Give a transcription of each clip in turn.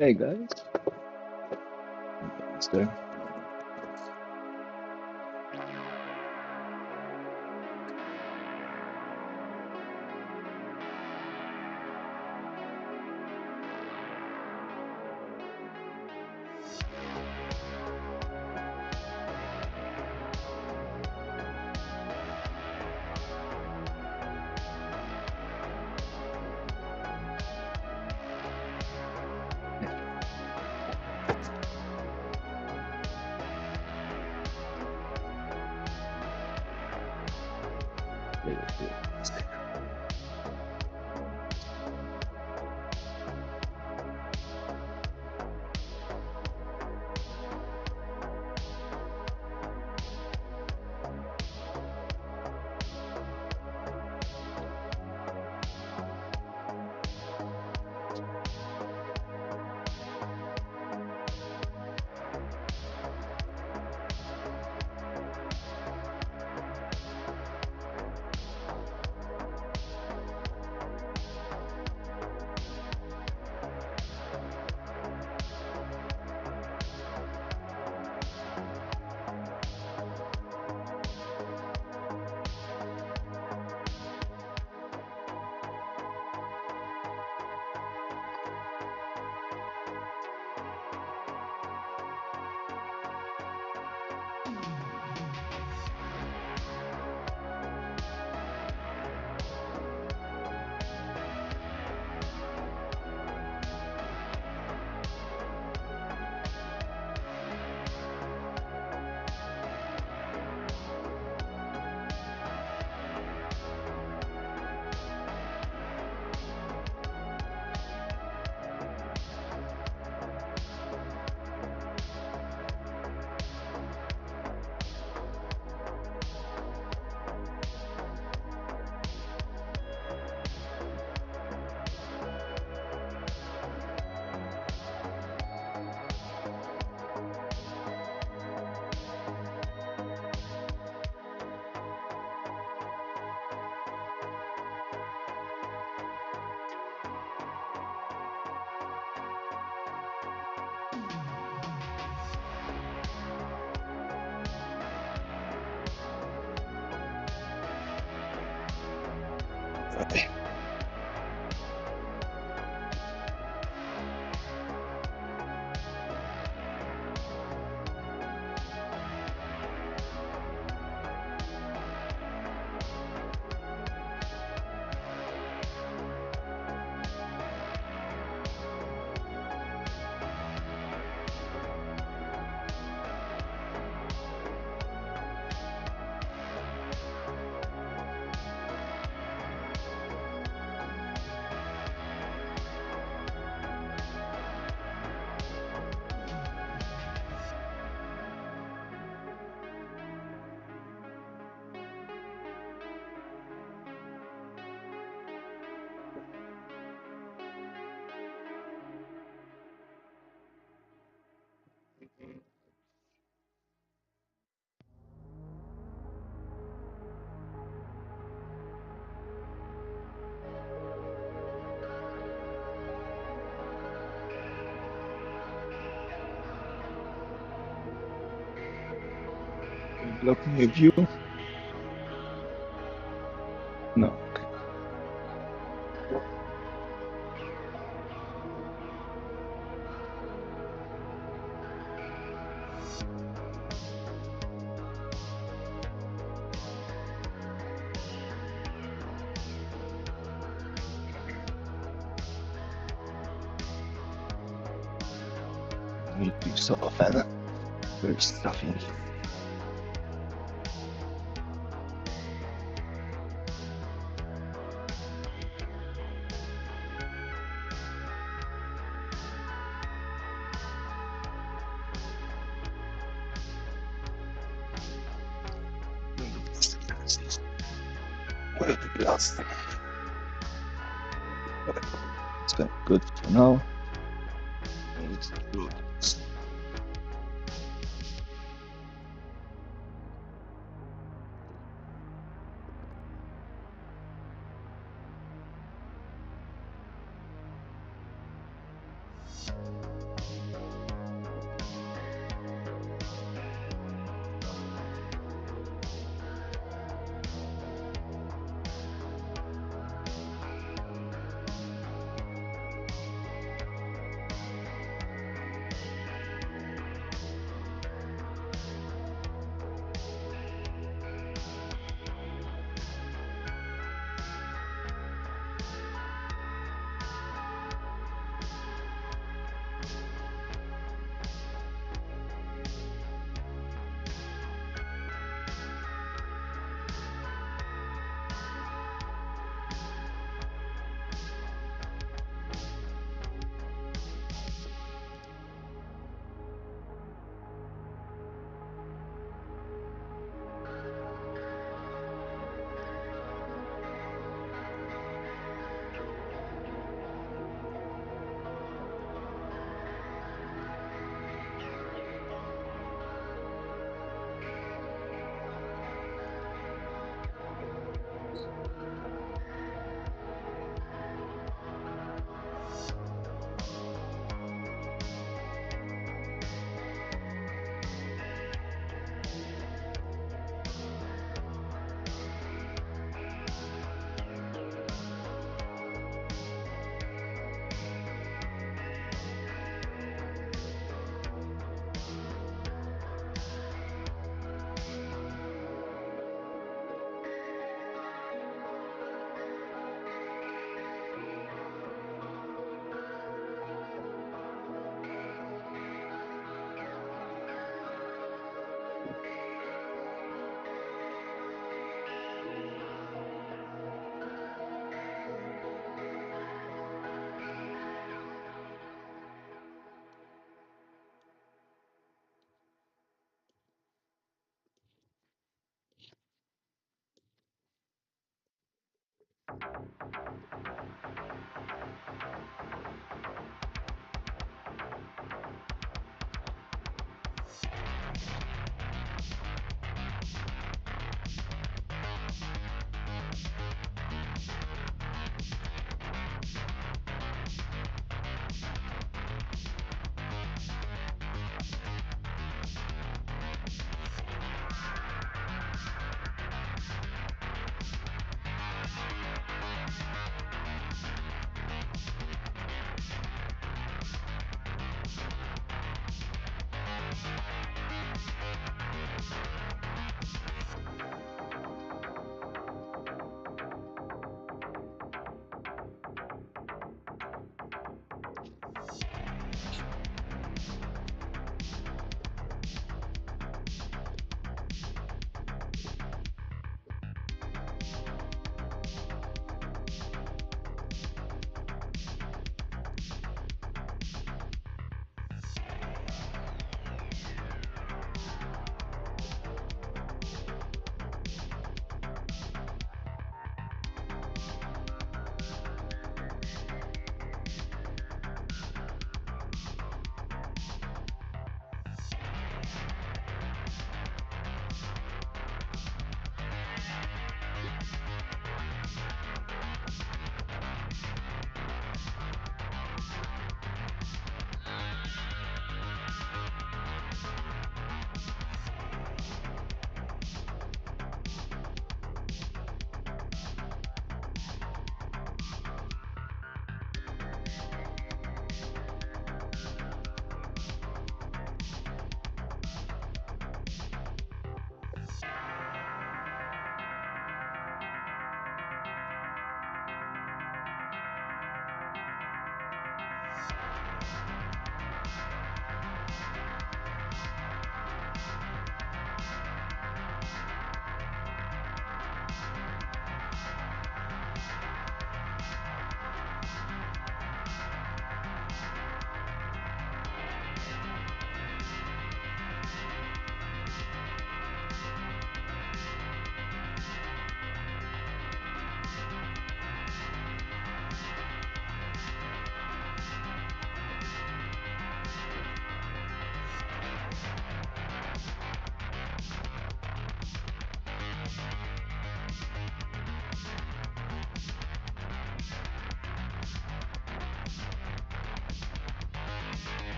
Hey guys, it's there. Blocking a view? No. Okay. Need to soften. Very stuffy. Where the glass? Okay, it's kind of good for now. It's good.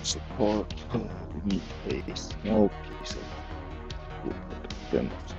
Support need a small piece of demos.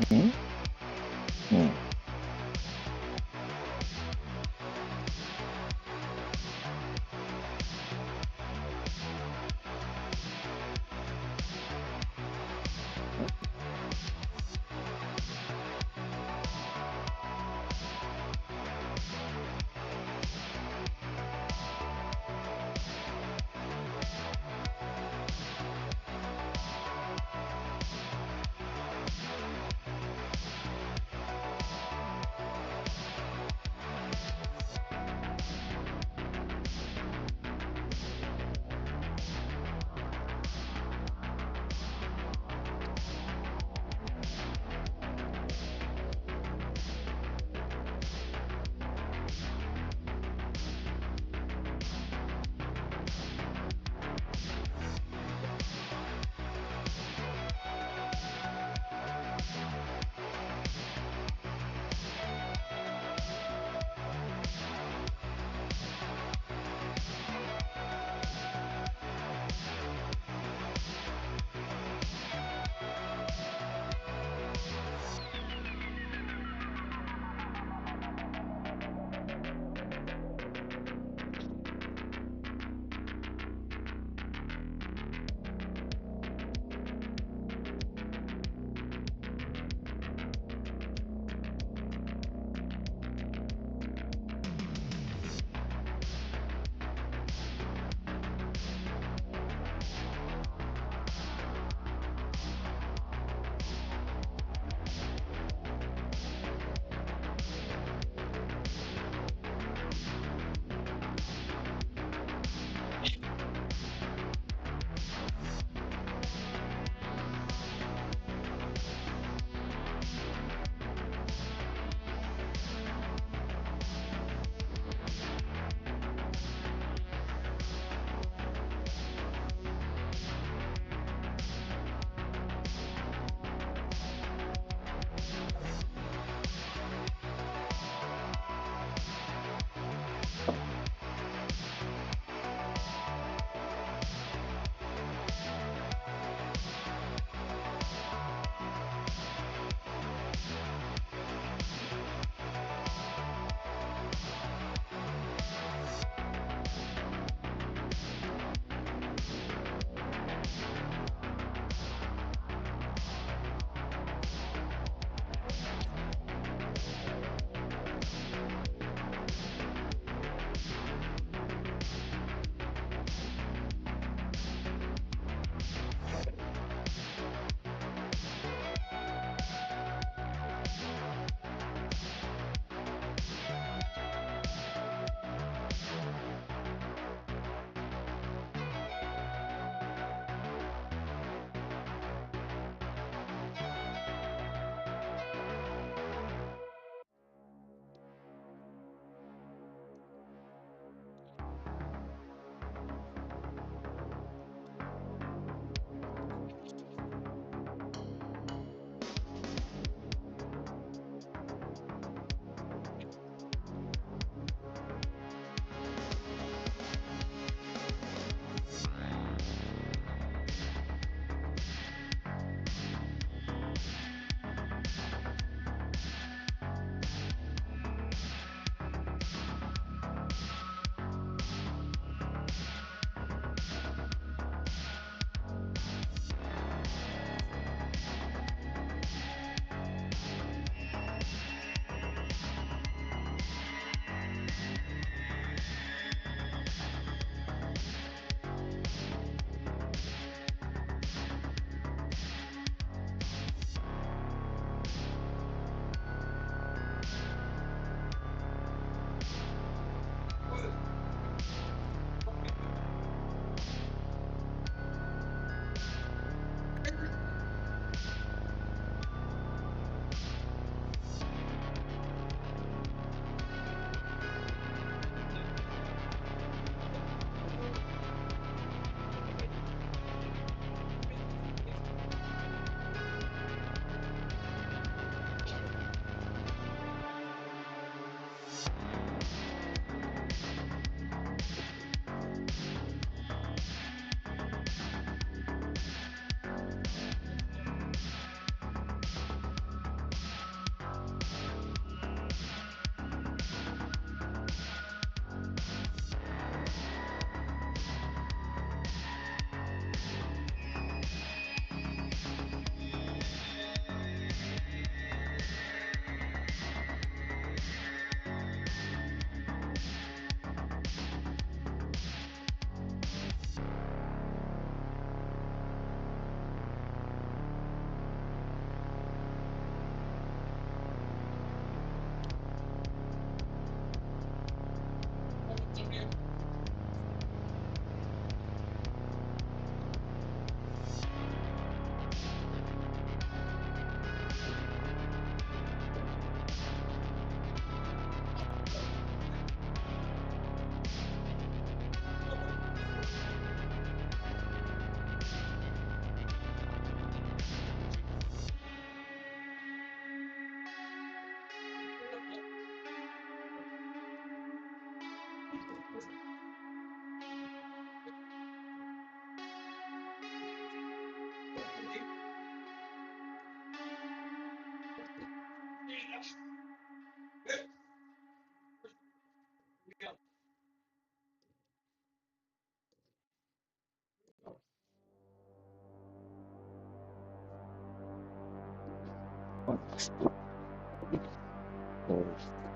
Hmm? Hmm.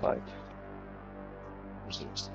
5. Reserves.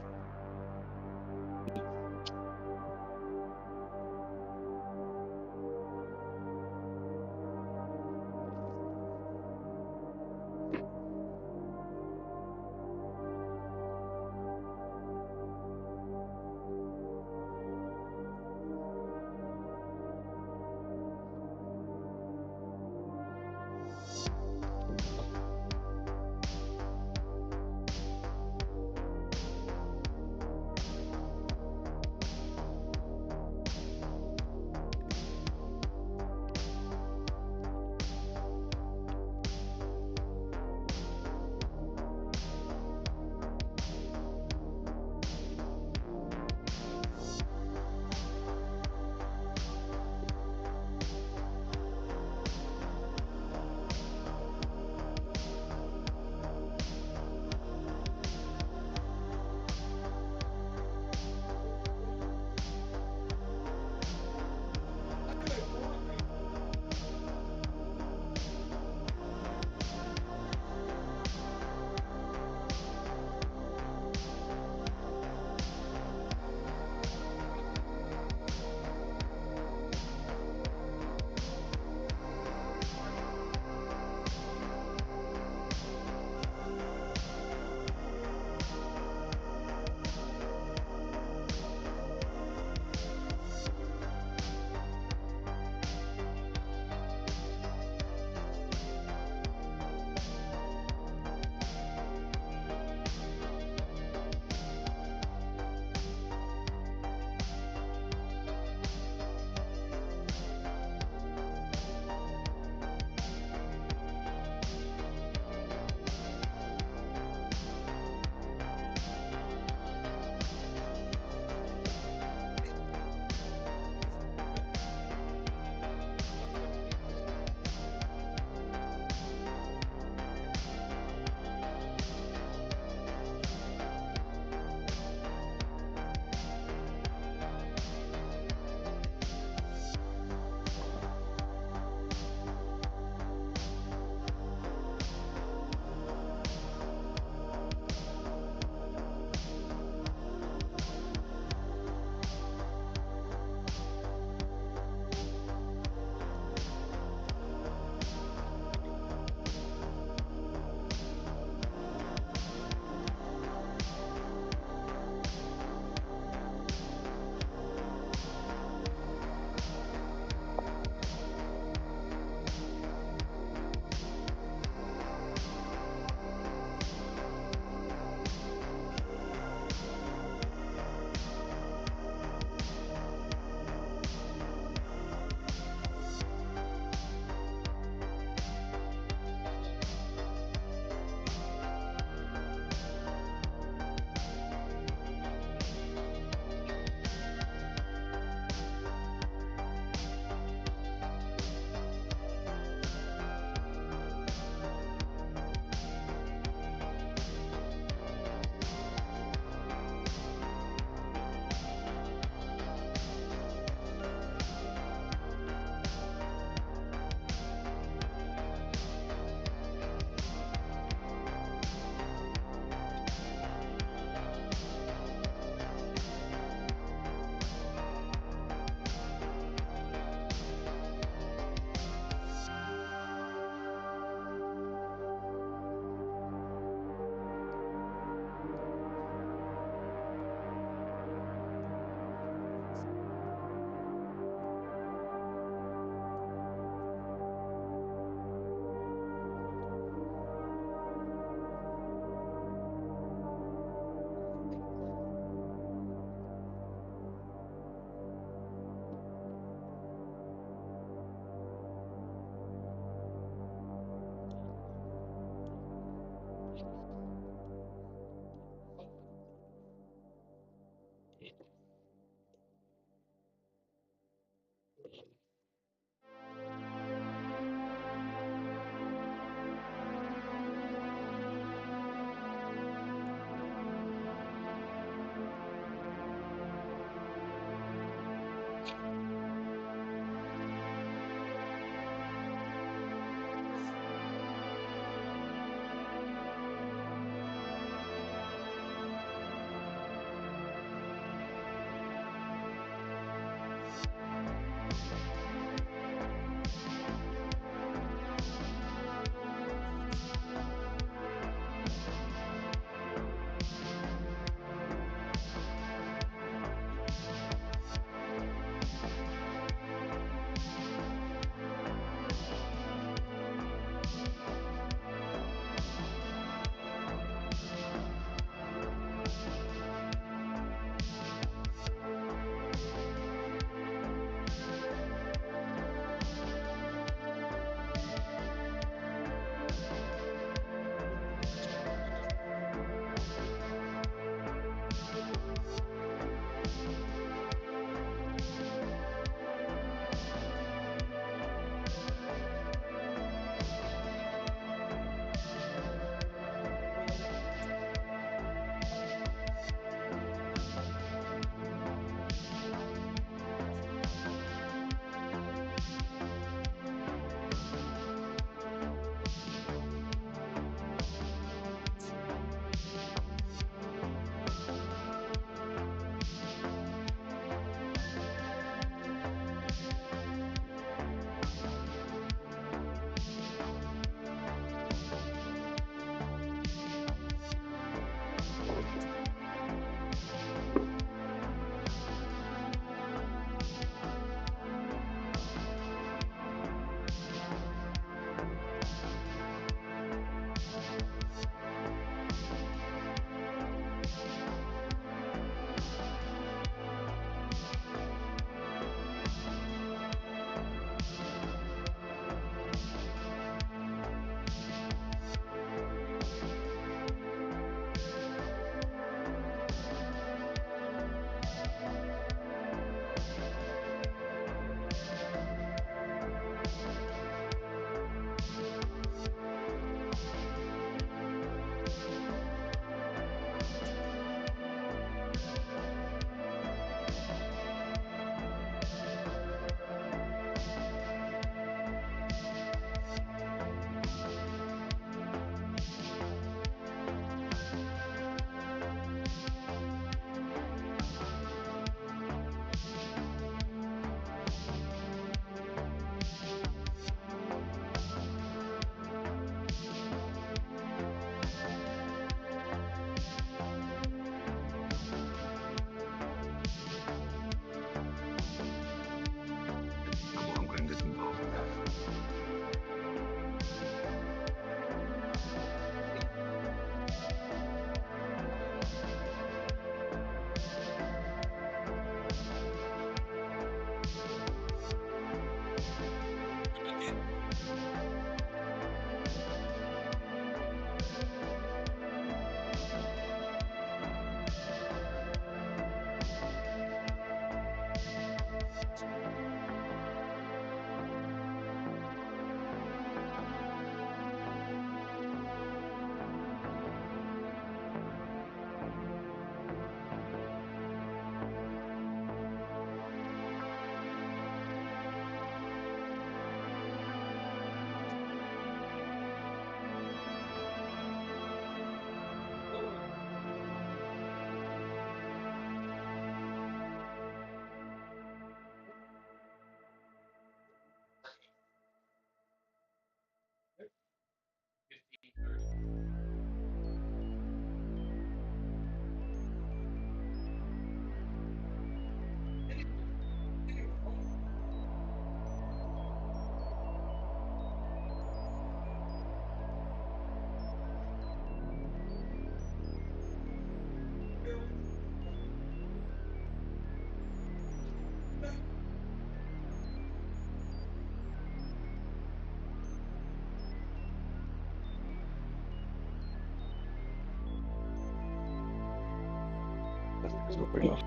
So fair enough.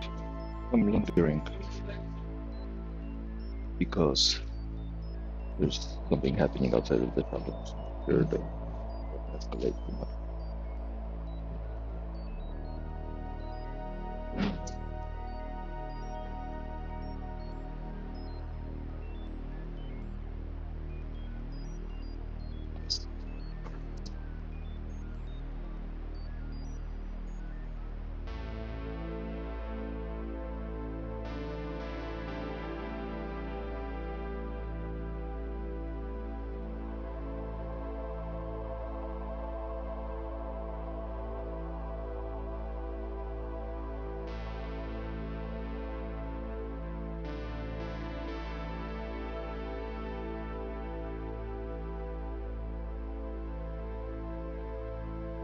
I'm wondering because there's something happening outside of the problems. Sure, they escalate too much.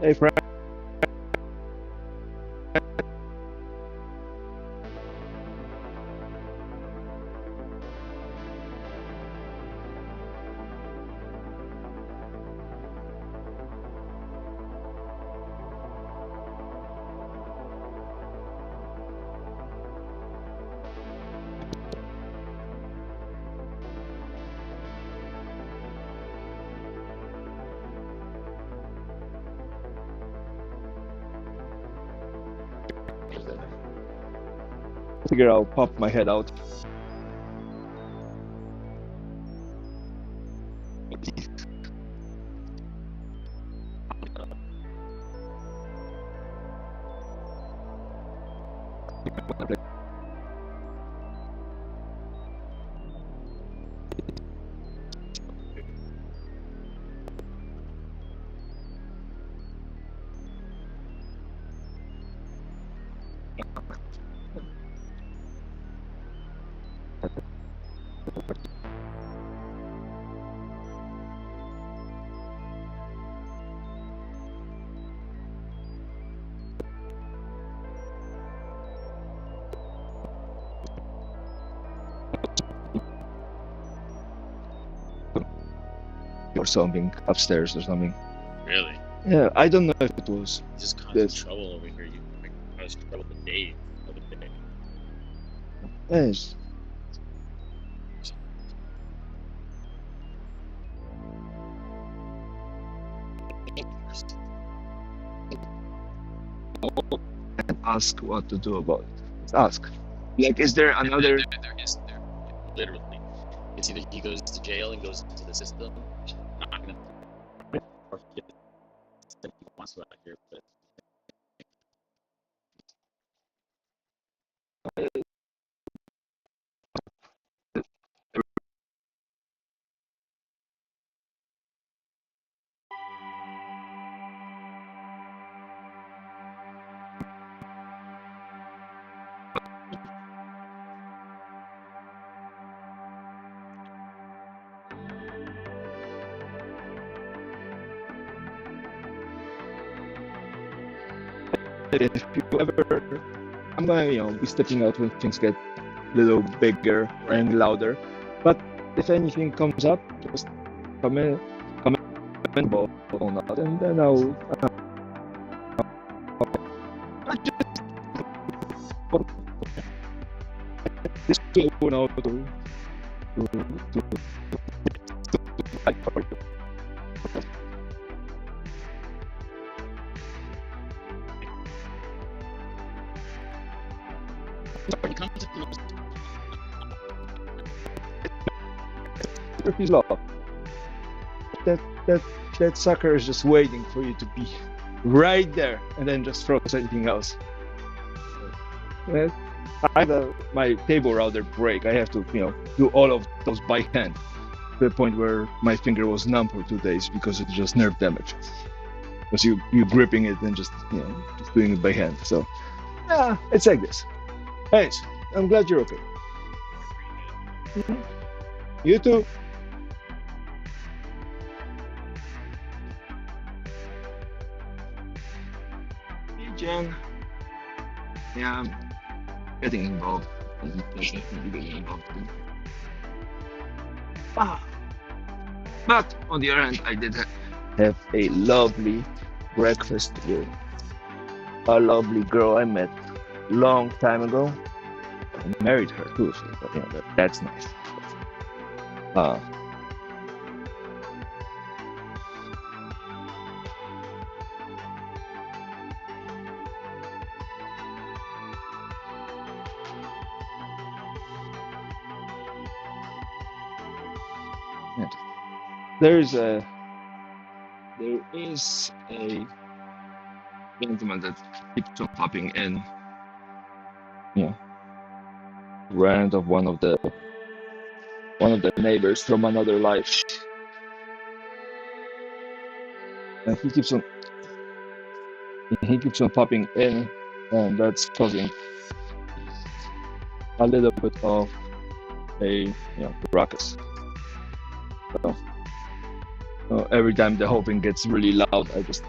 Hey, Frank. Figure I'll pop my head out. Or something upstairs or something. Really? Yeah, I don't know if it was. Just causing This. trouble over here. You caused trouble with Dave the other day. Yes. And ask what to do about it. Let's ask. Like, is there another? There is there. Literally, it's either he goes to jail and goes into the system, not gonna, or he wants to out here. But If you ever, I'm gonna be stepping out when things get a little bigger and louder. But if anything comes up, just comment about it, and then I'll just go now to fight for you. he comes to the Murphy's Law. That sucker is just waiting for you to be right there, and then just throws anything else. Yeah. I have my table router break. I have to, do all of those by hand to the point where my finger was numb for 2 days because it's just nerve damage. Because you gripping it and just just doing it by hand. So yeah, it's like this. Thanks. I'm glad you're okay. Mhm. You too. Hey, Jen. Yeah, I'm getting involved. Getting involved. But on the other hand, I did have a lovely breakfast with a lovely girl I met long time ago. I married her too, so that's nice. Uh, yeah. There is a gentleman that keeps on popping in, rant of one of the neighbors from another life, and he keeps on popping in, and that's causing a little bit of a ruckus. So, every time the whole thing gets really loud, I just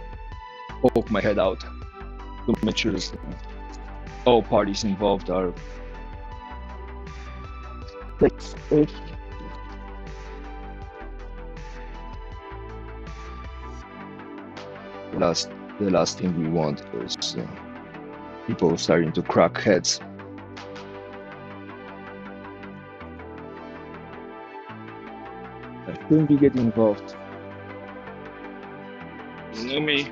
poke my head out to make sure all parties involved are safe. The last thing we want is people starting to crack heads. I shouldn't be getting involved. You know me,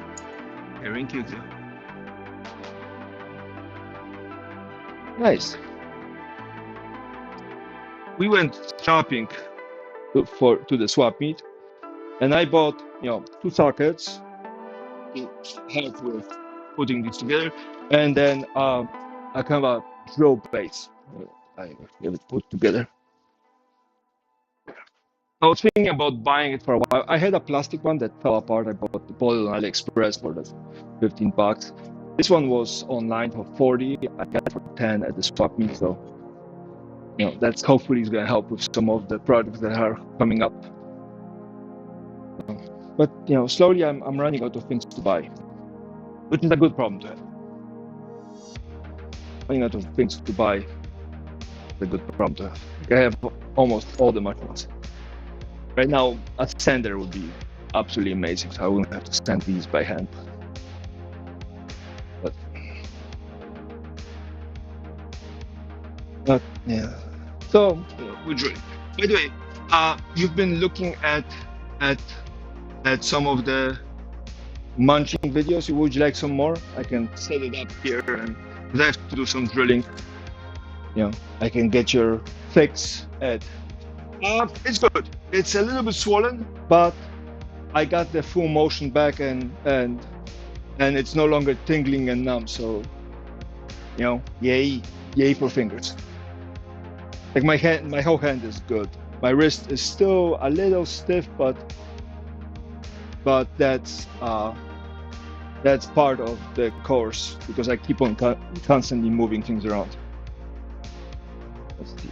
hearing you too. Nice. We went shopping to the swap meet, and I bought 2 sockets to help with putting this together, and then a kind of a drill base. I have it put together. I was thinking about buying it for a while. I had a plastic one that fell apart. I bought it on AliExpress for $15. This one was online for 40. I got it for 10 at the swap meet, so that's hopefully is going to help with some of the products that are coming up. But slowly I'm running out of things to buy, which is a good problem to have. Running out of things to buy is a good problem to have. I have almost all the machines. Right now, a sander would be absolutely amazing, so I wouldn't have to sand these by hand. But yeah. So we're drilling. By the way, you've been looking at some of the munching videos. Would you like some more? I can set it up here, and because I have to do some drilling. I can get your fix at. It's good. It's a little bit swollen, but I got the full motion back, and it's no longer tingling and numb. So, yay for fingers. Like my whole hand is good. My wrist is still a little stiff, but that's part of the course because I keep on constantly moving things around. Let's see.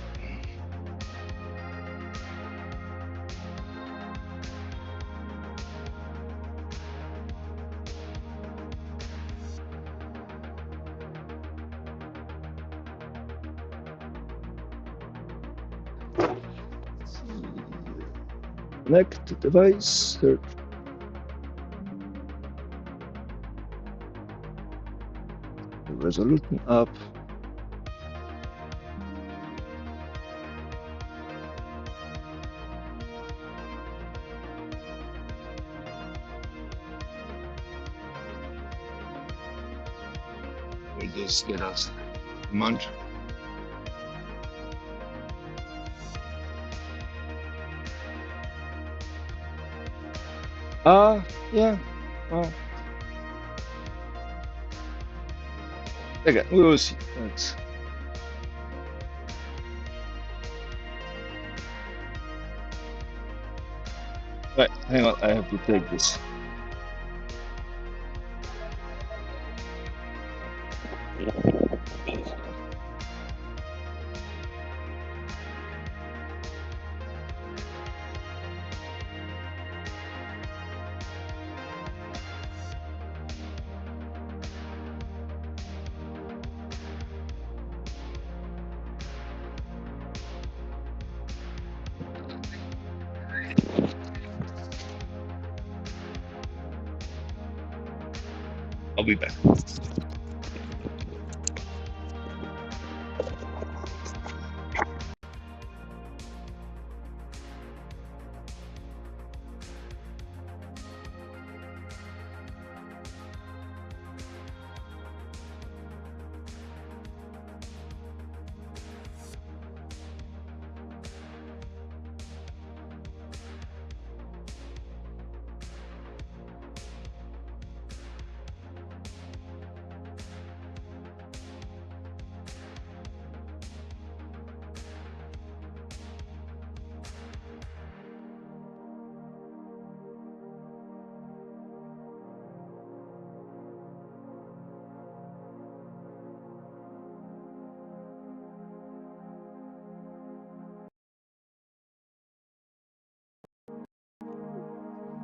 Connect device, search. Resolution up. We just get us a munch. Yeah. Well, okay, we will see. Thanks. Right, hang on. I have to take this. I'll be back.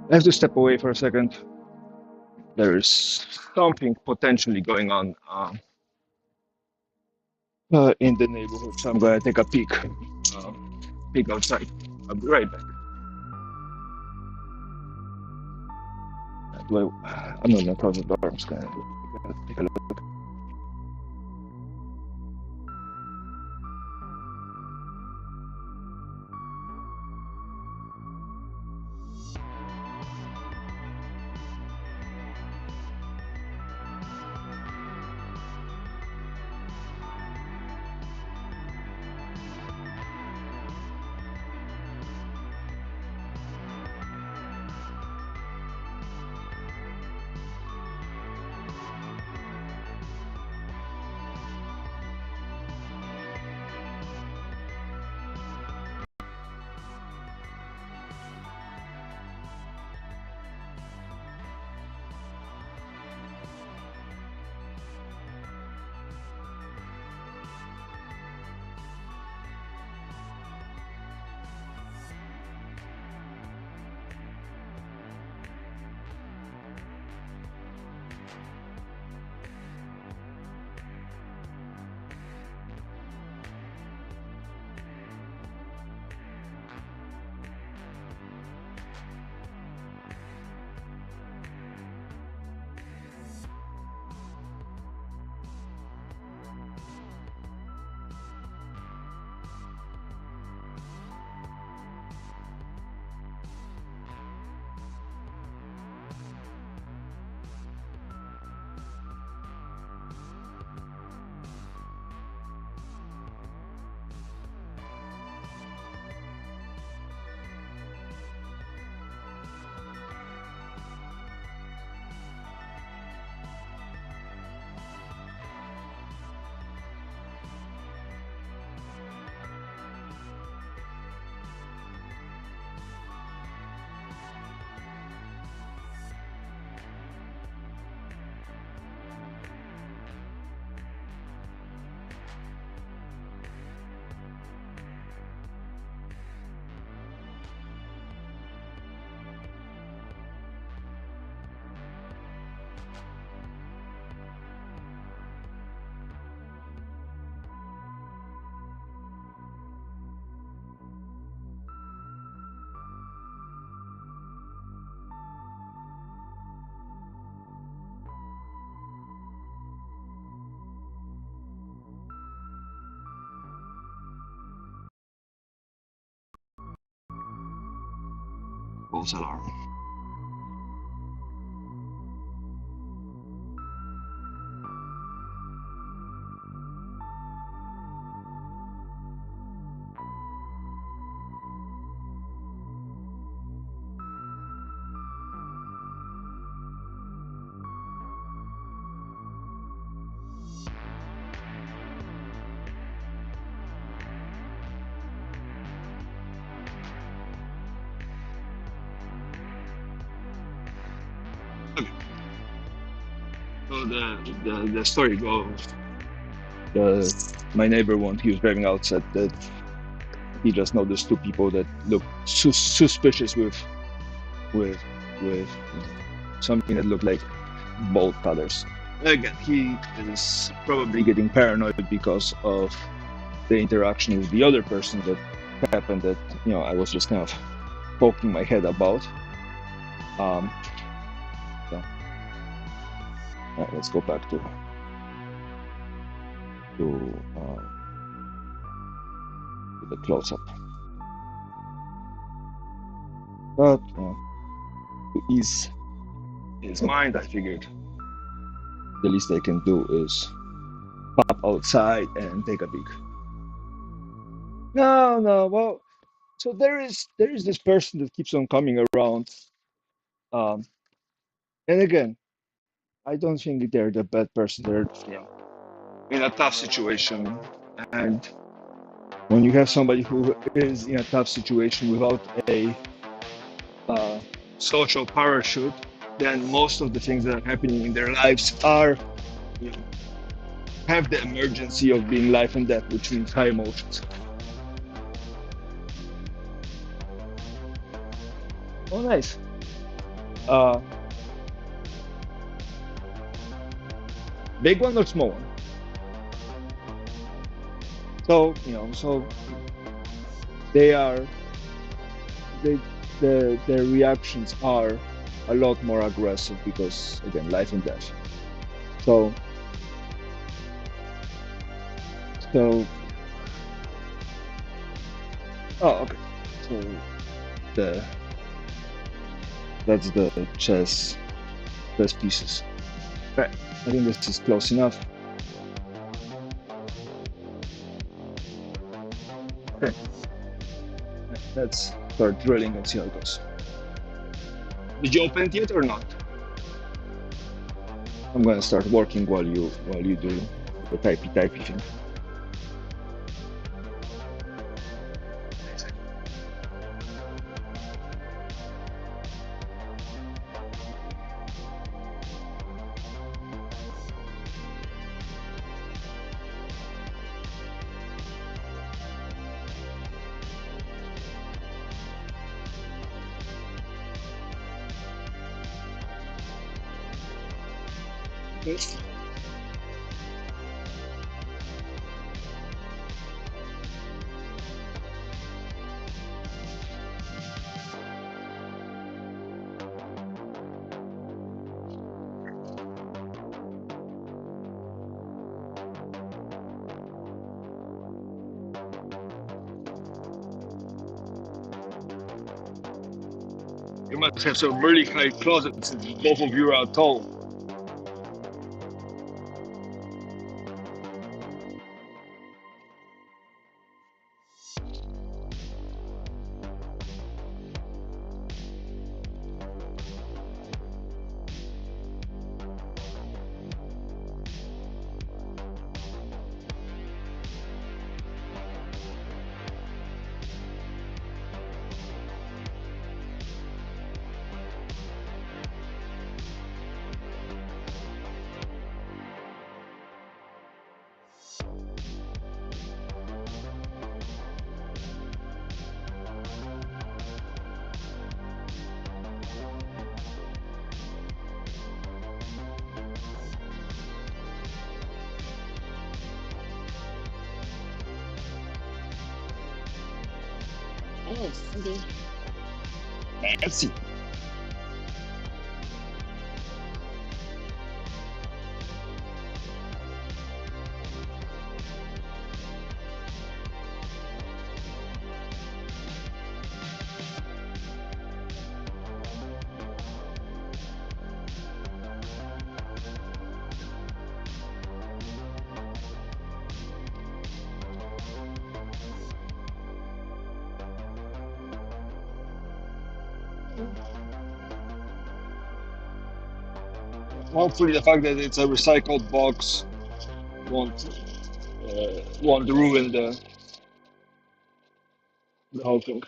I have to step away for a second. There is something potentially going on in the neighborhood, so I'm gonna take a peek outside. I'll be right back. I'm not gonna close the door. I'm just gonna take a look. False alarm. Okay. So the story goes, my neighbor, when he was driving out, said that he just noticed two people that looked suspicious with with something that looked like bolt cutters. Again, he is probably getting paranoid because of the interaction with the other person that happened, that I was just kind of poking my head about. So let's go back to with a close up. But to ease his mind, I figured the least I can do is pop outside and take a peek. No, no. Well, so there is this person that keeps on coming around, um, and again, I don't think they're the bad person. They're in a tough situation, and when you have somebody who is in a tough situation without a uh, social parachute, then most of the things that are happening in their lives are you know, have the emergency of being life and death, which means high emotions. Oh, nice. Uh, Big one or small one? So they are they their reactions are a lot more aggressive because again, life and death. So so oh, okay. So the that's the chess pieces. Right. I think this is close enough. Okay. Let's start drilling and see how it goes. Did you open it yet or not? I'm gonna start working while you do the typey thing. Yes. You must have some really high closets since both of you are tall. Oh, okay. Fancy. Hopefully, the fact that it's a recycled box won't ruin the whole thing.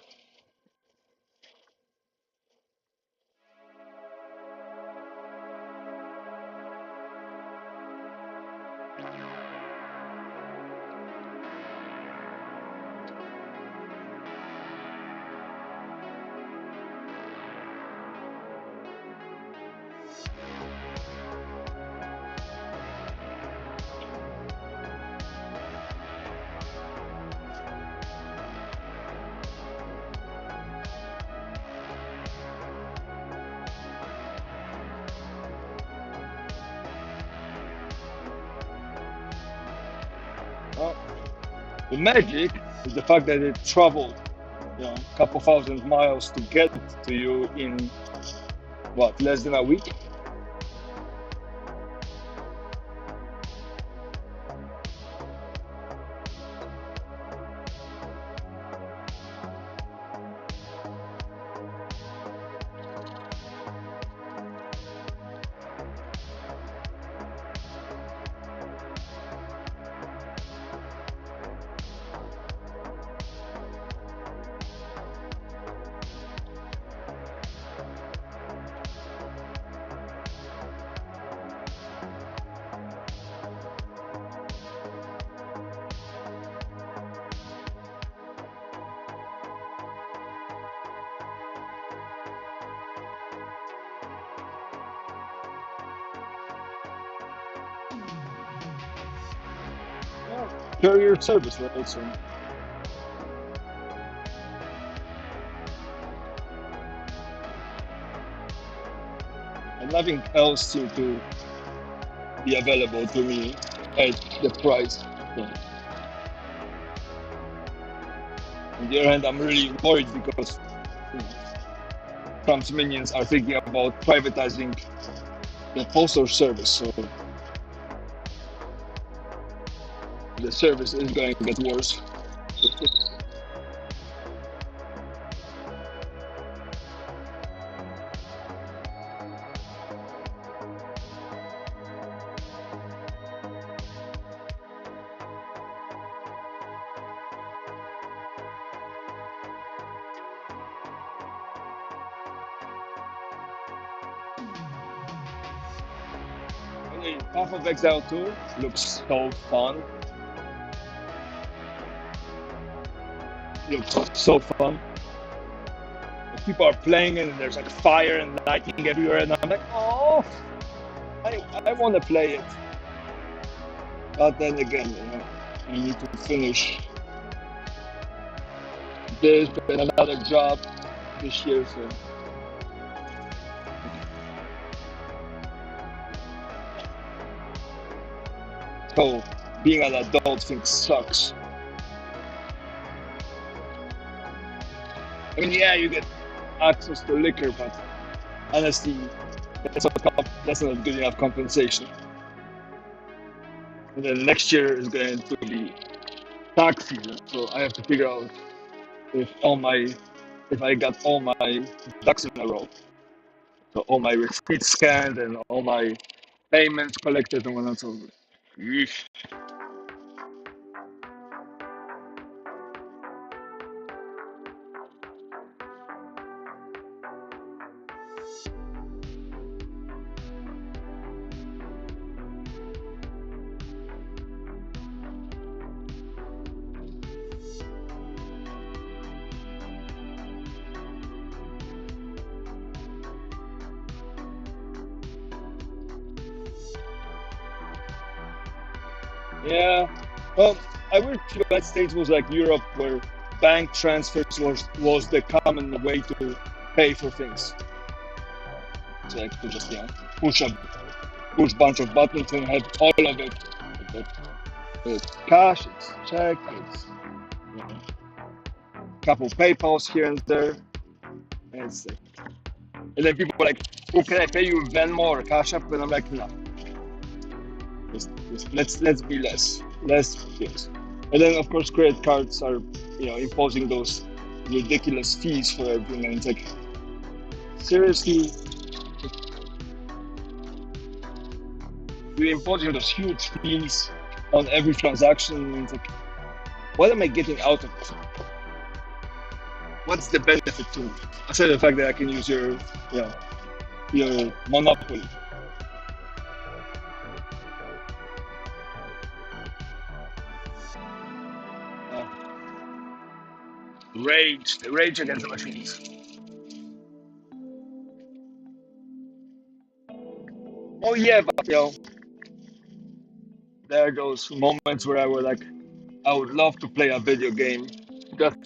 Oh, the magic It's the fact that it traveled, a couple thousand miles to get to you in what, less than a week. Carrier service, right? So and nothing else seemed to be available to me at the price. So, on the other hand, I'm really worried because you know, Trump's minions are thinking about privatizing the postal service. So the service is going to get worse. Path of Exile 2 looks so fun. Looks so fun. People are playing and there's like fire and lighting everywhere, and I'm like, oh, I want to play it. But then again, I need to finish this and another job this year, so. So being an adult thing sucks. I mean, yeah, you get access to liquor, but honestly, that's not good enough compensation. And then next year is going to be tax season, so I have to figure out if I got all my ducks in a row. So all my receipts scanned and all my payments collected and whatnot. So, yeesh. Yeah. Well, I wish the United States was like Europe, where bank transfers was the common way to pay for things. So I could just push bunch of buttons and have all of it. It's cash, it's check, it's couple PayPals here and there, and it's and then people are like, "Oh, can I pay you Venmo or Cash App?" And I'm like, "No, let's be less things." And then of course credit cards are imposing those ridiculous fees for everything, and it's like, seriously, you're imposing those huge fees on every transaction, and it's like, what am I getting out of it? What's the benefit to me? Aside the fact that I can use your monopoly. The rage against the machines. Oh yeah, but there are those moments where I would love to play a video game, just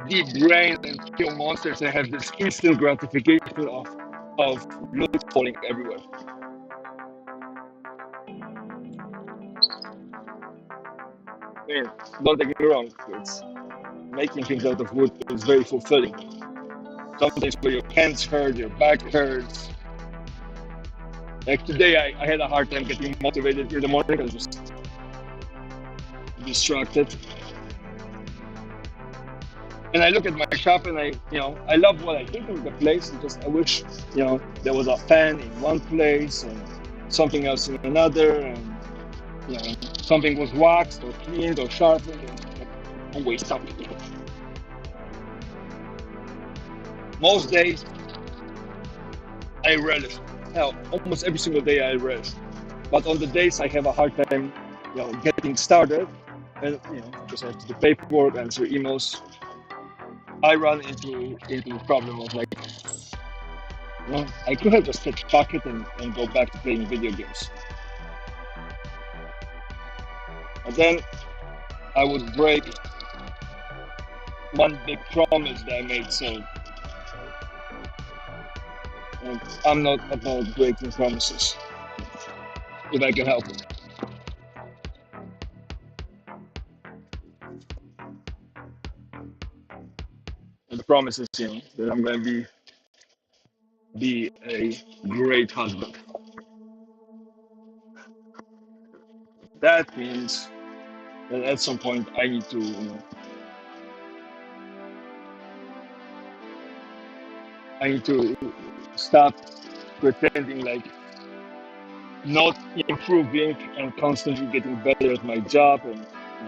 deep brain and kill monsters and have this instant gratification of loot falling everywhere. mean, don't take me wrong. It's making things out of wood is very fulfilling. Sometimes when your hands hurt, your back hurts. Like today, I had a hard time getting motivated in the morning. I was just distracted. And I look at my shop and I love what I think of the place. And just I wish, there was a fan in one place and something else in another, and something was waxed or cleaned or sharpened. And always something. Most days, I relish. Hell, almost every single day I relish. But on the days I have a hard time, getting started, and just have to do paperwork, answer emails, I run into the problem of like, I could have just hit pocket and go back to playing video games. And then I would break one big promise that I made. So I'm not about breaking promises if I can help it. And the promise is, that I'm going to be a great husband. That means that at some point I need to, stop pretending like not improving and constantly getting better at my job and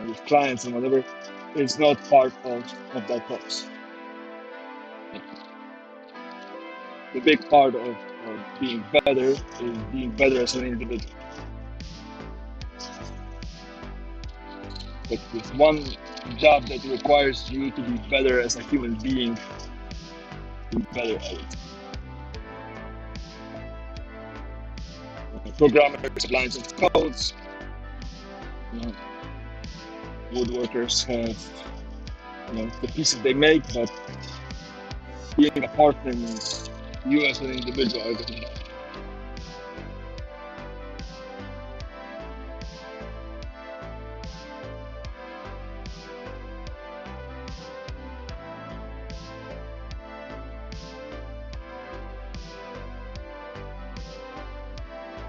with clients and whatever is not part of that process. The big part of being better is being better as an individual. But with one job that requires you to be better as a human being, be better at it. Programmers, lines of codes, woodworkers have the pieces they make, but being a partner means you as an individual are getting better.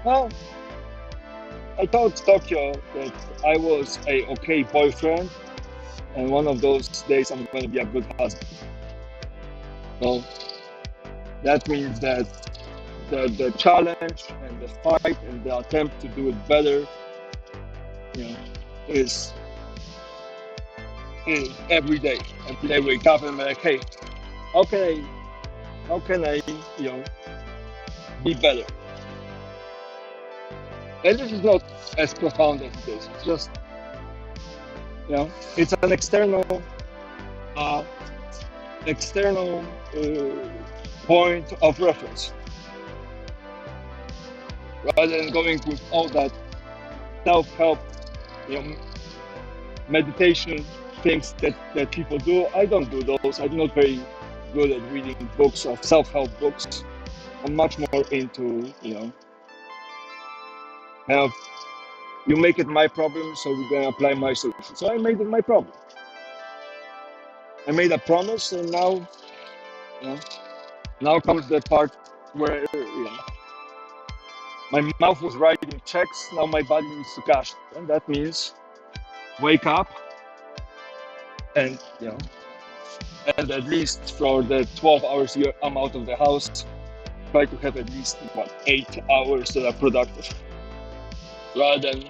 Well, I told Tokyo that I was a okay boyfriend, and one of those days I'm going to be a good husband. So that means that the challenge and the fight and the attempt to do it better, is every day. Every day I wake up and I'm like, hey, how can I be better? And this is not as profound as it is. It's just, it's an external point of reference. Rather than going with all that self-help, meditation things that people do, I don't do those. I'm not very good at reading books of self-help books. I'm much more into, you make it my problem, so we're gonna apply my solution. So I made it my problem. I made a promise, and now, now comes the part where, my mouth was writing checks. Now my body needs to cash it, and that means wake up, and and at least for the 12 hours I'm out of the house, try to have at least 8 hours that are productive. Rather than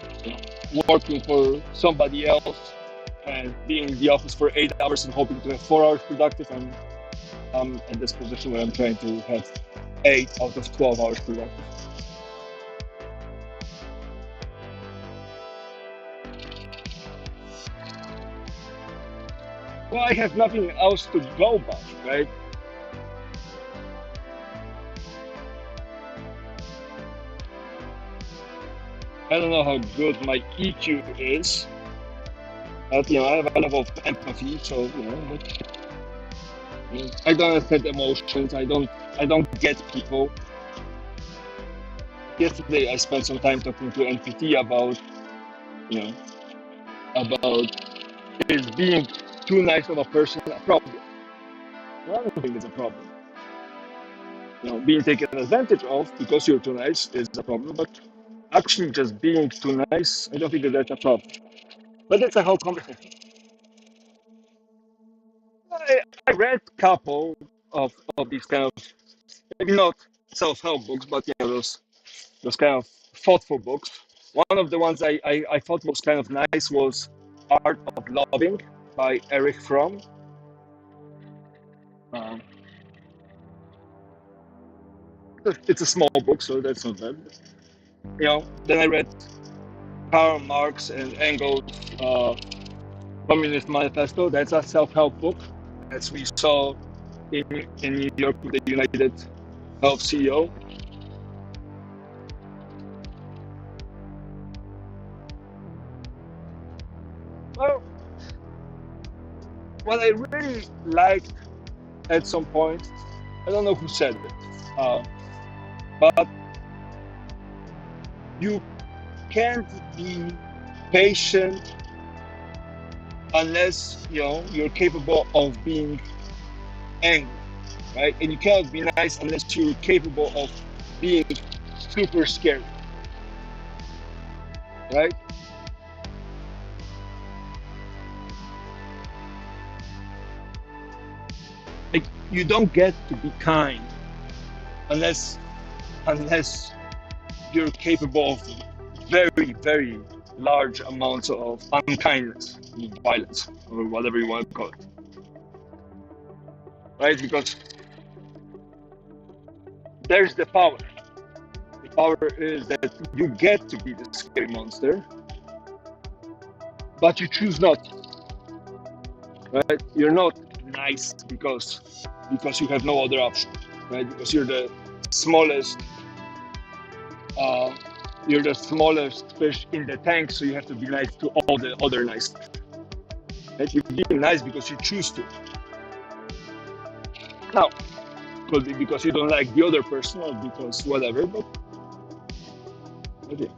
working for somebody else and being in the office for 8 hours and hoping to have 4 hours productive, I'm at this position where I'm trying to have 8 out of 12 hours productive. Well, I have nothing else to go by, right? I don't know how good my EQ is, but I have a level of empathy, so I don't understand emotions. I don't get people. Yesterday I spent some time talking to NPT about about is being too nice of a person a problem. I don't think it's a problem. Being taken advantage of because you're too nice is a problem, but actually just being too nice, I don't think that that's a problem. But that's a whole conversation. I read a couple of these kind of maybe not self-help books, but those kind of thoughtful books. One of the ones I thought was kind of nice was Art of Loving by Erich Fromm. Um, it's a small book, so that's not bad. Then I read Karl Marx and Engels' Communist Manifesto. That's a self-help book, as we saw in New York with the United Health CEO. Well, what I really liked at some point, I don't know who said it, but you can't be patient unless you're capable of being angry, right? And you cannot be nice unless you're capable of being super scary, right? Like, you don't get to be kind unless you're capable of very, very large amounts of unkindness, violence, or whatever you want to call it, right? Because there's the power. The power is that you get to be the scary monster, but you choose not, right? You're not nice because you have no other option, right? Because smallest uh, you're the smallest fish in the tank, so you have to be nice to all the other nice fish. Right? You're being nice because you choose to. Now, could be because you don't like the other person or because whatever, but okay.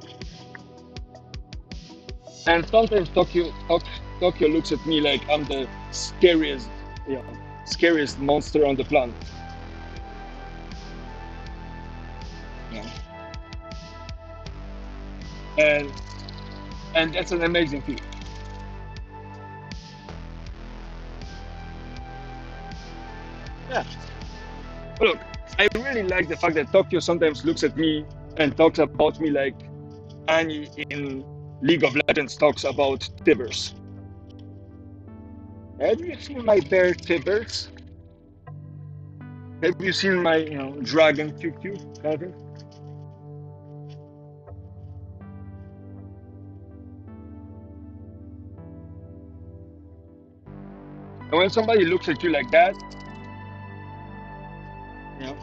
And sometimes Tokyo looks at me like I'm the scariest, scariest monster on the planet. Yeah. And that's an amazing feeling. Yeah. Look, I really like the fact that Tokyo sometimes looks at me and talks about me like Annie in League of Legends talks about Tibers. Have you seen my bear Tibers? Have you seen my dragon QQ kind of thing? And when somebody looks at you like that, you know,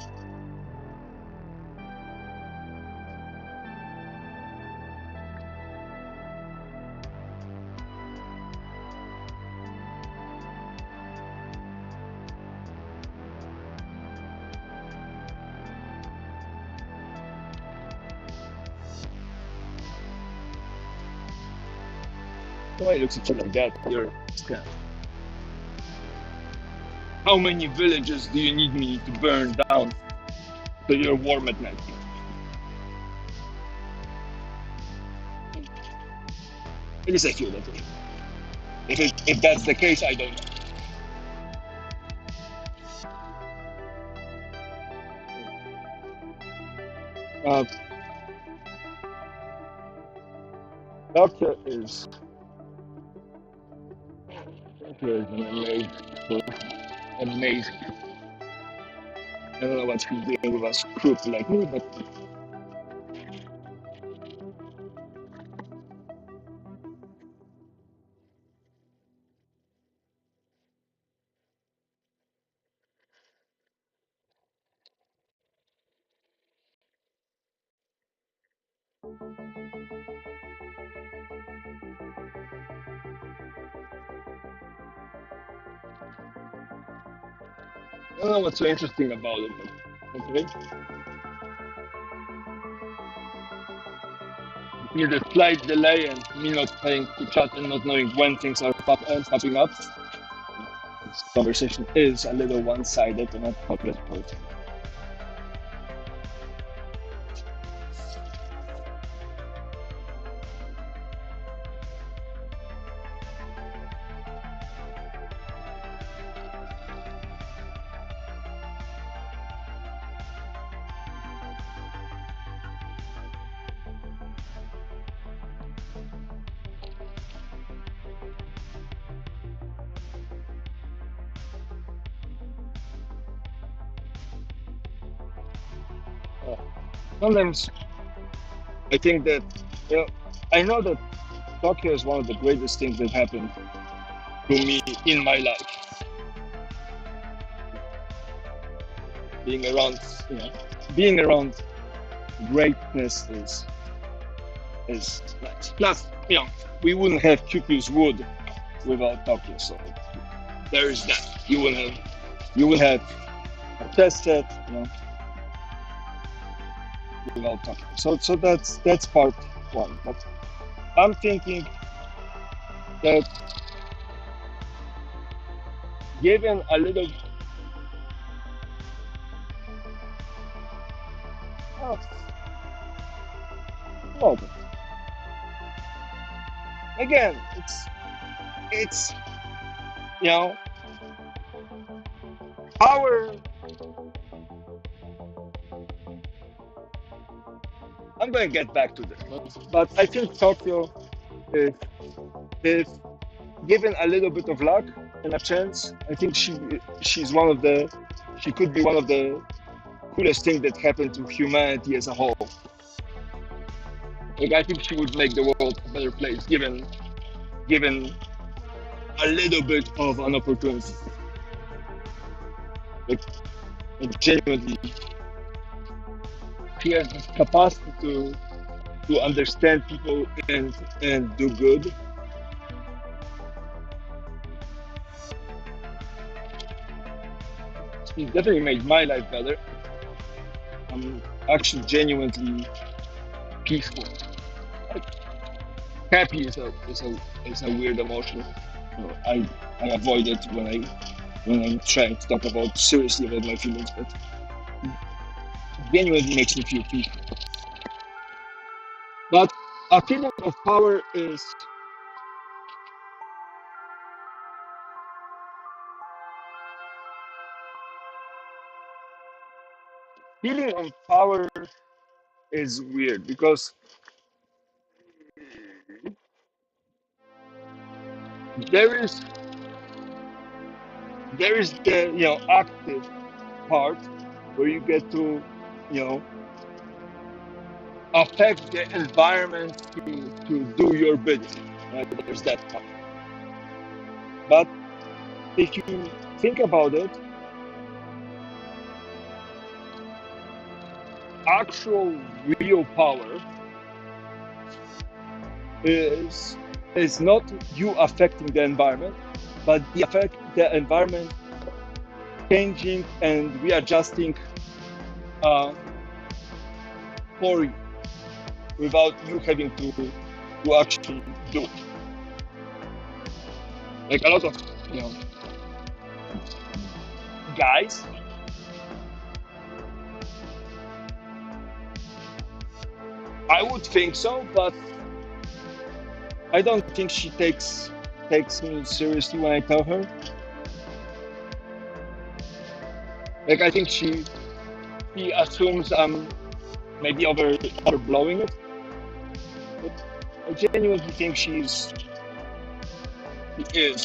somebody looks at you like that, you're scared. How many villages do you need me to burn down so you're warm at night? At least I feel that way. If that's the case, I don't know. Doctor is an amazing. I don't know what he's doing with a group like me, but I don't know what's so interesting about it. But, okay. need a slight delay and me not paying to chat and not knowing when things are popping up. This conversation is a little one-sided and not public politics. Sometimes I think that, I know that Tokyo is one of the greatest things that happened to me in my life. Being around greatness is nice. Plus, we wouldn't have Cupid's Wood without Tokyo, so there is that. You will have a test set, without Tokyo. So that's part one. But I'm thinking that given a little moment. Again, it's power. I'm going to get back to this, but I think Tokyo is given a little bit of luck and a chance. I think she could be one of the coolest things that happened to humanity as a whole. Like, I think she would make the world a better place given a little bit of an opportunity. Like genuinely, she has this capacity to understand people and do good. It definitely made my life better. I'm actually genuinely peaceful. Happy is a weird emotion. I avoid it when I'm trying to talk seriously about my feelings, but it genuinely makes me feel peaceful. But a feeling of power is weird because there is the active part where you get to affect the environment to do your bidding. There's that part. But if you think about it, actual real power is not you affecting the environment, but the environment changing and readjusting for you without you having to actually do it. Like a lot of guys I would think so, but I don't think she takes me seriously when I tell her. Like, I think she assumes I'm maybe overblowing it. But I genuinely think she is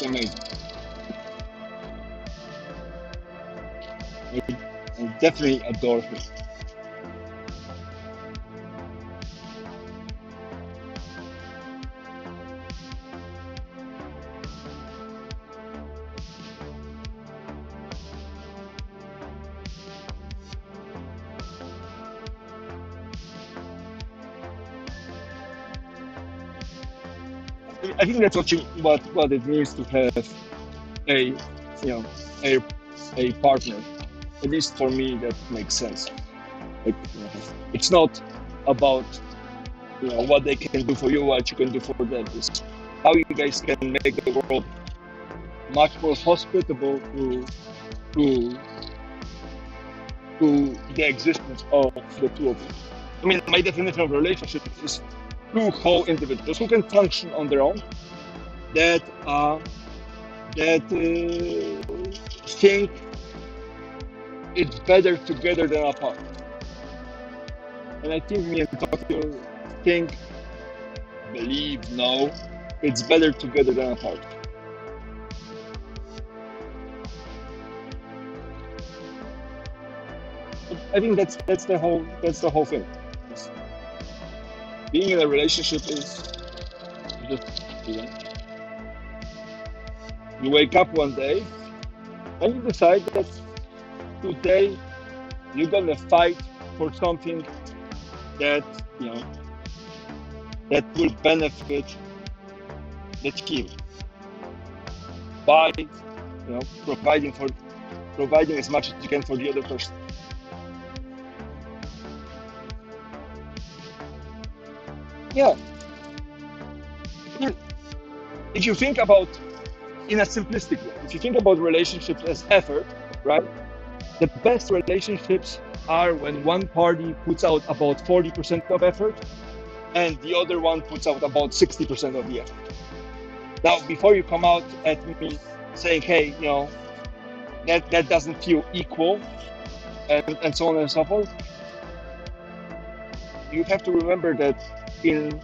amazing. I definitely adore her. I think that's what it means to have a partner. At least for me, that makes sense. Like, it's not about what they can do for you, what you can do for them. Is how you guys can make the world much more hospitable to the existence of the two of you. I mean, my definition of relationship is two whole individuals who can function on their own, that think it's better together than apart. And I think me and Tokyo know it's better together than apart. I think that's the whole thing. Being in a relationship is just, you wake up one day and you decide that today you're gonna fight for something that that will benefit the team by providing as much as you can for the other person. Yeah. If you think about, in a simplistic way, if you think about relationships as effort, right? The best relationships are when one party puts out about 40% of effort and the other one puts out about 60% of the effort. Now, before you come out at me saying, hey, that doesn't feel equal, and so on and so forth, you have to remember that in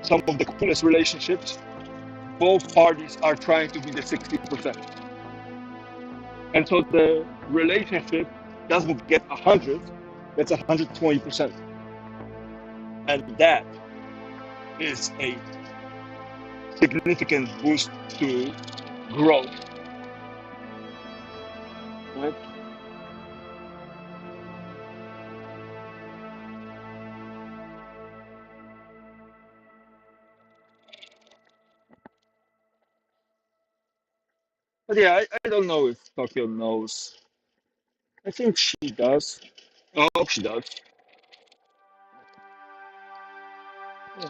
some of the coolest relationships, both parties are trying to be the 60%. And so the relationship doesn't get 100, that's 120%. And that is a significant boost to growth. Right? But yeah, I don't know if Tokyo knows. I think she does. I hope she does. Yeah.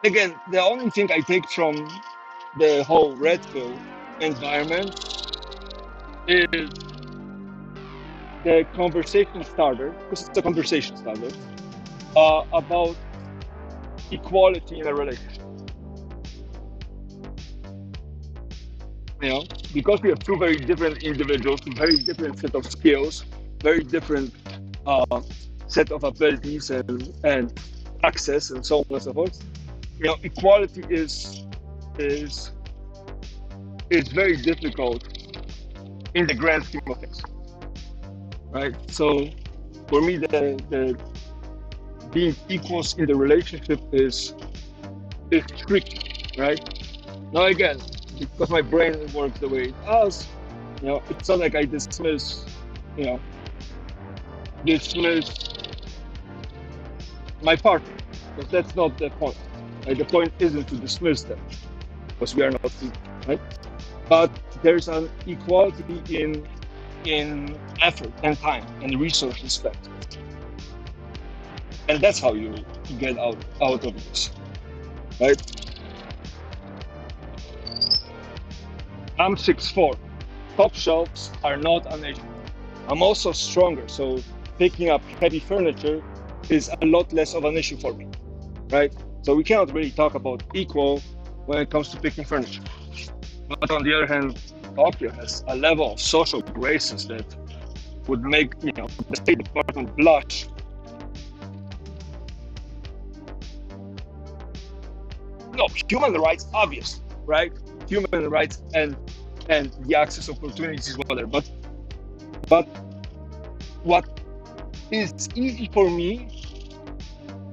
Again, the only thing I take from the whole red pill environment is the conversation starter, because it's a conversation starter, about equality in a relationship. Because we have two very different individuals, very different set of skills, very different set of abilities and access and so on and so forth. Equality is very difficult in the grand scheme of things, right? So for me, the being equals in the relationship is tricky, right? Now again, because my brain works the way it does, it's not like I dismiss my partner, because that's not the point. Right? The point isn't to dismiss them, because we are not equal, right? But there's an equality in effort and time and resources spent, and that's how you get out of this, right? I'm 6'4". Top shelves are not an issue. I'm also stronger, so picking up heavy furniture is a lot less of an issue for me, right? So we cannot really talk about equal when it comes to picking furniture. But on the other hand, Tokyo has a level of social graces that would make the State Department blush. No, human rights, obvious, right? Human rights and the access opportunities is whatever. But what is easy for me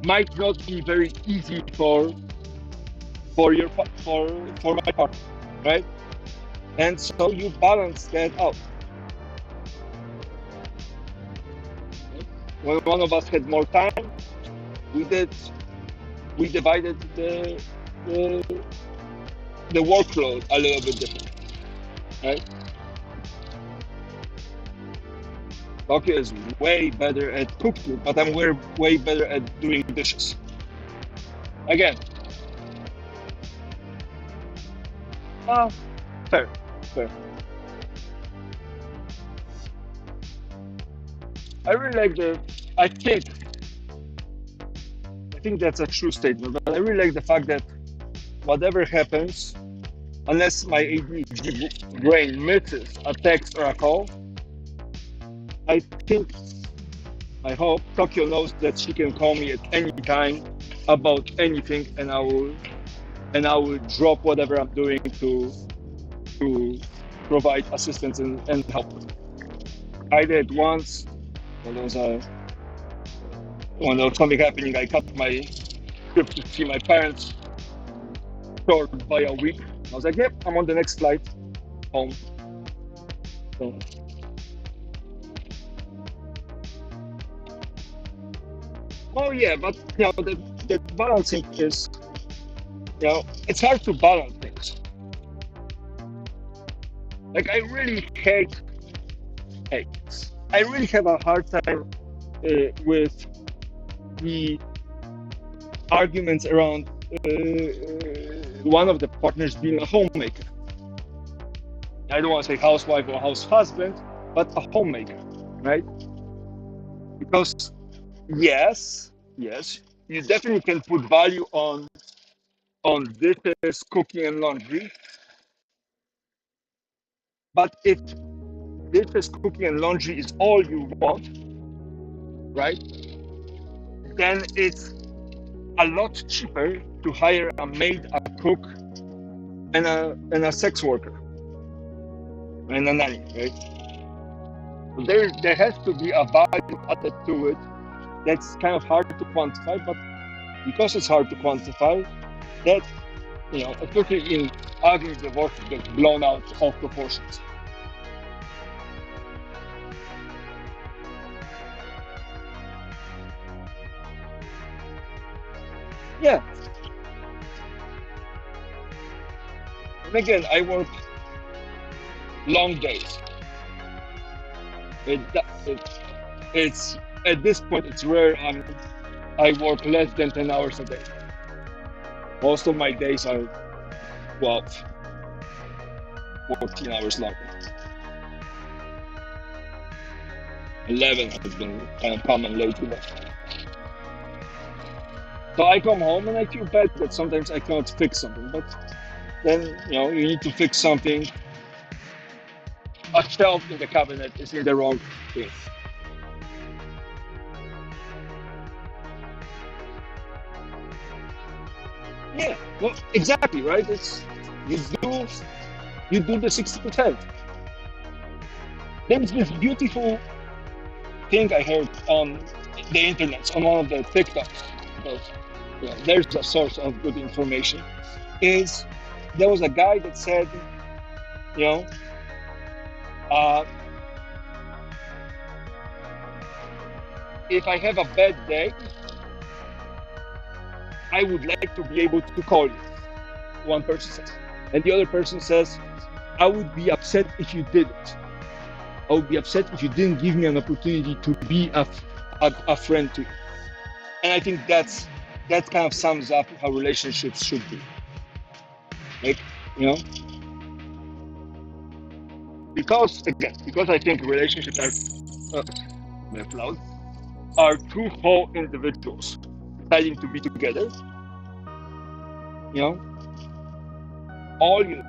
might not be very easy for my partner, right? And so you balance that out. When one of us had more time, we divided the workload a little bit different, right? Tokyo is way better at cooking, but I'm way better at doing dishes. Again, uh, fair, fair. I really like the. I think that's a true statement, but I really like the fact that whatever happens, unless my ADHD brain misses a text or a call, I think, I hope Tokyo knows that she can call me at any time about anything, and I will drop whatever I'm doing to provide assistance and help. I did once when there was something happening. I cut my trip to see my parents short by a week. I was like, yep, I'm on the next flight home. So, oh yeah, but the balancing is, it's hard to balance things. Like I really hate. I really have a hard time with the arguments around one of the partners being a homemaker. I don't want to say housewife or house husband, but a homemaker, right? Because yes, you definitely can put value on dishes, cooking, and laundry. But if dishes, cooking, and laundry is all you want, right? Then it's a lot cheaper to hire a maid, a cook, and a sex worker, and a nanny, right? There has to be a value added to it that's kind of hard to quantify, but because it's hard to quantify, that, especially in ugly divorce, gets blown out of proportions. Yeah. And again, I work long days. It's at this point it's rare I work less than 10 hours a day. Most of my days are 12, 14 hours long. 11 has been kind of common lately. So I come home and I feel bad that sometimes I cannot fix something, but then, you need to fix something. A shelf in the cabinet is in the wrong thing. Yeah, well, exactly, right? It's you do the 60%. There's this beautiful thing I heard on the internet, on one of the TikToks, because there's a source of good information. Is there was a guy that said, if I have a bad day, I would like to be able to call you, one person says. And the other person says, I would be upset if you didn't. I would be upset if you didn't give me an opportunity to be a friend to you. And I think that kind of sums up how relationships should be. Like, because I think relationships are two whole individuals deciding to be together. All you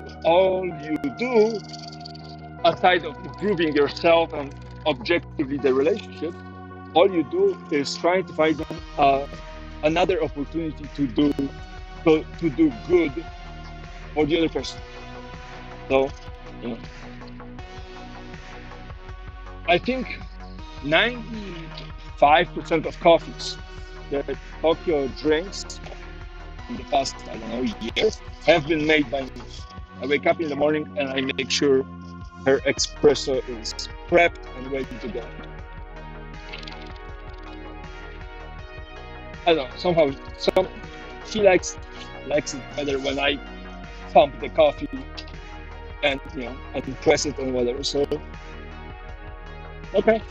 do, aside of improving yourself and objectively the relationship, all you do is trying to find another opportunity to do good for the other person. So, I think 95% of coffees that Tokyo drinks in the past, years have been made by me. I wake up in the morning and I make sure her espresso is prepped and ready to go. I don't know, somehow she likes it better when I pump the coffee and and press it and whatever. So okay.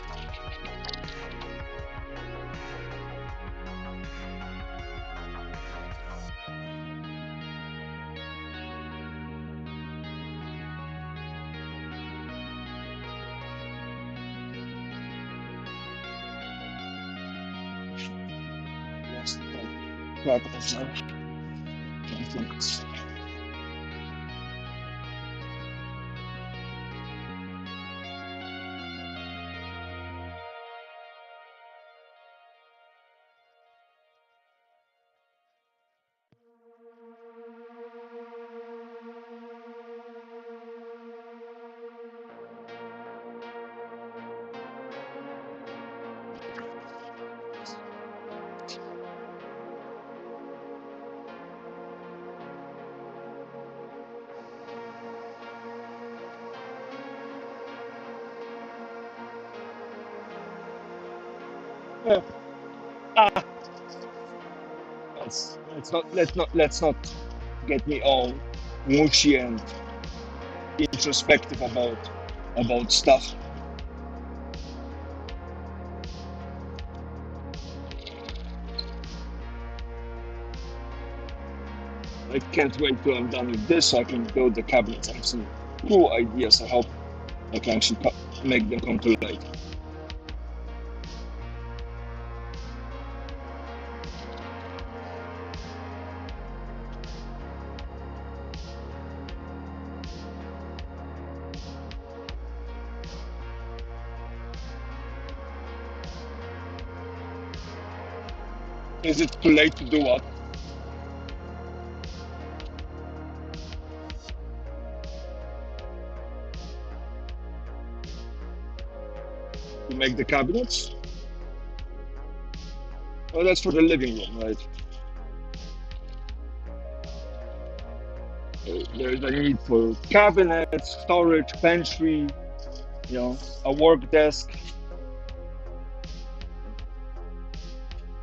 crap as well. I think it's- Yeah. Ah, let's not get me all mushy and introspective about stuff. I can't wait till I'm done with this so I can build the cabinets. I have some cool ideas. I hope I can actually make them come to life. Is it too late to do what? To make the cabinets? Oh, that's for the living room, right? There's a need for cabinets, storage, pantry, a work desk.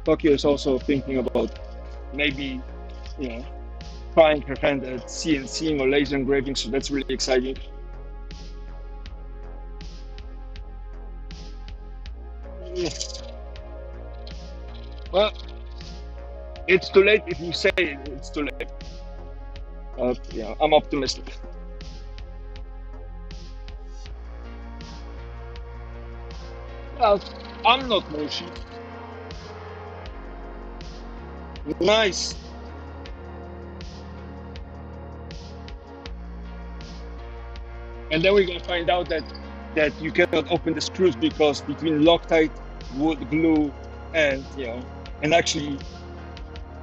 Tokyo is also thinking about maybe, trying her hand at CNCing or laser engraving, so that's really exciting. Well, it's too late if you say it's too late. I'm optimistic. Well, I'm not mushy. Nice. And then we're gonna find out that you cannot open the screws because between Loctite, wood glue, and actually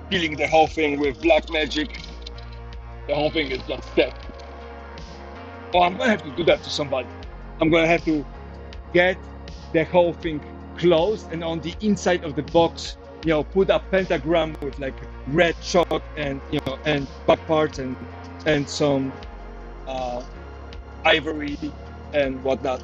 peeling the whole thing with black magic, the whole thing is just dead. Oh, I'm gonna have to do that to somebody. I'm gonna have to get the whole thing closed, and on the inside of the box, put a pentagram with like red chalk and and back parts and some ivory and whatnot.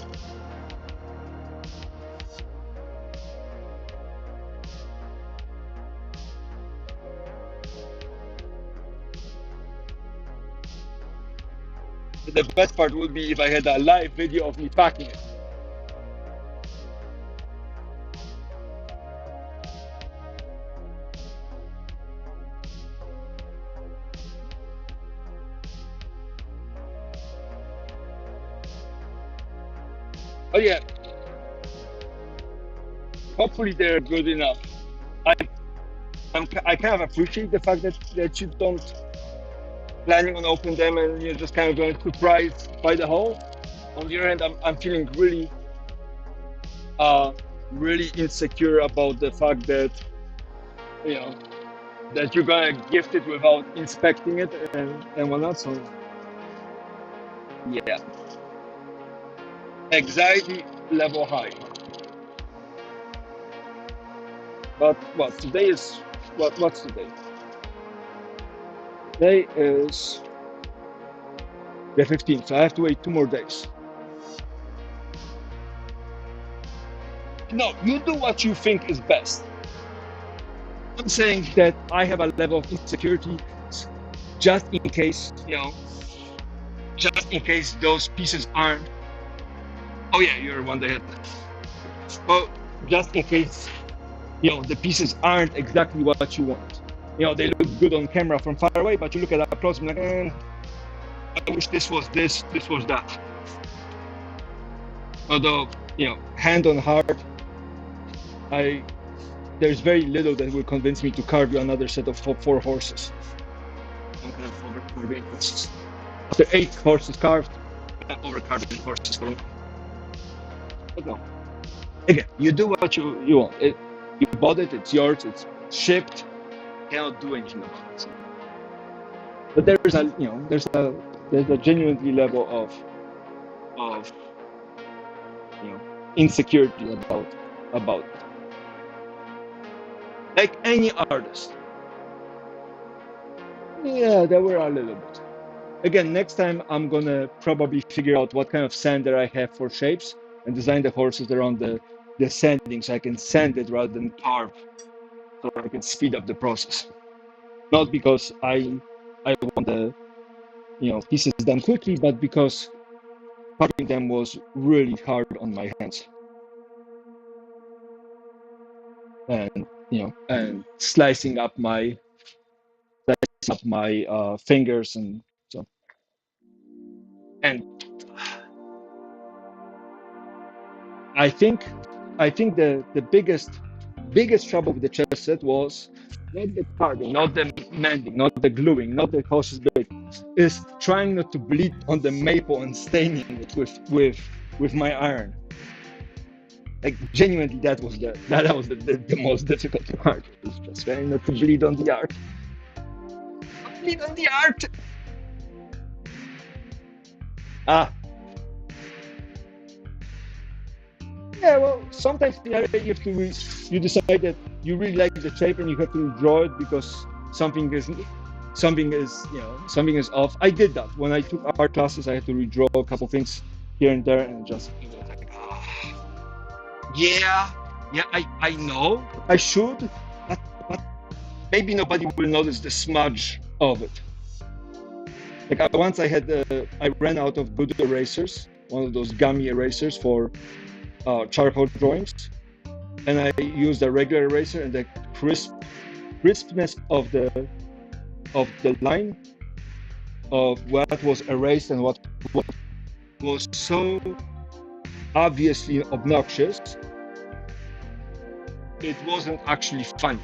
The best part would be if I had a live video of me packing it. Oh yeah. Hopefully they're good enough. I kind of appreciate the fact that you don't planning on opening them and you're just kind of going surprised by the hole. On the other hand, I'm feeling really really insecure about the fact that that you're gonna gift it without inspecting it and whatnot. So yeah, anxiety level high. But what today is? What's today? Today is the 15th, so I have to wait 2 more days. No, you do what you think is best. I'm saying that I have a level of insecurity just in case, just in case those pieces aren't. Oh yeah, you're one that hit. Well, just in case, the pieces aren't exactly what you want. They look good on camera from far away, but you look at up close and like, I wish this was this was that. Although, hand on heart, I there's very little that will convince me to carve you another set of 4 horses. I'm kind of over carving horses. After 8 horses carved, I'm over carving horses for me. But no. Again, you do what you want. You bought it, it's yours, it's shipped. Cannot do anything about it. But there's a genuinely level of insecurity about it. Like any artist. Yeah, there were a little bit. Again, next time I'm gonna probably figure out what kind of sander I have for shapes and design the horses around the sanding so I can sand it rather than carve, so I can speed up the process. Not because I want the pieces done quickly, but because carving them was really hard on my hands. And slicing up my fingers and so. And I think the biggest trouble with the chess set was not the carving, not the mending, not the gluing, not the horse's blade, is trying not to bleed on the maple and staining it with my iron. Like genuinely, that was the most difficult part. It was just trying not to bleed on the art. Bleed on the art. Yeah, well, sometimes you decide that you really like the shape and you have to draw it because something is off. I did that when I took art classes. I had to redraw a couple things here and there, and just like, yeah, I know I should, but maybe nobody will notice the smudge of it. Like once I ran out of good erasers, one of those gummy erasers for charcoal drawings, and I used a regular eraser, and the crispness of the line of what was erased and what was so obviously obnoxious, it wasn't actually funny.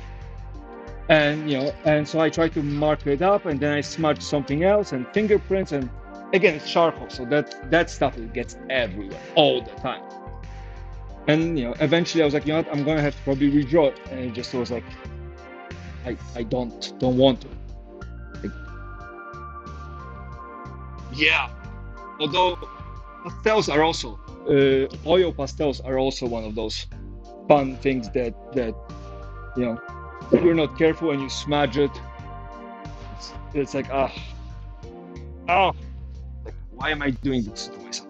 And so I tried to mark it up, and then I smudged something else and fingerprints, and again it's charcoal, so that stuff gets everywhere all the time. And eventually I was like, what, I'm gonna have to probably redraw it, and it just was like, I don't want to. Like, yeah, although pastels are also oil pastels are also one of those fun things that if you're not careful and you smudge it, it's like like, why am I doing this to myself?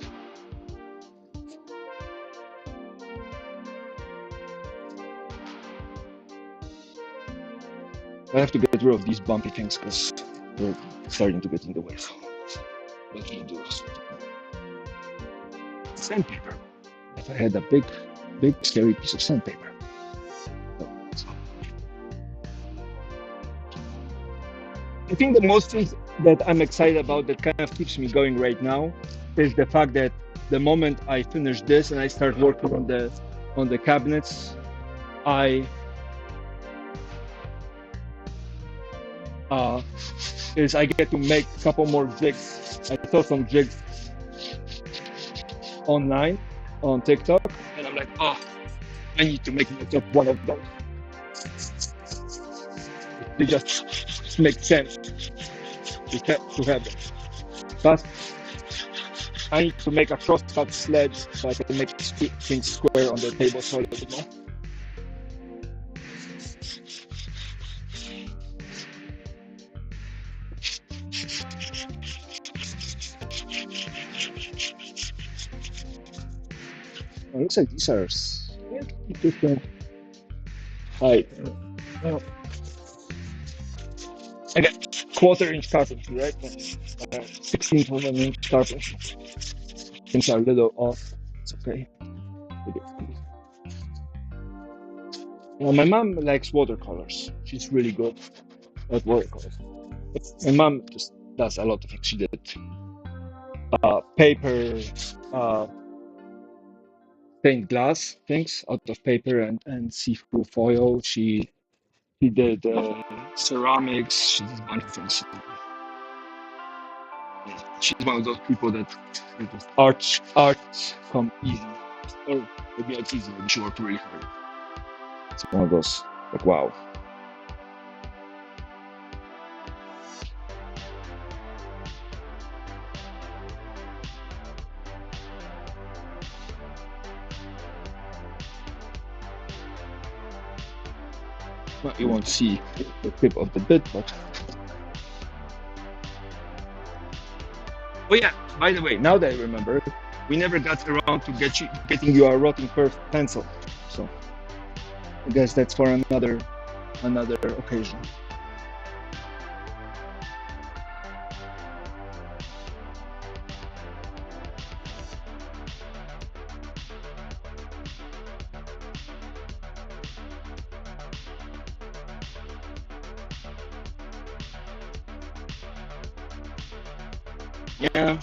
I have to get rid of these bumpy things because they're starting to get in the way. So what can you do? Sandpaper. If I had a big scary piece of sandpaper. I think the most things that I'm excited about that kind of keeps me going right now is the fact that the moment I finish this and I start working on the cabinets, I get to make a couple more jigs. I saw some jigs online on TikTok, and I'm like, I need to make myself one of those. They just make sense to have them. But I need to make a crosscut sledge so I can make things square on the table so a little bit more. It looks like these are different height. Again, 1/4-inch carpentry, right? 16th of an inch carpentry. Things are a little off. It's okay. My mom likes watercolors. She's really good at watercolors. My mom just does a lot of things. She did paper. stained glass things out of paper and see-through foil. She did ceramics. She did a bunch of things. She's one of those people that art come easy, or maybe it's easy, maybe she worked really hard. It's one of those like wow. Well, you won't see the tip of the bit, but. Oh yeah, by the way, now that I remember, we never got around to getting you a rotting curved pencil. So I guess that's for another occasion. Yeah.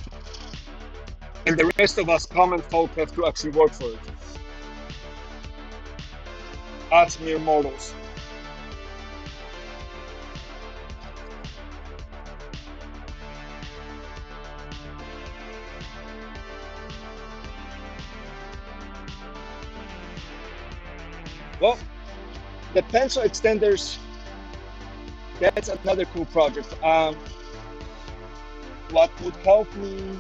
And the rest of us common folk have to actually work for it. Us mere mortals. Well, the pencil extenders, that's another cool project. What would help me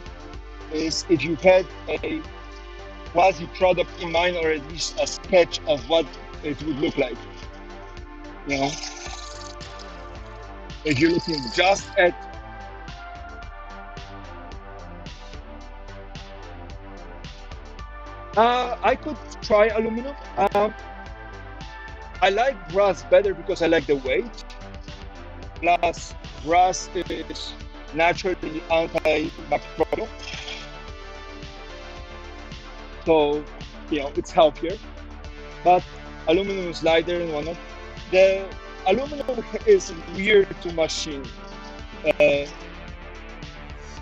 is if you had a quasi product in mind, or at least a sketch of what it would look like. You know, if you're looking just at I could try aluminum. I like brass better because I like the weight. Plus, brass is naturally antimicrobial, so it's healthier. But aluminum is lighter and whatnot. The aluminum is weird to machine. I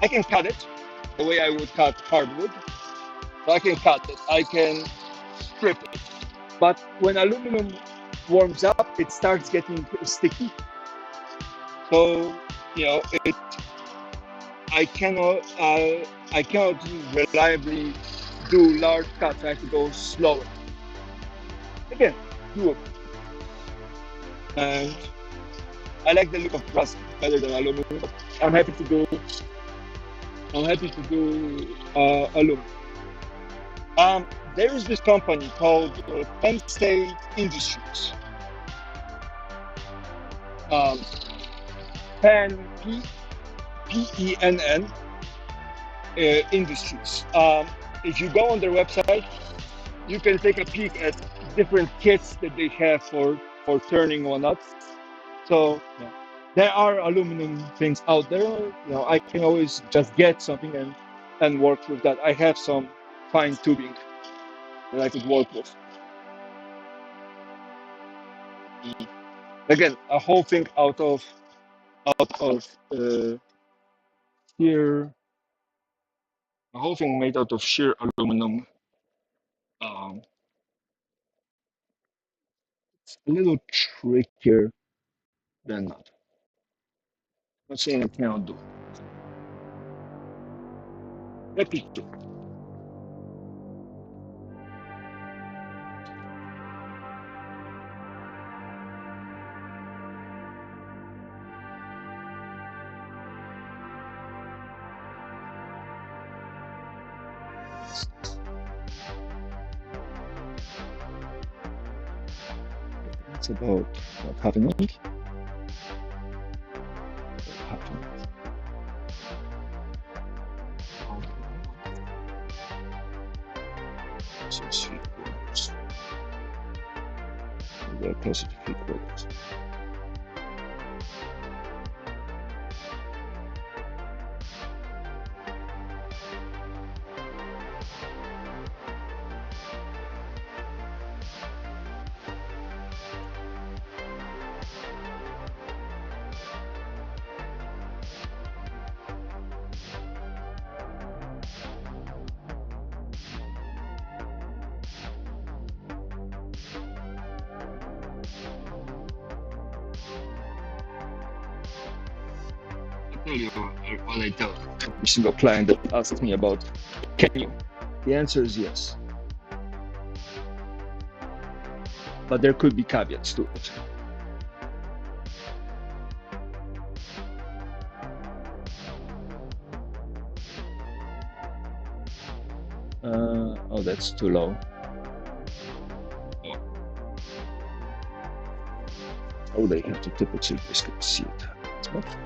can cut it the way I would cut hardwood. So I can cut it. I can strip it. But when aluminum warms up, it starts getting sticky. So I cannot reliably do large cuts. I have to go slower. Again, doable. And I like the look of brass better than aluminum. I'm happy to do aluminum. There is this company called Penn State Industries. Penn, Penn Industries. If you go on their website, you can take a peek at different kits that they have for turning or not. So there are aluminum things out there. I can always just get something and work with that. I have some fine tubing that I could work with. Again, a whole thing out of sheer, a whole thing made out of sheer aluminum. It's a little trickier than that. Not saying I cannot do. Happy to. It's about half an inch. Half an inch. So 3/4. They're closer to 3/4. tell you what I tell every single client that asks me about, can you? The answer is yes. But there could be caveats to it. Oh, that's too low. Oh, they have to tip it so you guys can see it. It's not fun.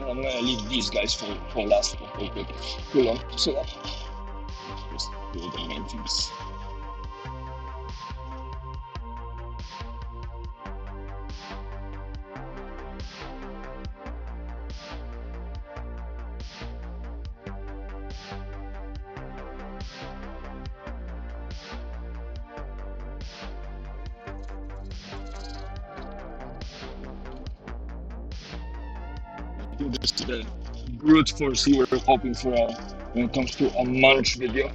I'm gonna leave these guys for last. Okay, too long. So just do the main things. This is the brute force you were hoping for when it comes to a munch video.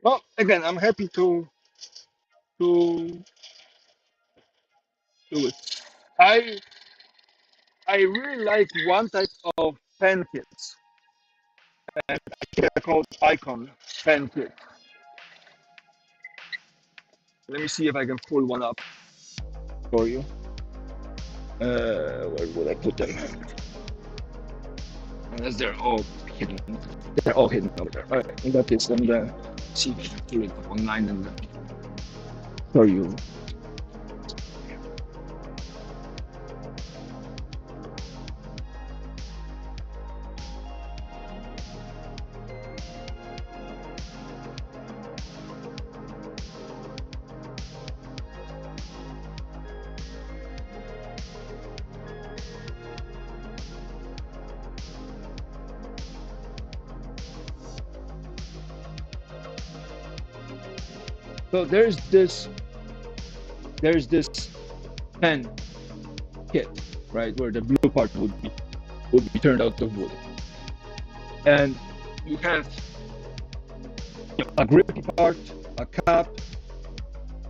Well, again, I'm happy to do it. I I really like one type of pen kits. They're called Icon pen kit. Let me see if I can pull one up for you. Where would I put them? Unless they're all hidden. They're all hidden over there. Alright, in that case, I'm gonna see if I can pull it up online and show you. So there's this pen kit, right, where the blue part would be turned out of wood, and you have a grippy part, a cap,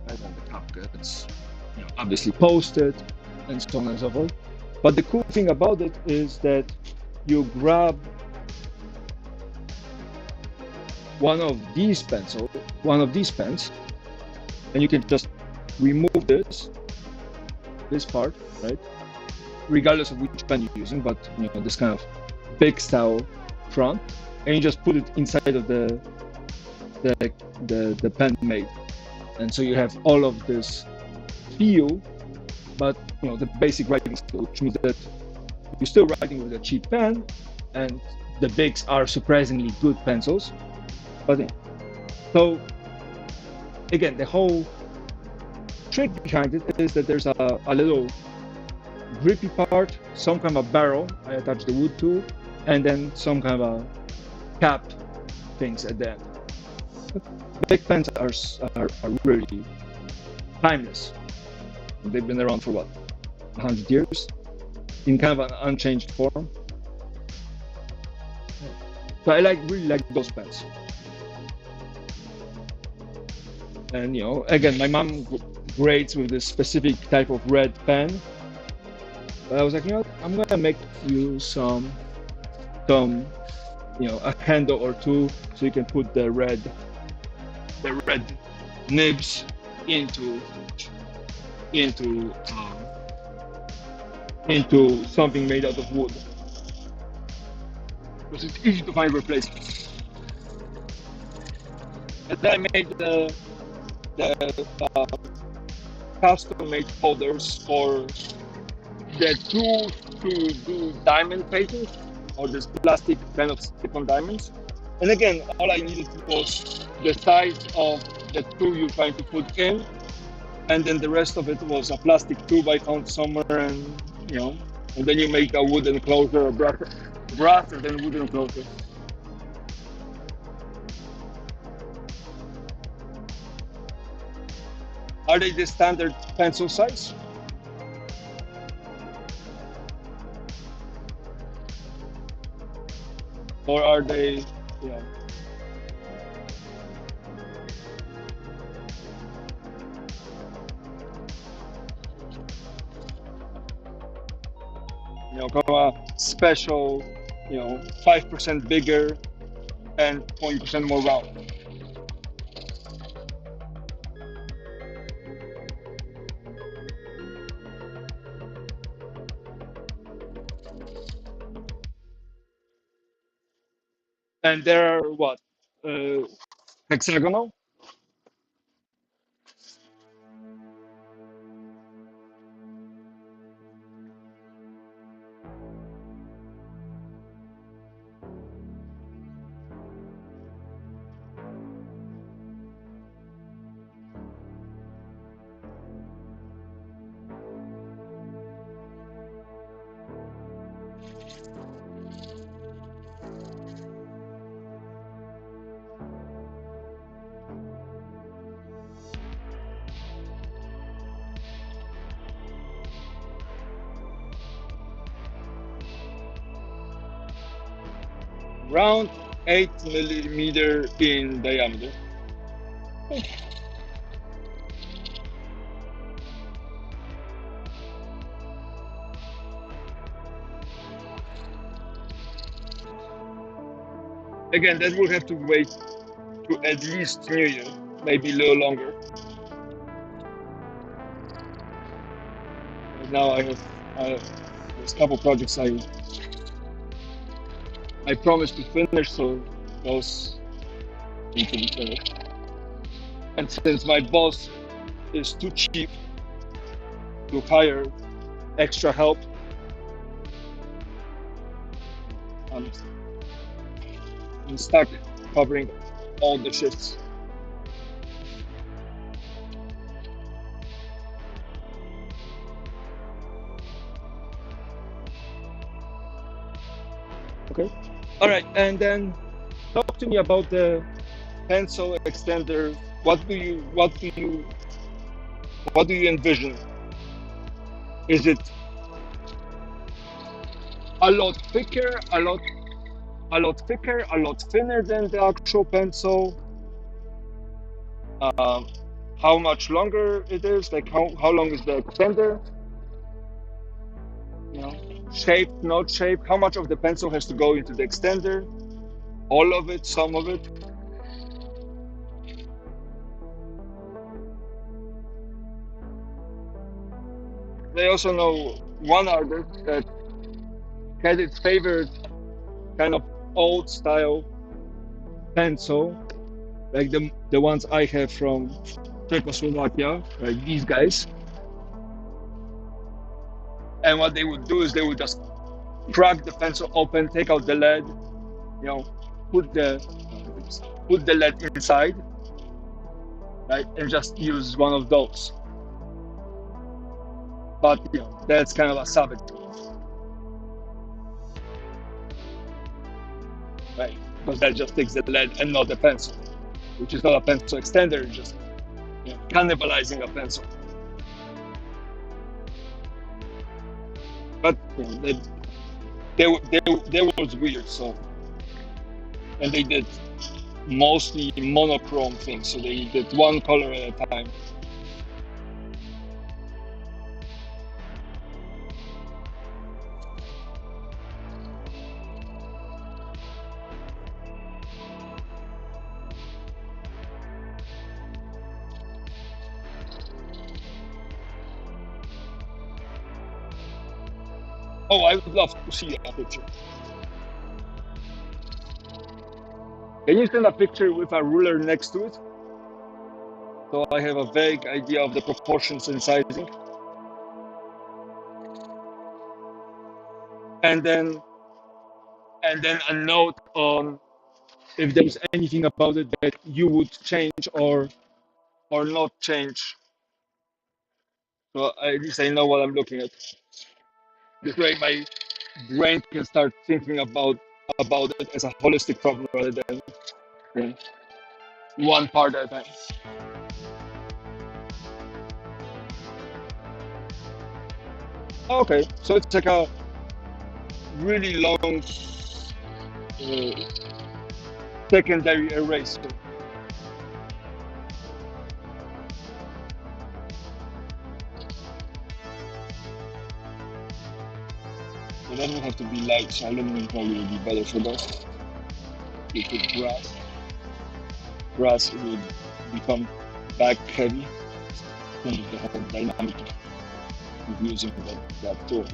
and then the cap gets obviously posted, and so on and so forth. But the cool thing about it is that you grab one of these pens, and you can just remove this part, right? Regardless of which pen you're using, but this kind of big style front, and you just put it inside of the pen made, and so you have all of this feel, but the basic writing skill, which means that you're still writing with a cheap pen, and the bigs are surprisingly good pencils. But so again, the whole trick behind it is that there's a little grippy part, some kind of barrel I attach the wood to, and then some kind of cap things at the end. Big pens are really timeless. They've been around for what, 100 years in kind of an unchanged form. So I really like those pens. And again, my mom grades with this specific type of red pen. But I was like, I'm gonna make you some, a handle or two, so you can put the red nibs into something made out of wood, because it's easy to find replacements. And then I made the custom-made holders for the tools to do diamond painting, or this plastic kind of stick-on diamonds. And again, all I needed was the size of the tool you're trying to put in, and then the rest of it was a plastic tube I found somewhere, and and then you make a wooden closure, a brass, and then wooden closure. Are they the standard pencil size? Or are they, kind of a special, 5% bigger and 20% more round? And they're what? Hexagonal? Around 8 millimeter in diameter. Again, that will have to wait to at least New Year, maybe a little longer. Now I have there's a couple projects I promised to finish, so those need to be finished. And since my boss is too cheap to hire extra help, I'm stuck covering all the shifts. Okay. All right, and then talk to me about the pencil extender. What do you envision? Is it a lot thicker, a lot thinner than the actual pencil? How much longer it is? Like how long is the extender? Shaped, not shaped. How much of the pencil has to go into the extender? All of it, some of it? I also know one artist that had its favorite kind of old style pencil, like the ones I have from Czechoslovakia, like these guys. And what they would do is they would just crack the pencil open, take out the lead, put the lead inside, right, and just use one of those. But that's kind of a savage. right? Because that just takes the lead and not the pencil, which is not a pencil extender, it's just cannibalizing a pencil. But they was weird, so, and they did mostly monochrome things, so they did one color at a time. Oh, I would love to see a picture. Can you send a picture with a ruler next to it? So I have a vague idea of the proportions and sizing. And then a note on if there's anything about it that you would change or not change. So at least I know what I'm looking at. This way my brain can start thinking about it as a holistic problem rather than one part at a time. Okay, so it's like a really long secondary eraser. It doesn't have to be light, so aluminum probably would be better for that. You put brass would become back heavy because of the whole dynamic of using that tool.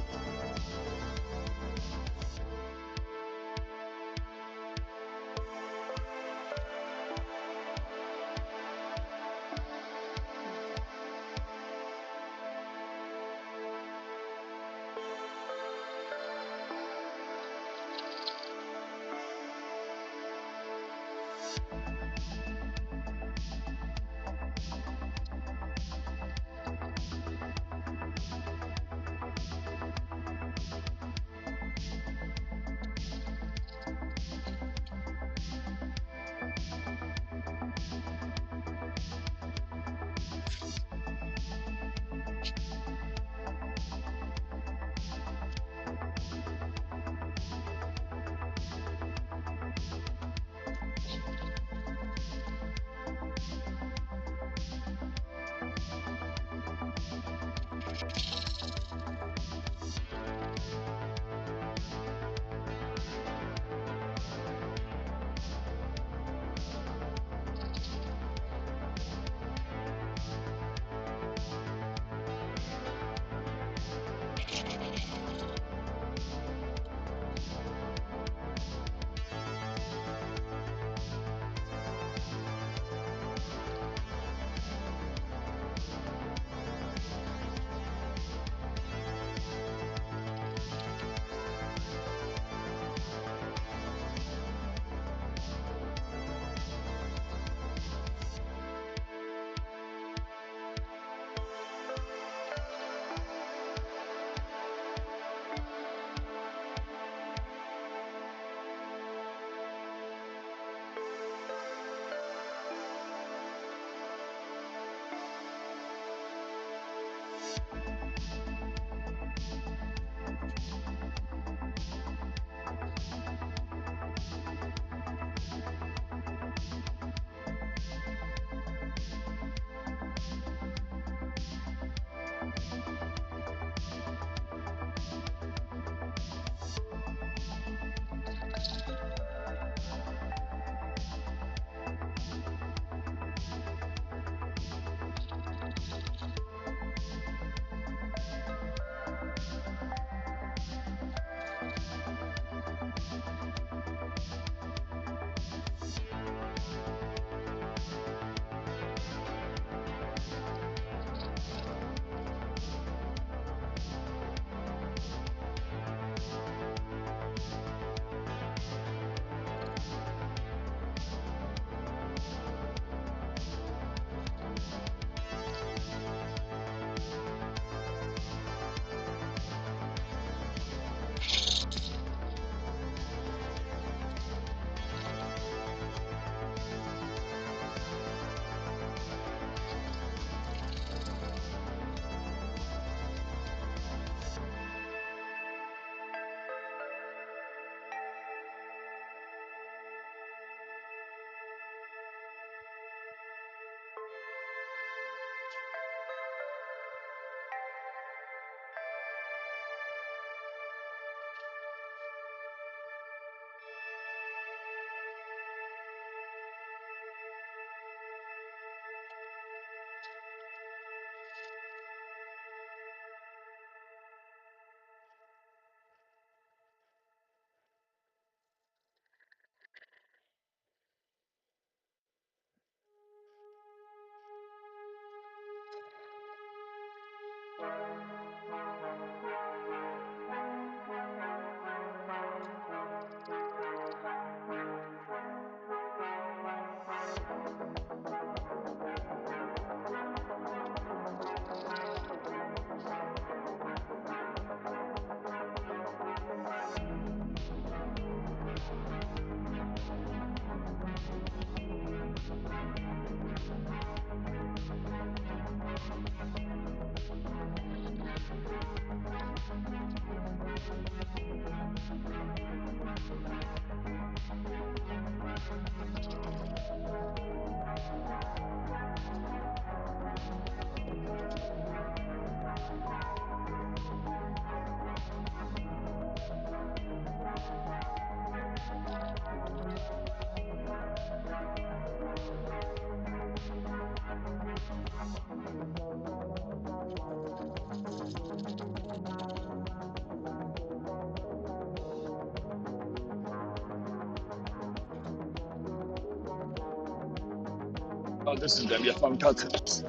Oh, this is gonna be a fun cut.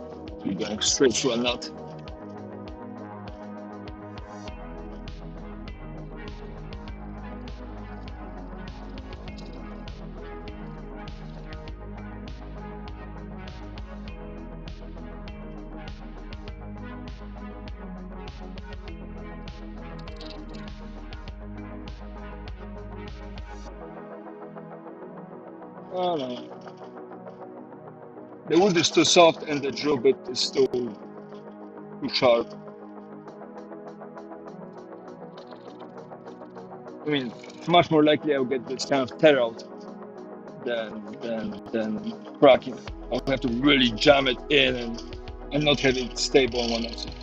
We're going straight through a nut. Oh no. The wood is too soft and the drill bit is too sharp. I mean, it's much more likely I'll get this kind of tear out than cracking. I'll have to really jam it in and not have it stable on one side.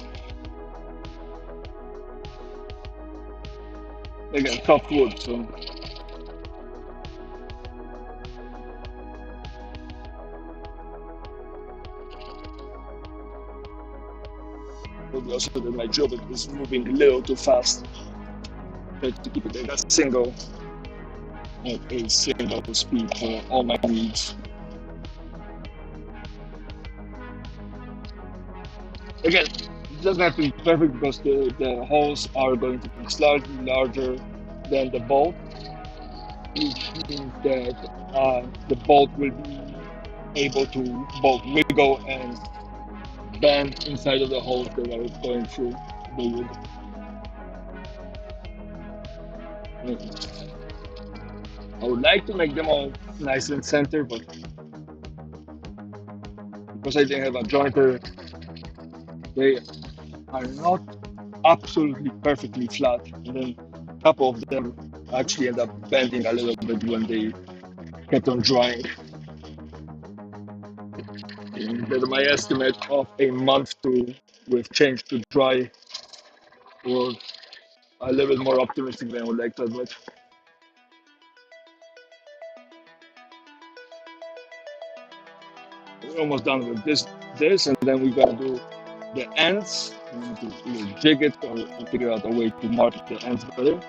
Again, soft wood, so. Probably also that my drill bit is moving a little too fast. Try to keep it at a single speed for all my needs. Again, it doesn't have to be perfect because the holes are going to be slightly larger than the bolt, which means that the bolt will be able to both wiggle and bend inside of the holes that are going through the wood. I would like to make them all nice and center, but because I didn't have a jointer, they are not absolutely perfectly flat. And then a couple of them actually end up bending a little bit when they kept on drying. And my estimate of a month with change to dry was a little bit more optimistic than I would like to admit. We're almost done with this, and then we gotta do the ends. We need to either jig it or figure out a way to mark the ends better.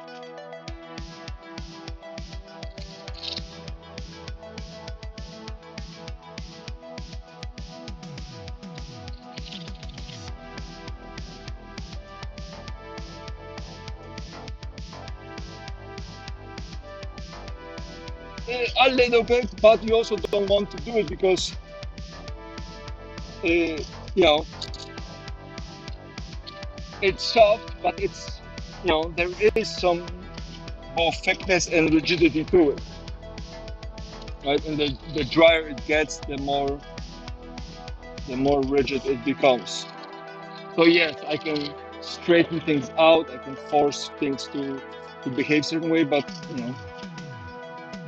A little bit, but you also don't want to do it because you know, it's soft, but it's, you know, there is some both thickness and rigidity to it, right? And the drier it gets, the more rigid it becomes. So yes, I can straighten things out, I can force things to behave a certain way, but you know,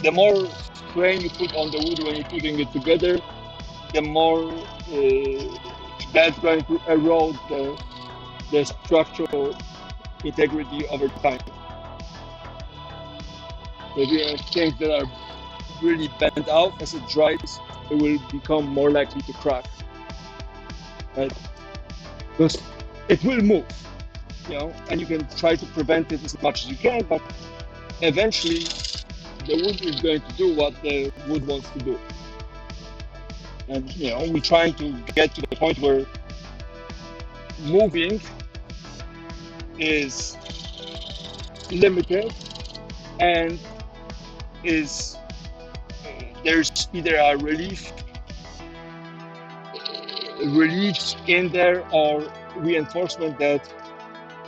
the more strain you put on the wood when you're putting it together, the more that's going to erode the structural integrity over time. So if you have things that are really bent out as it dries, it will become more likely to crack. Right? Because it will move, you know, and you can try to prevent it as much as you can, but eventually the wood is going to do what the wood wants to do. And you know, we're trying to get to the point where moving is limited and is there's either a relief in there or reinforcement that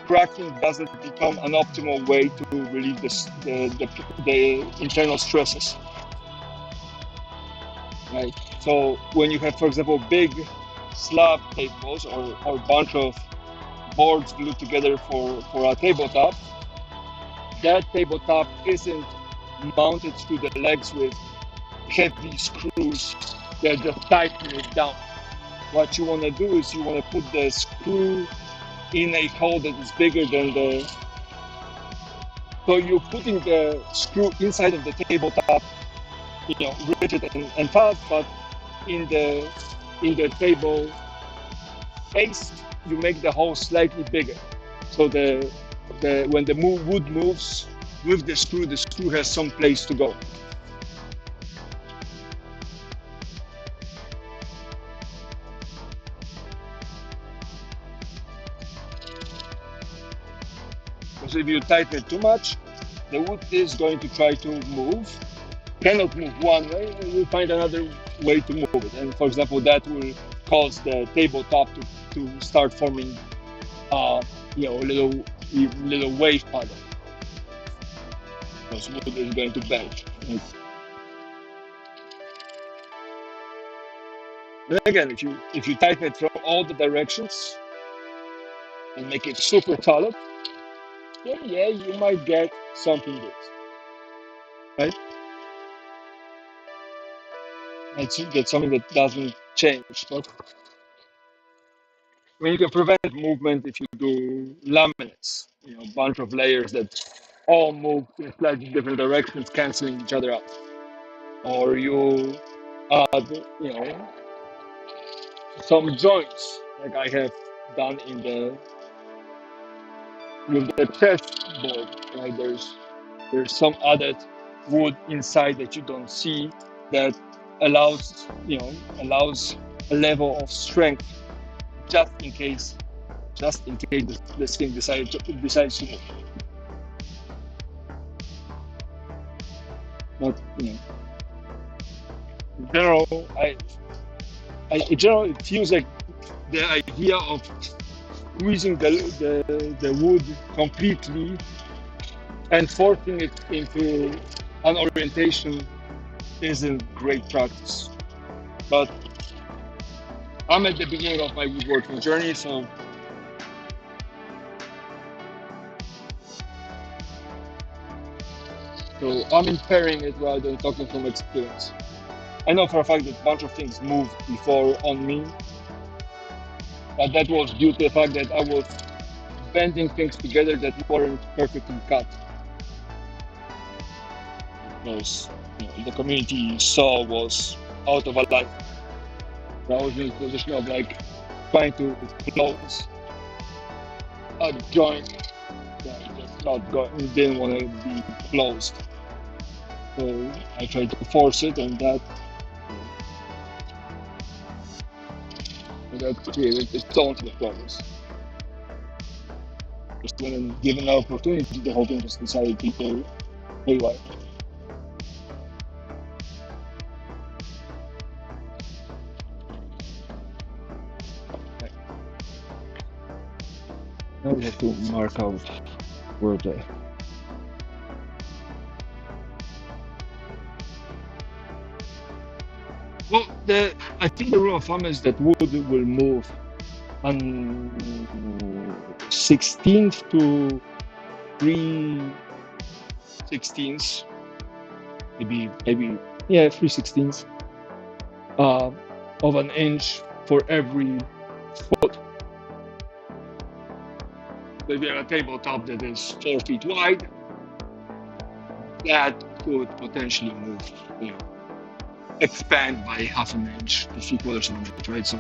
cracking doesn't become an optimal way to relieve the internal stresses. Right. So when you have, for example, big slab tables or a bunch of boards glued together for a tabletop, that tabletop isn't mounted to the legs with heavy screws that just tighten it down. What you want to do is you want to put the screw in a hole that is bigger than the. So you're putting the screw inside of the tabletop, you know, rigid and fast, but in the table base, you make the hole slightly bigger. So when the wood moves with the screw has some place to go. sometimes if you tighten it too much, the wood is going to try to move, cannot move one way, and you find another way to move it. And for example, that will cause the tabletop to start forming, you know, little wave pattern. Because wood is going to bend. Then again, if you tighten it from all the directions and make it super solid, then yeah, you might get something good, right? I think that's something that doesn't change. But I mean, you can prevent movement if you do laminates, you know, a bunch of layers that all move in slightly different directions, canceling each other out. Or you add, you know, some joints, like I have done in the with the chessboard, right? There's some added wood inside that you don't see that allows, you know, allows a level of strength just in case this thing decides to move. But you know, in general, in general, it feels like the idea of squeezing the wood completely and forcing it into an orientation isn't great practice. But I'm at the beginning of my woodworking journey, so I'm impairing it rather than talking from experience. I know for a fact that a bunch of things moved before on me, but that was due to the fact that I was bending things together that weren't perfectly cut. Because you know, the community saw was out of alignment. I was in a position of like trying to close a joint that just not didn't want to be closed. So I tried to force it, and that created its own problems. Just when given an opportunity, the whole thing just decided to go haywire. Now we have to mark out where the well, I think the rule of thumb is that wood will move on 16th to 3/16, maybe 3/16 of an inch for every foot. So if you have a tabletop that is 4 feet wide, that could potentially move, you know, expand by half an inch to 3/4 of an inch, right? So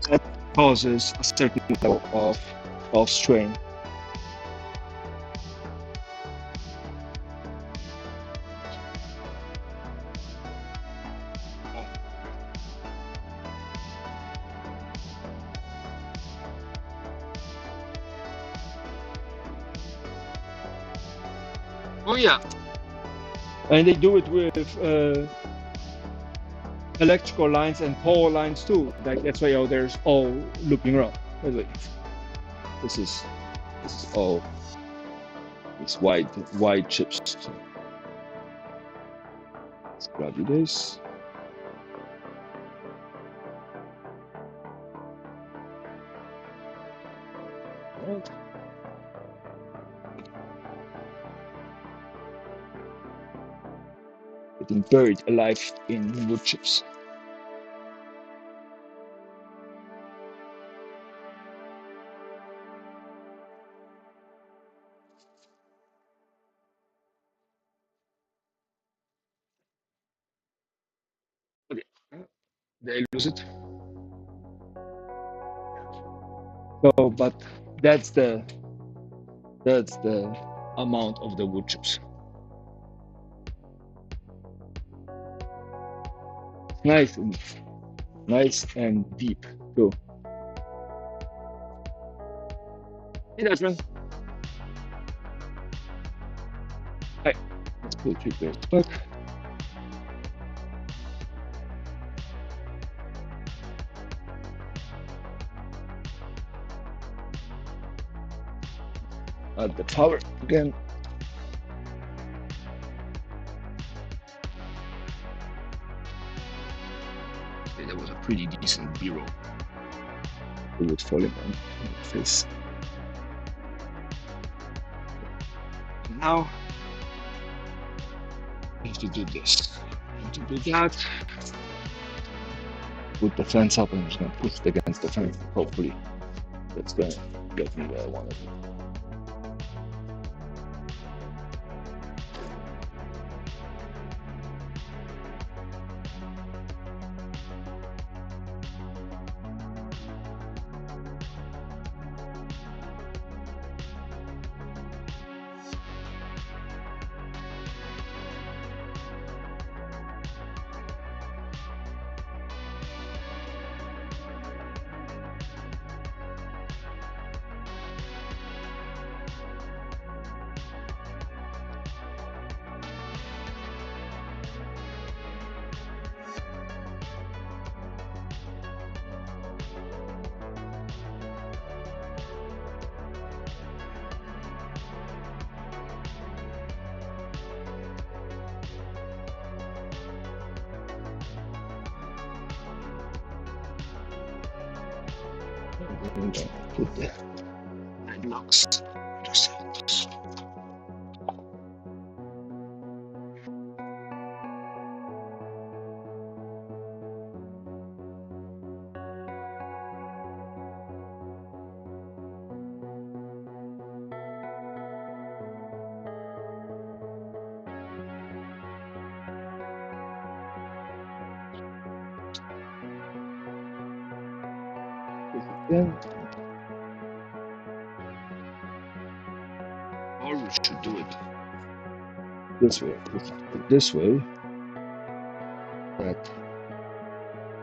that causes a certain level of strain. Oh yeah, and they do it with electrical lines and power lines too. Like that's why there's all looping around. This is all these wide chips. So let's grab you this. Right. Getting buried alive in wood chips. Okay, did I lose it? So, but that's the amount of the wood chips. Nice and deep too. Hey, Dutchman. put your guys back. Add the power again. Okay, that was a pretty decent B-roll. It would fall in my face. Now I have to do this. I have to do that. Put the fence up, and I'm just gonna push it against the fence. Hopefully, that's gonna get me where I want to be. And then put the red blocks. Just like this. Again. Or we should do it this way. This way. But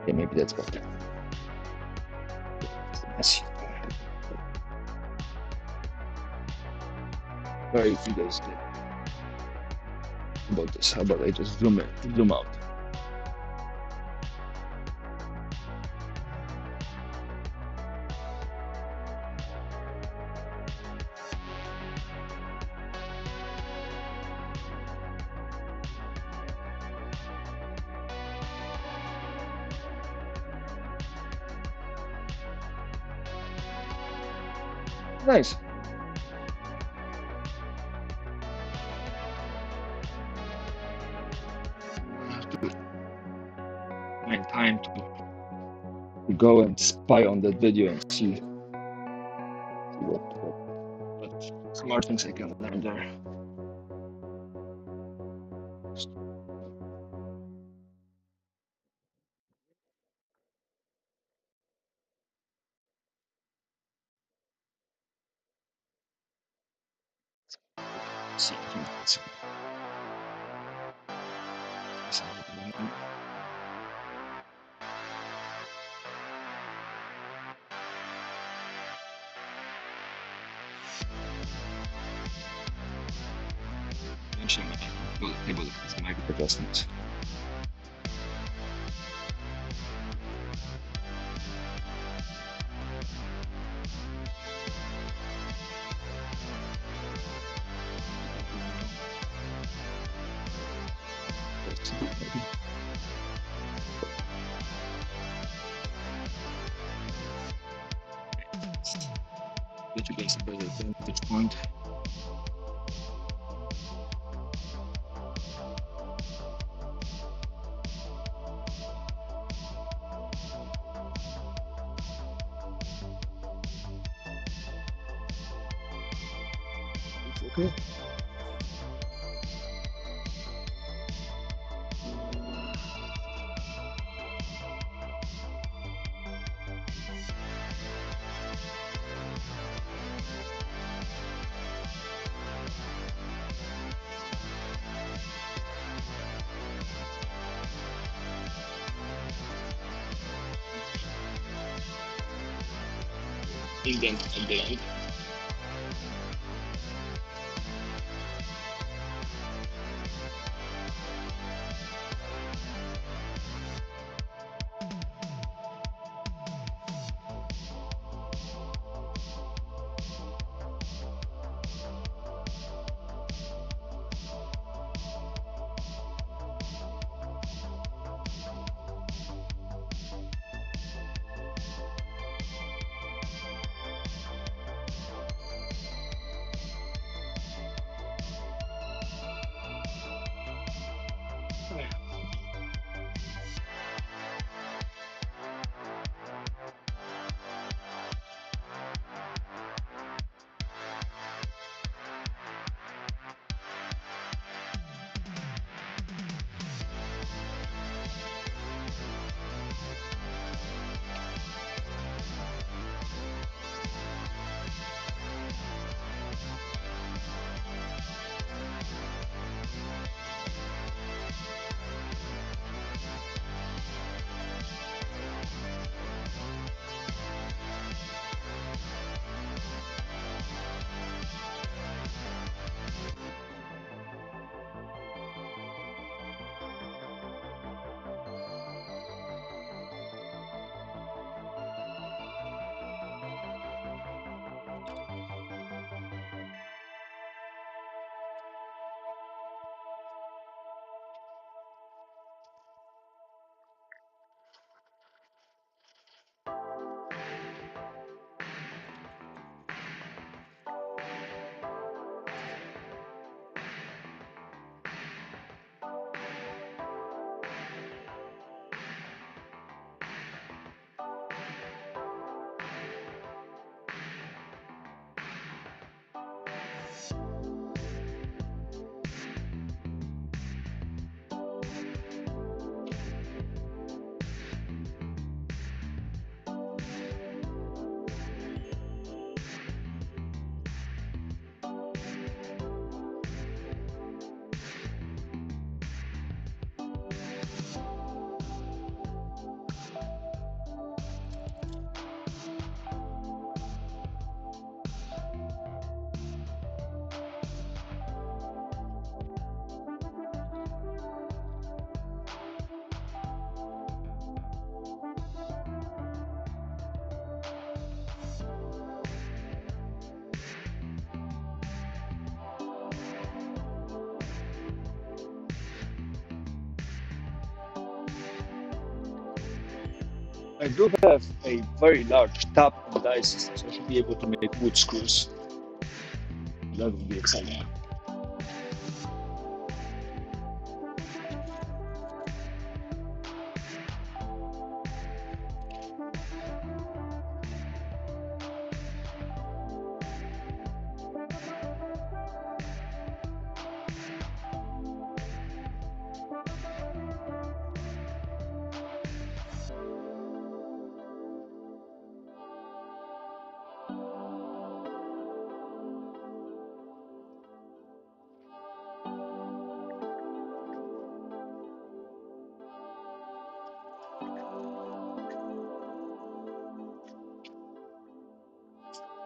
yeah, maybe that's better. Messy. Sorry if you guys get about this. How about I just zoom out? Nice. Find time to go and spy on that video and see what smart things I can learn there. See, table is my adjustments. Get you guys a better vantage point. It's okay. Indent at the end. I do have a very large tap and die system, so I should be able to make wood screws. That would be exciting.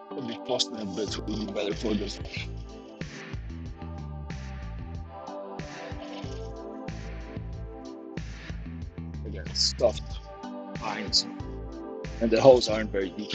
Probably posting a bit would be better for this. Again, it's soft pines, and the holes aren't very deep.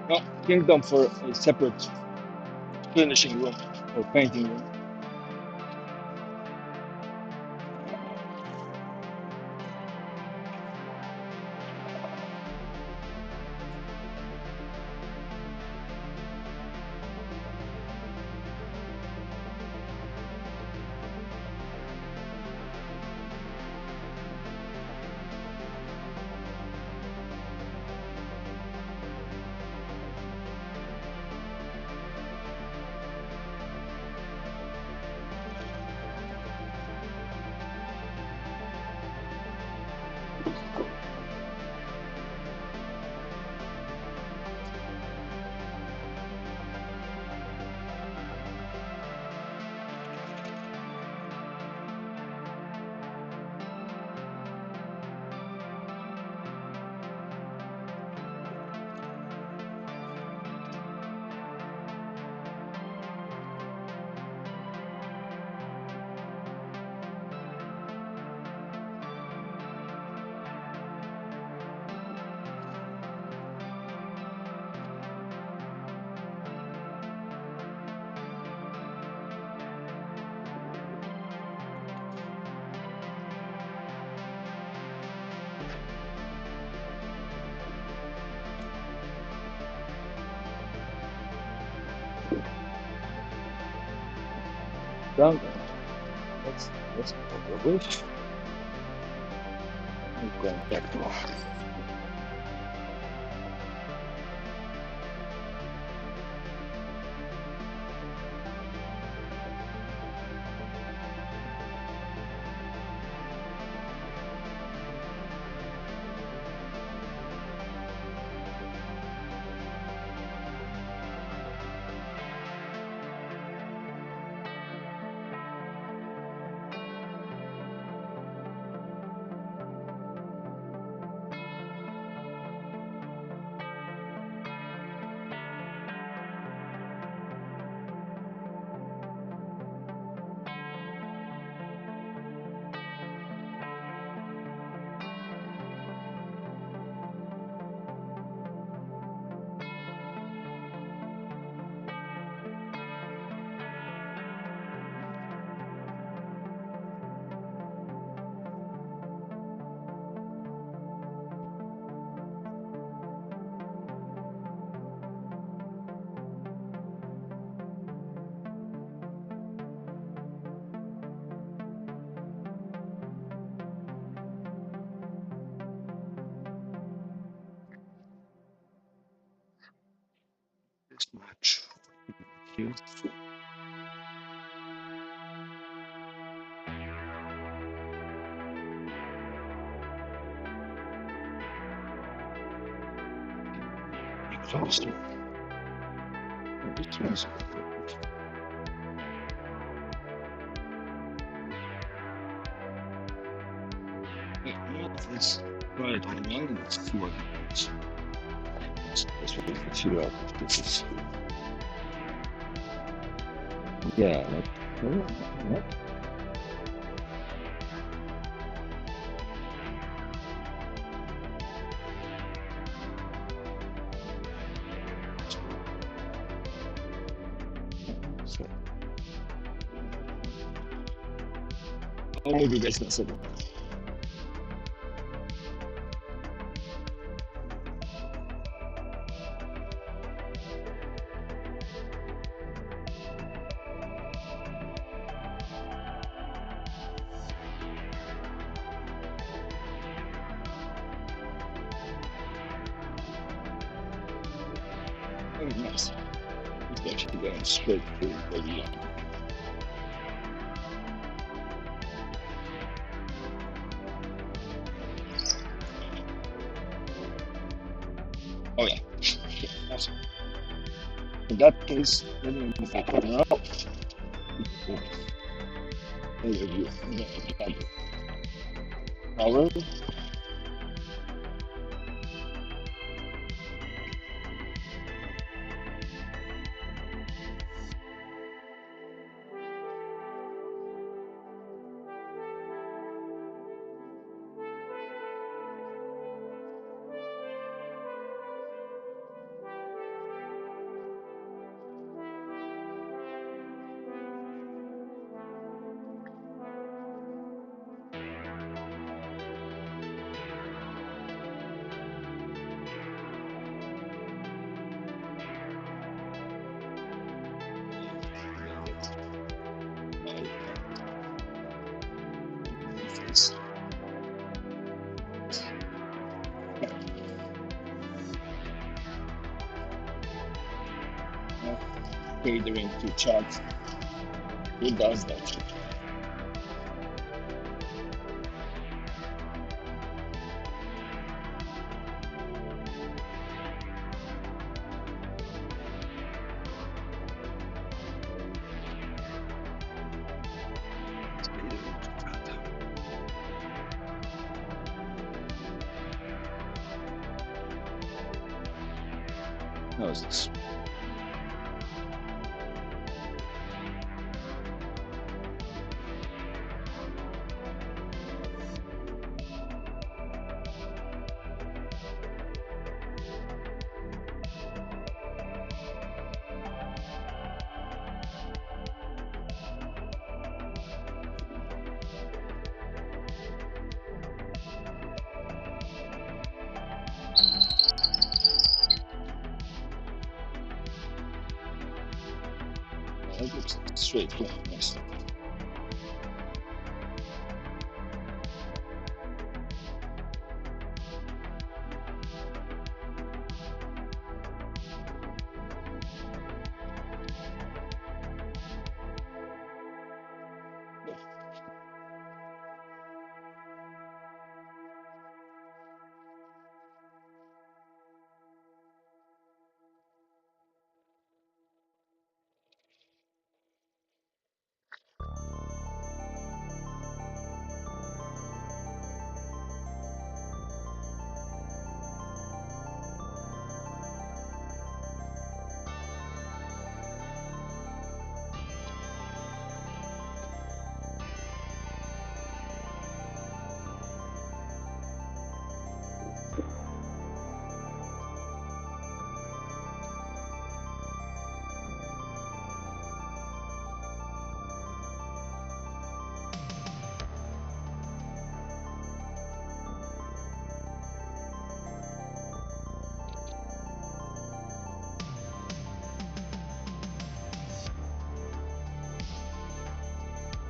No, Kingdom for a separate finishing room or painting room. Done. Let's go the wish. I'm going back to you. Exhausted. This one's it's right on the end. It's 2 minutes. That's what we can figure out if this is. Yeah. What? So, maybe that's not so bad. Oh, nice. It's actually going straight through the line. Oh yeah. Awesome. In that case, let me move that corner out. Overview. Power. Catering to chat. Who does that? How is this? That looks straight here. Nice.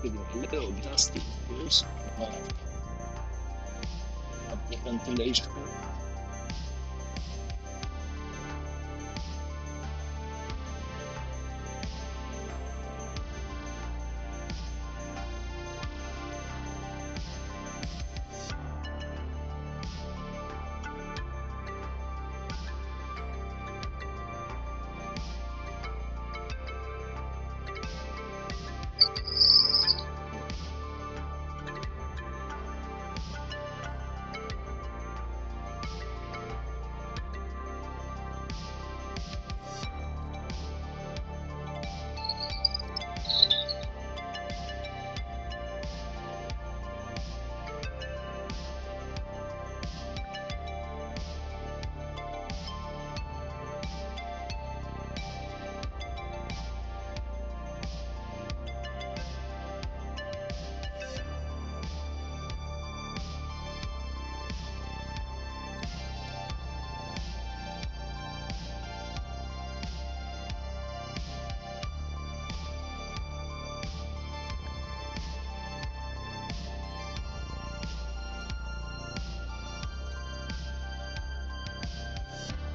Getting a little dusty. Here's the ventilation.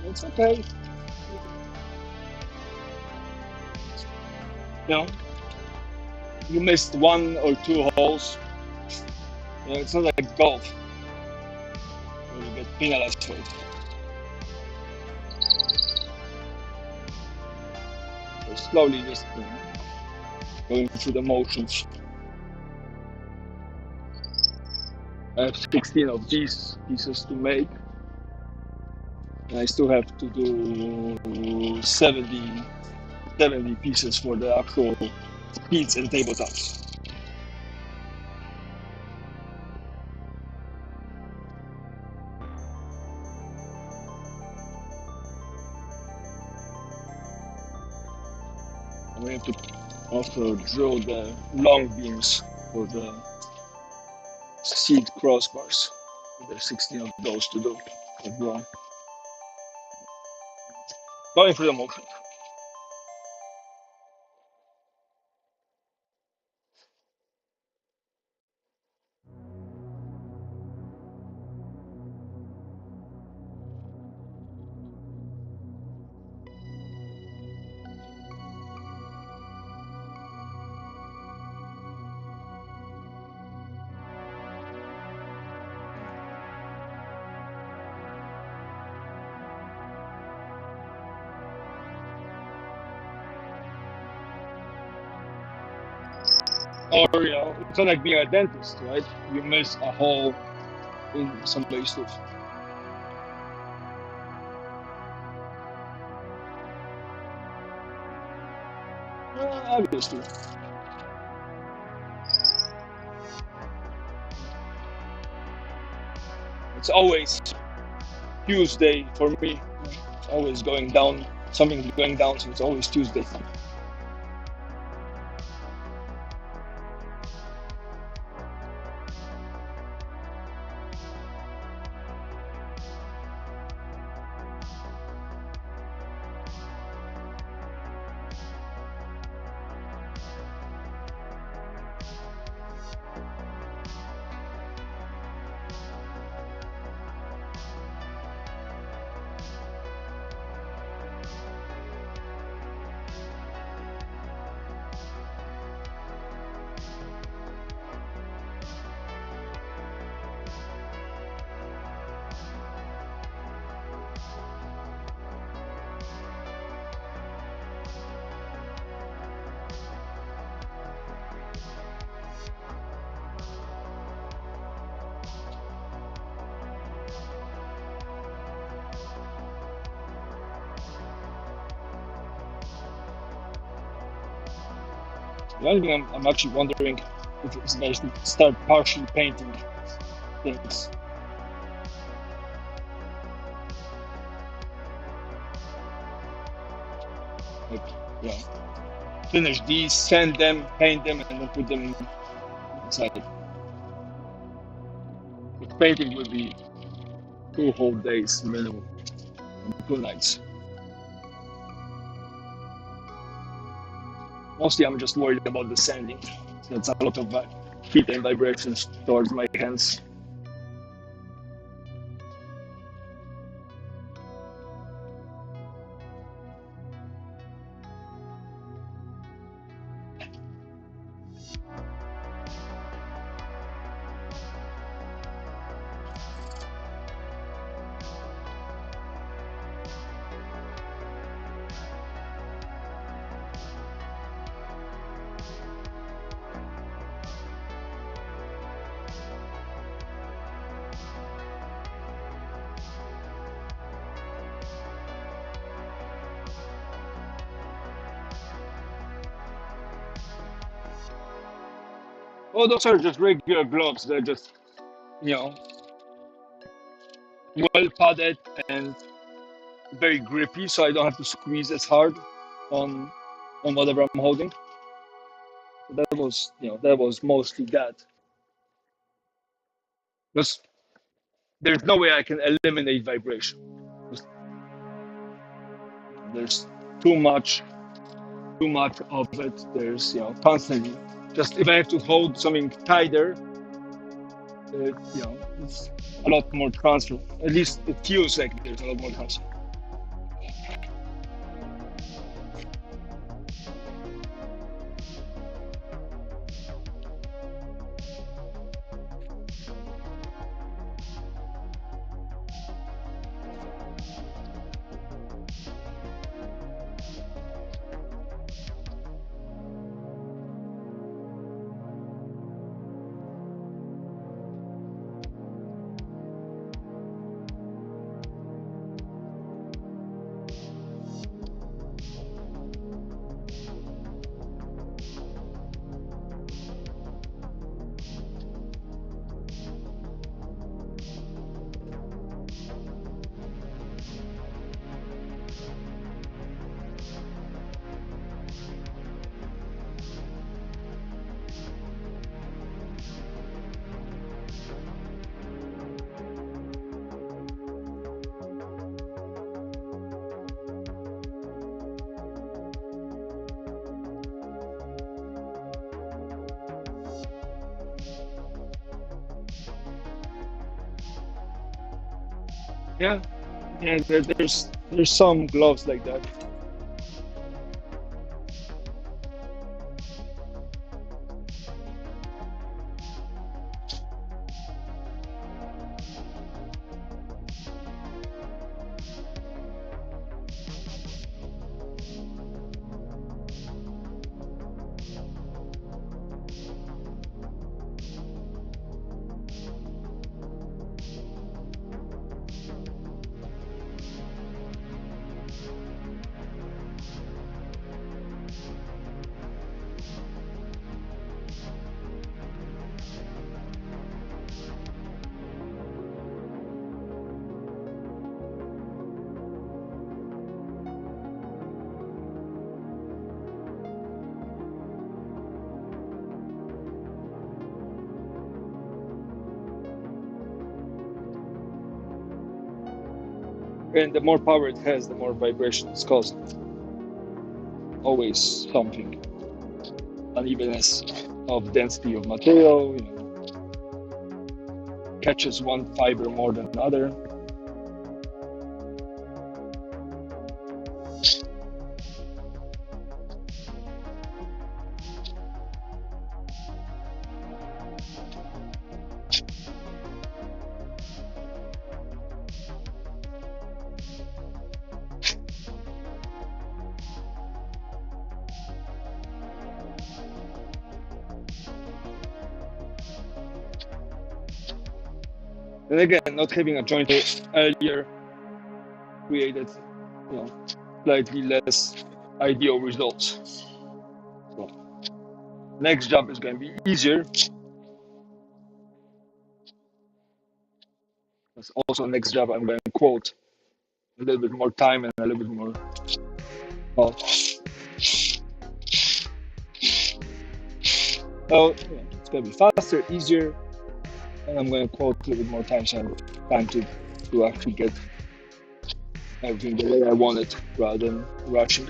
It's okay. You know, you missed 1 or 2 holes. You know, it's not like golf where you get penalized for it. So slowly just going through the motions. I have 16 of these pieces to make. And I still have to do 70 pieces for the actual beats and tabletops. And we have to also drill the long beams for the seat crossbars. There's 16 of those to do as well. Going through the motion. Or, you know, it's not like being a dentist, right? You miss a hole in somebody's tooth. Obviously. It's always Tuesday for me. It's always going down. Something's going down, so it's always Tuesday. The only thing I'm actually wondering if it's nice to start partially painting things. Like, yeah, finish these, sand them, paint them, and then put them inside. But painting would be 2 whole days minimum, and 2 nights. Mostly I'm just worried about the sanding. That's a lot of heat and vibrations towards my hands. Oh, those are just regular gloves. They're just, you know, well padded and very grippy, so I don't have to squeeze as hard on whatever I'm holding. That was, you know, that was mostly that. Because there's no way I can eliminate vibration. There's too much of it. There's, you know, constantly. Just if I have to hold something tighter, you know, it's a lot more transfer. At least it feels like there's a lot more transfer. Yeah, yeah. There's some gloves like that. And the more power it has, the more vibration it's causing. Always something. Unevenness of density of material, catches one fiber more than another. And again, not having a joint earlier created, slightly less ideal results. So next job is going to be easier. That's also next job I'm going to quote a little bit more time and a little bit more. Well, it's going to be faster, easier, and I'm going to quote a little bit more time so I have time to actually get everything the way I want it rather than rushing.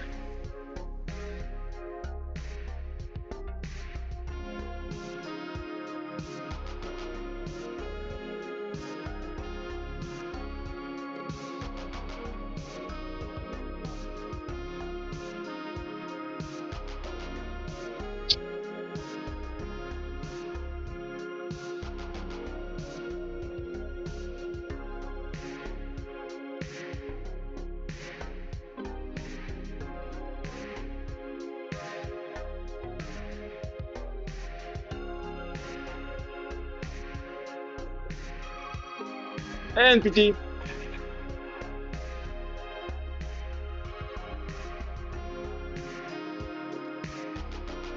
And PT.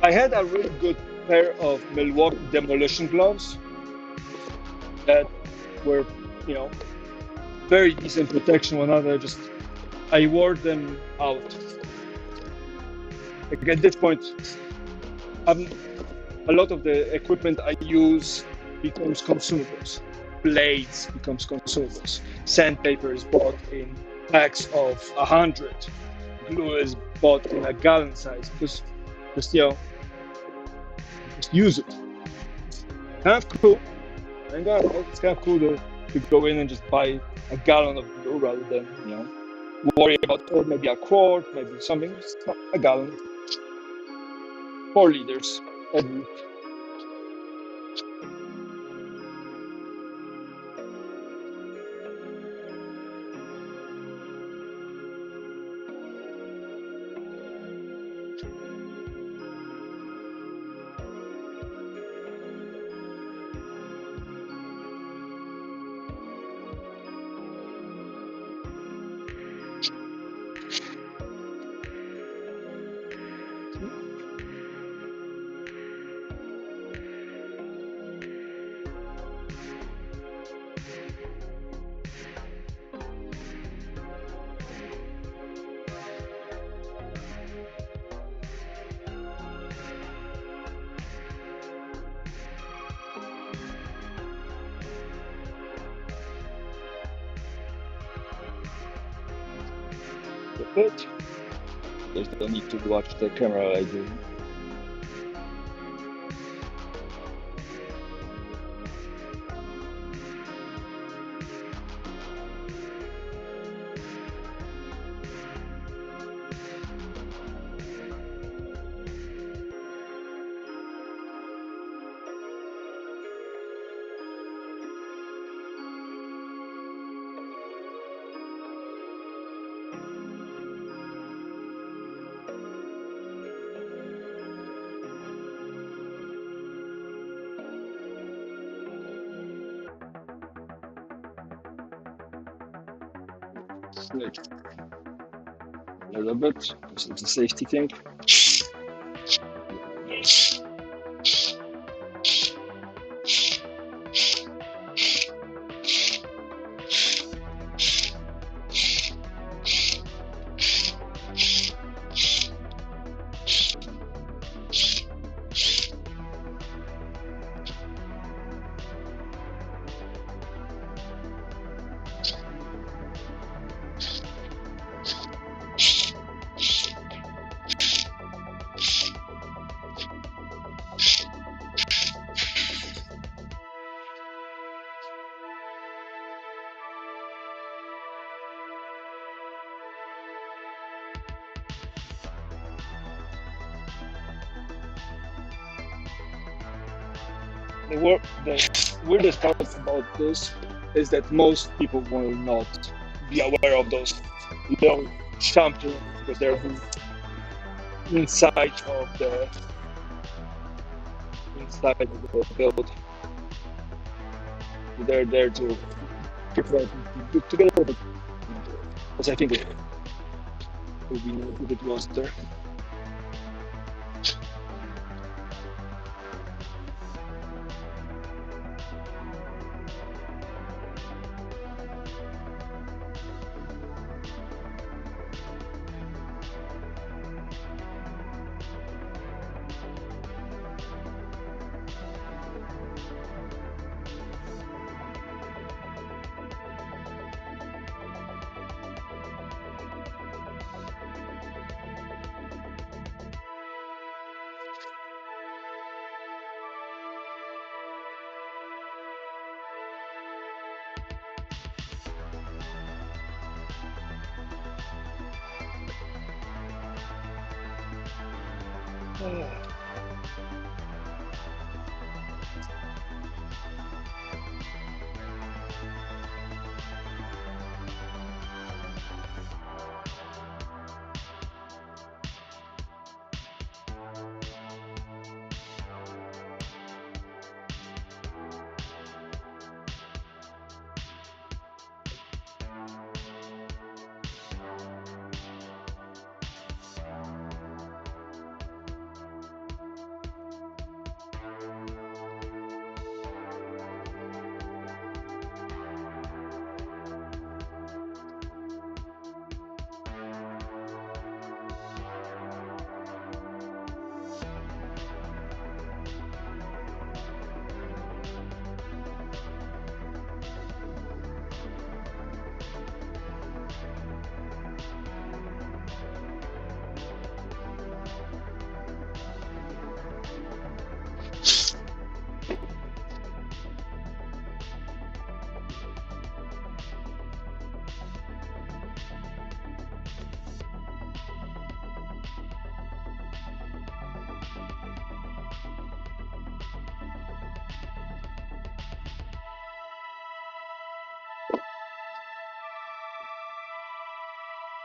I had a really good pair of Milwaukee demolition gloves that were, very decent protection. One another. Just I wore them out. Like at this point, a lot of the equipment I use becomes consumables. Blades becomes consumables. Sandpaper is bought in packs of 100. Glue is bought in a gallon size because just use it. Kind of cool. And it's kind of cool to go in and just buy a gallon of glue rather than worry about maybe a quart, maybe something. Just a gallon, 4 liters at least. But there's no need to watch the camera I do. Snake a little bit because it's a safety thing. The weirdest part about this is that most people will not be aware of those little champions because they're inside of the build. They're there to keep it together, but because I think it would be if it was there.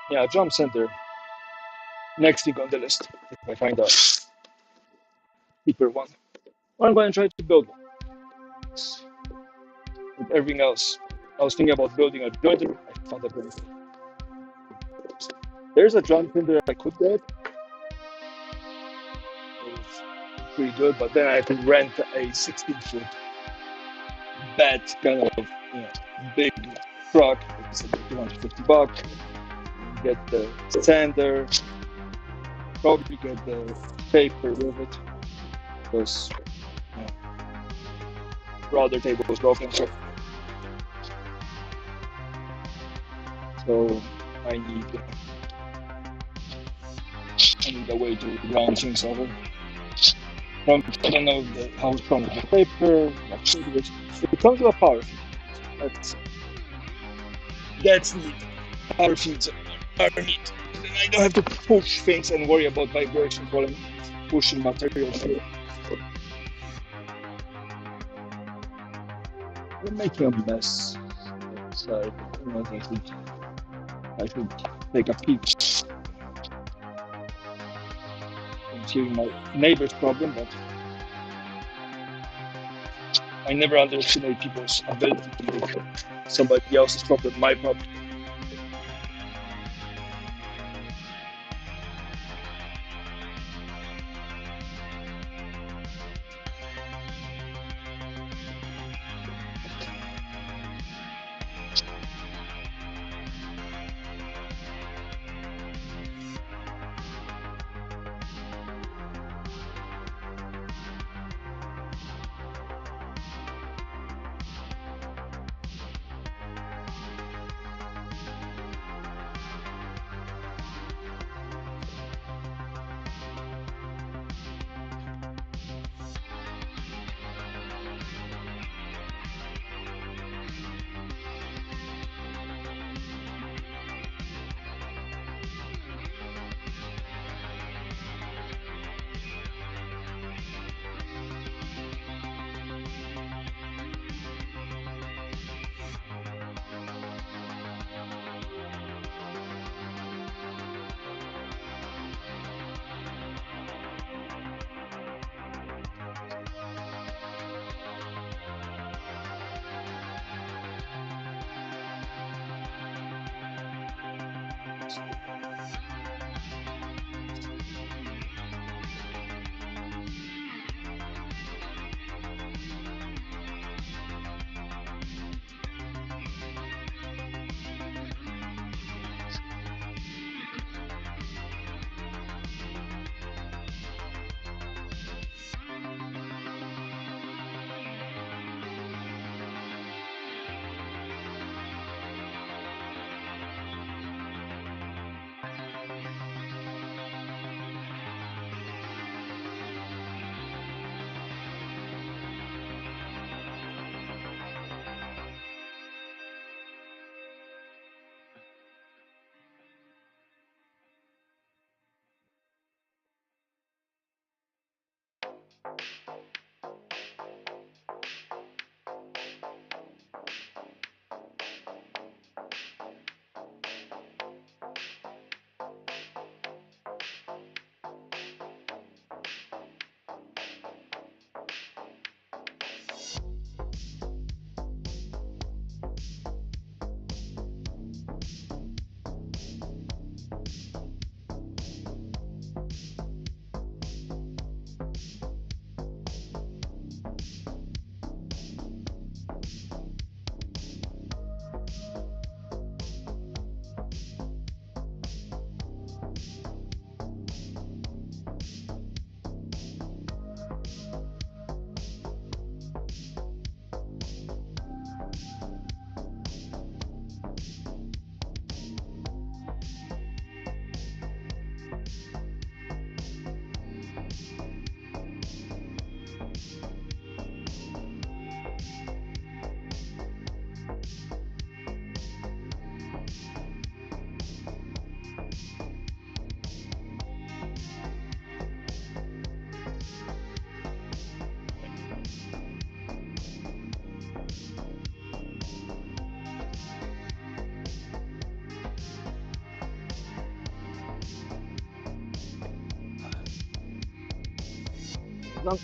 Yeah, Jump Center. Next thing on the list. If I find a cheaper one. Or I'm going to try to build one. With everything else. I was thinking about building a jointer. I found a building. There's a Jump Center I could get. It's pretty good, but then I have to rent a 16-foot bed kind of big truck. It's $250. Get the sander, probably get the paper with it because the other table was broken. So I need a way to ground things over. I don't know how strong is the paper. It comes with a power feed. That's neat. Power feeds are neat. Then I don't have to push things and worry about vibration while I'm pushing materials. I'm making a mess outside. I should take a peek. I'm hearing my neighbor's problem, but I never underestimate people's ability to make somebody else's problem my problem. Not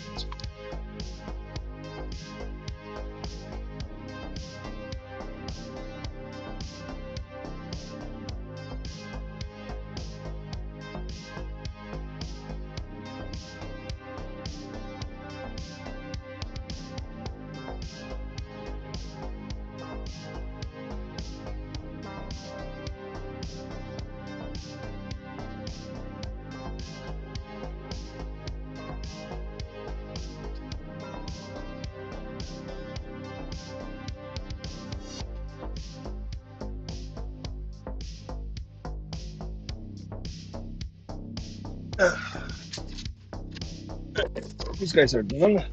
these guys are done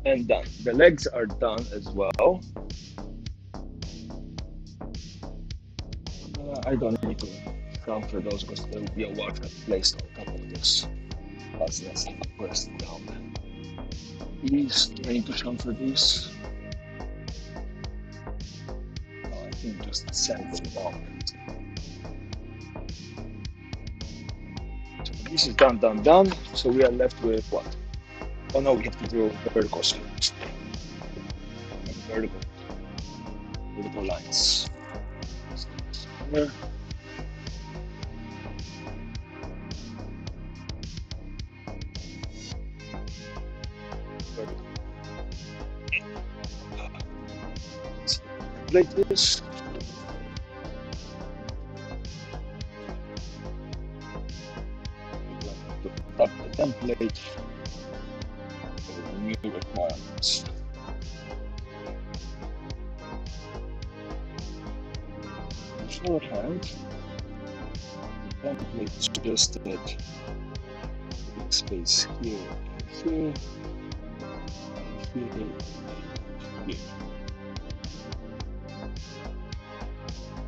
and done. The legs are done as well. I don't need to count for those because there will be a water placed on top of this. That's let's press down. These, do I need to count for these? No, I think just send them down. So this is done, done, done. So we are left with what? Oh no, we have to draw vertical strings. Vertical lines. Here. Like this. Up the template for new requirements. Beforehand, the template is just that space here, here, here, here.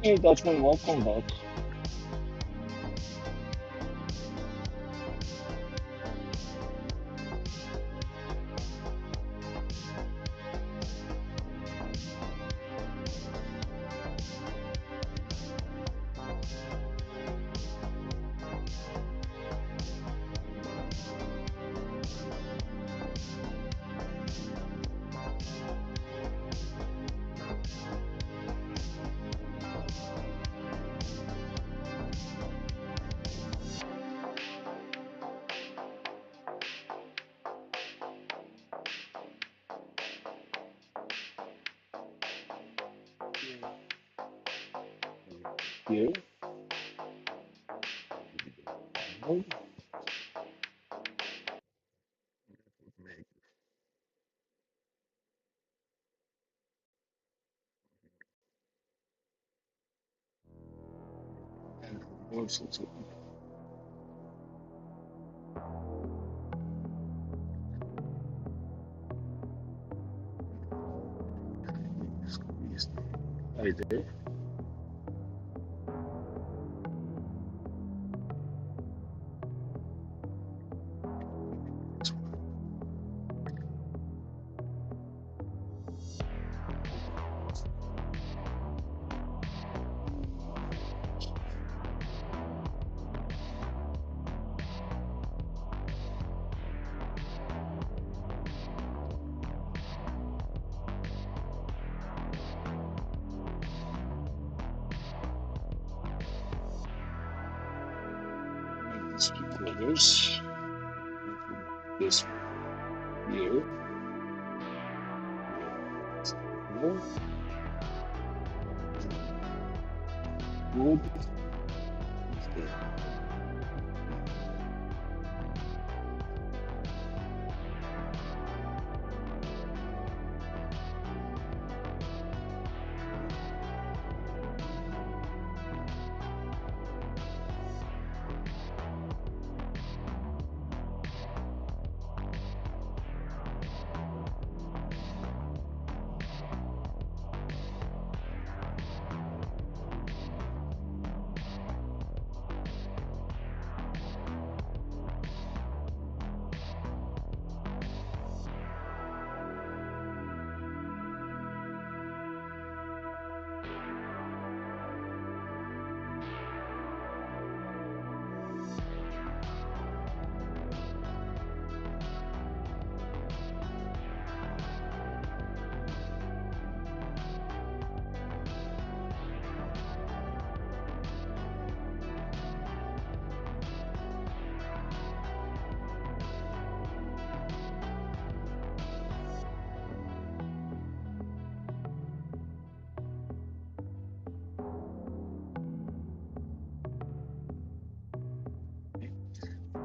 Hey Dutchman, welcome back. Here. And also to squeeze right there. triggers. This here. Here. Good.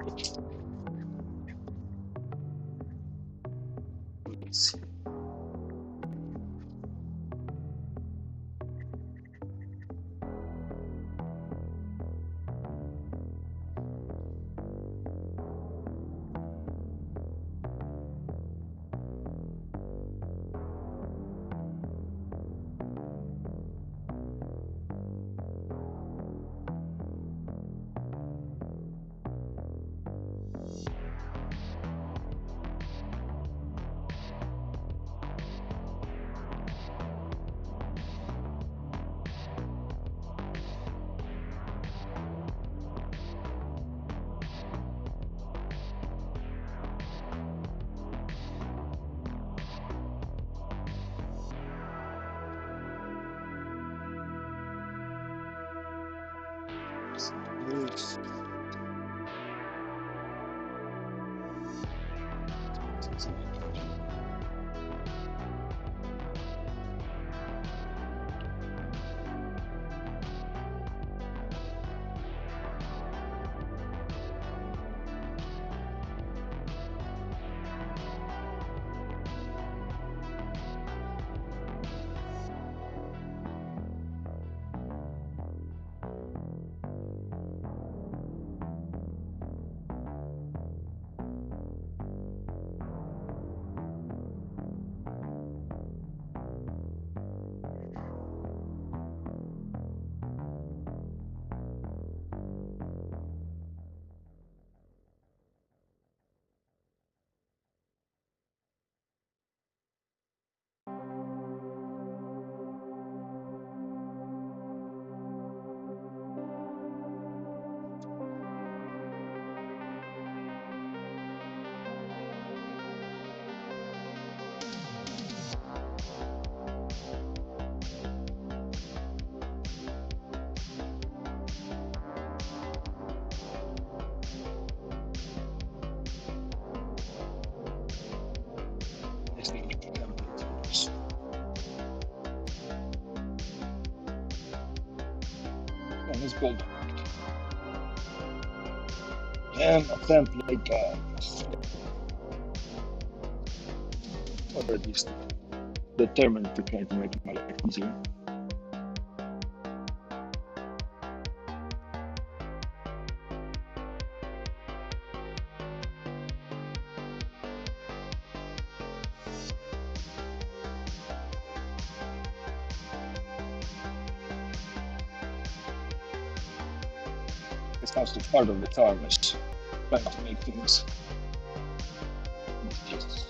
Okay. Let's see. And it's built and a template already determined to try to make my life easier. This has to part of the charm is trying to make things easier.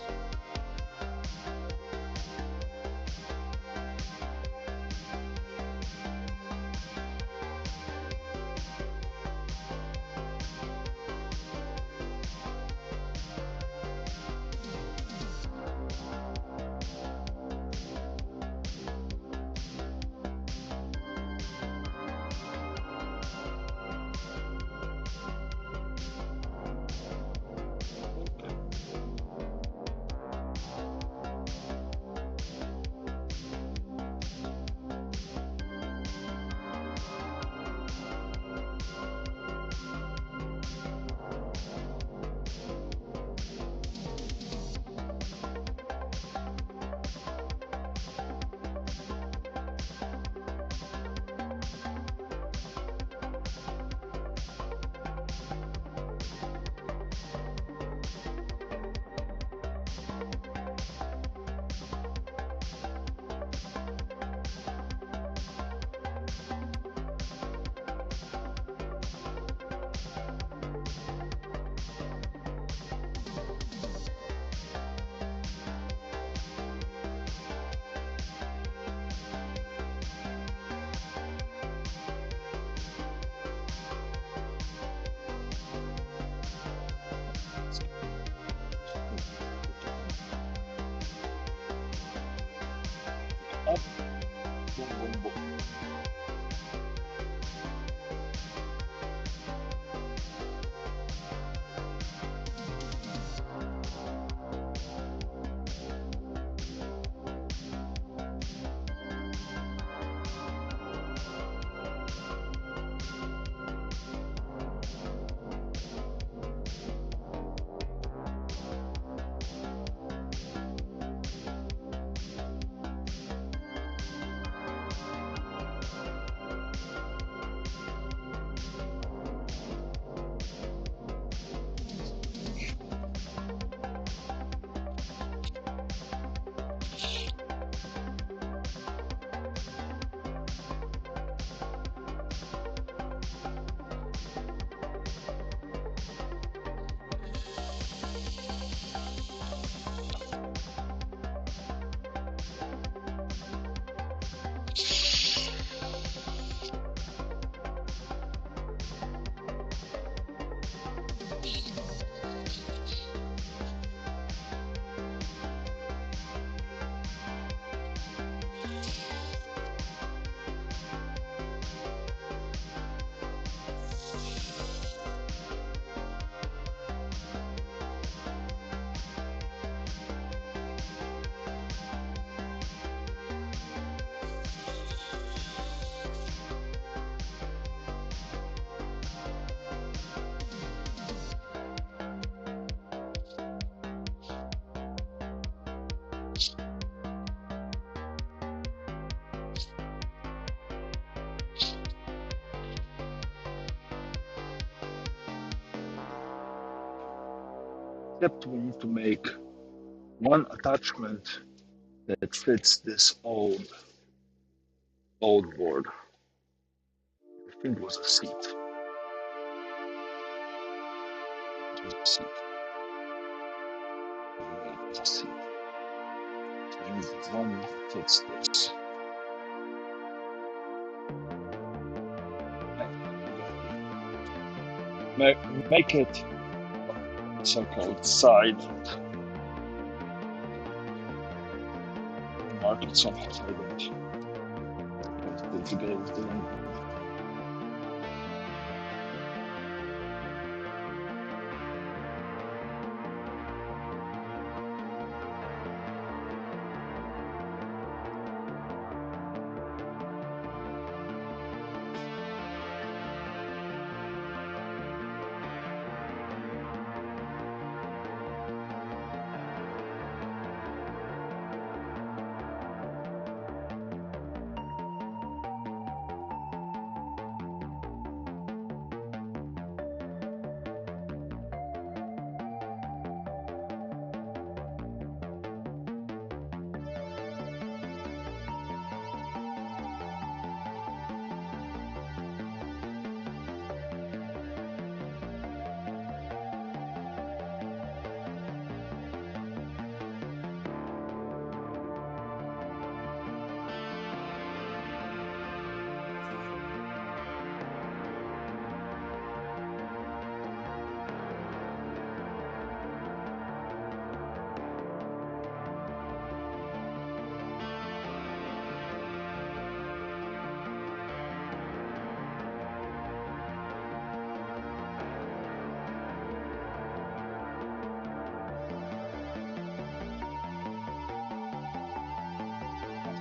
Except we need to make one attachment that fits this old board. I think it was a seat. It was a seat. It was a seat. So I need one that fits this. Make it so-called side. Mark it somehow so I don't put together with the one.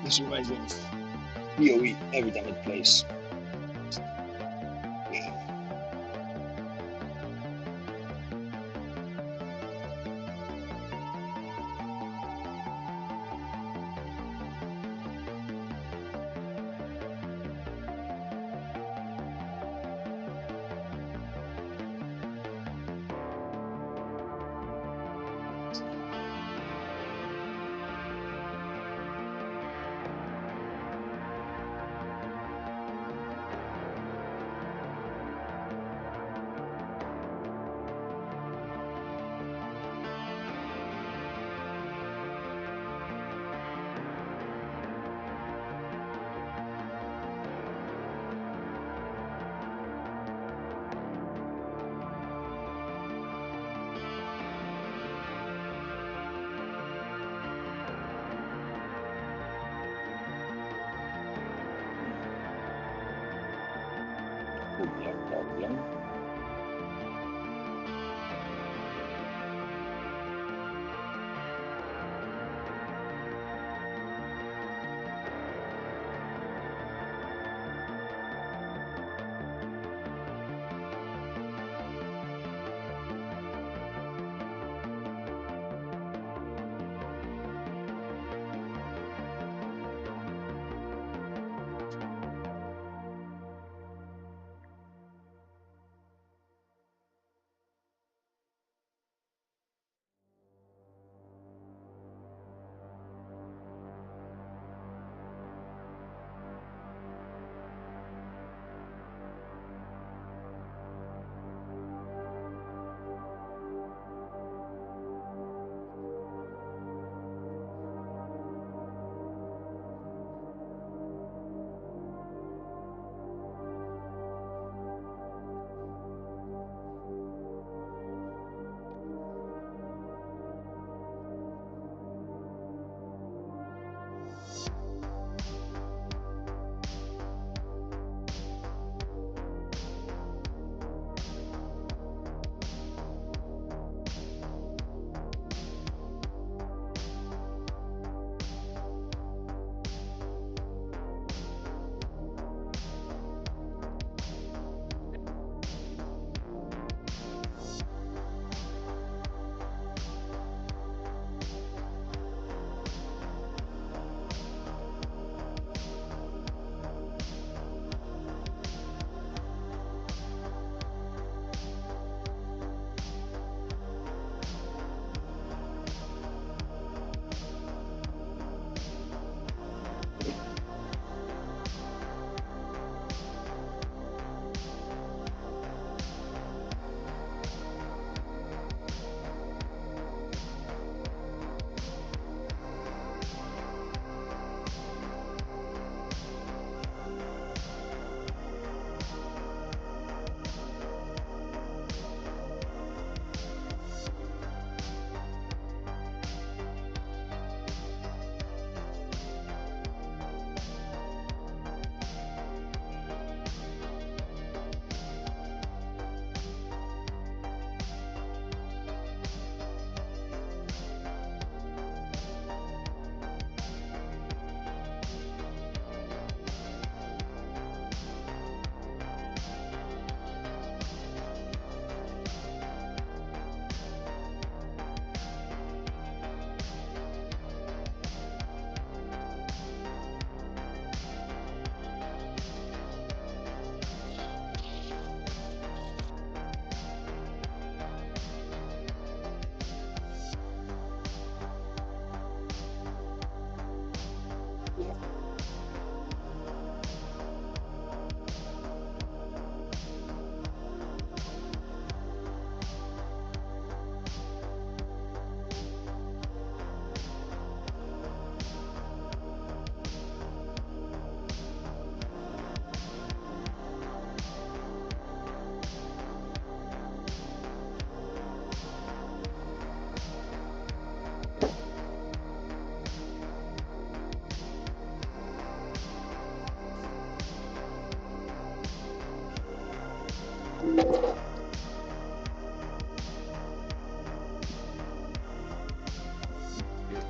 This reminds me of PoE every time it plays.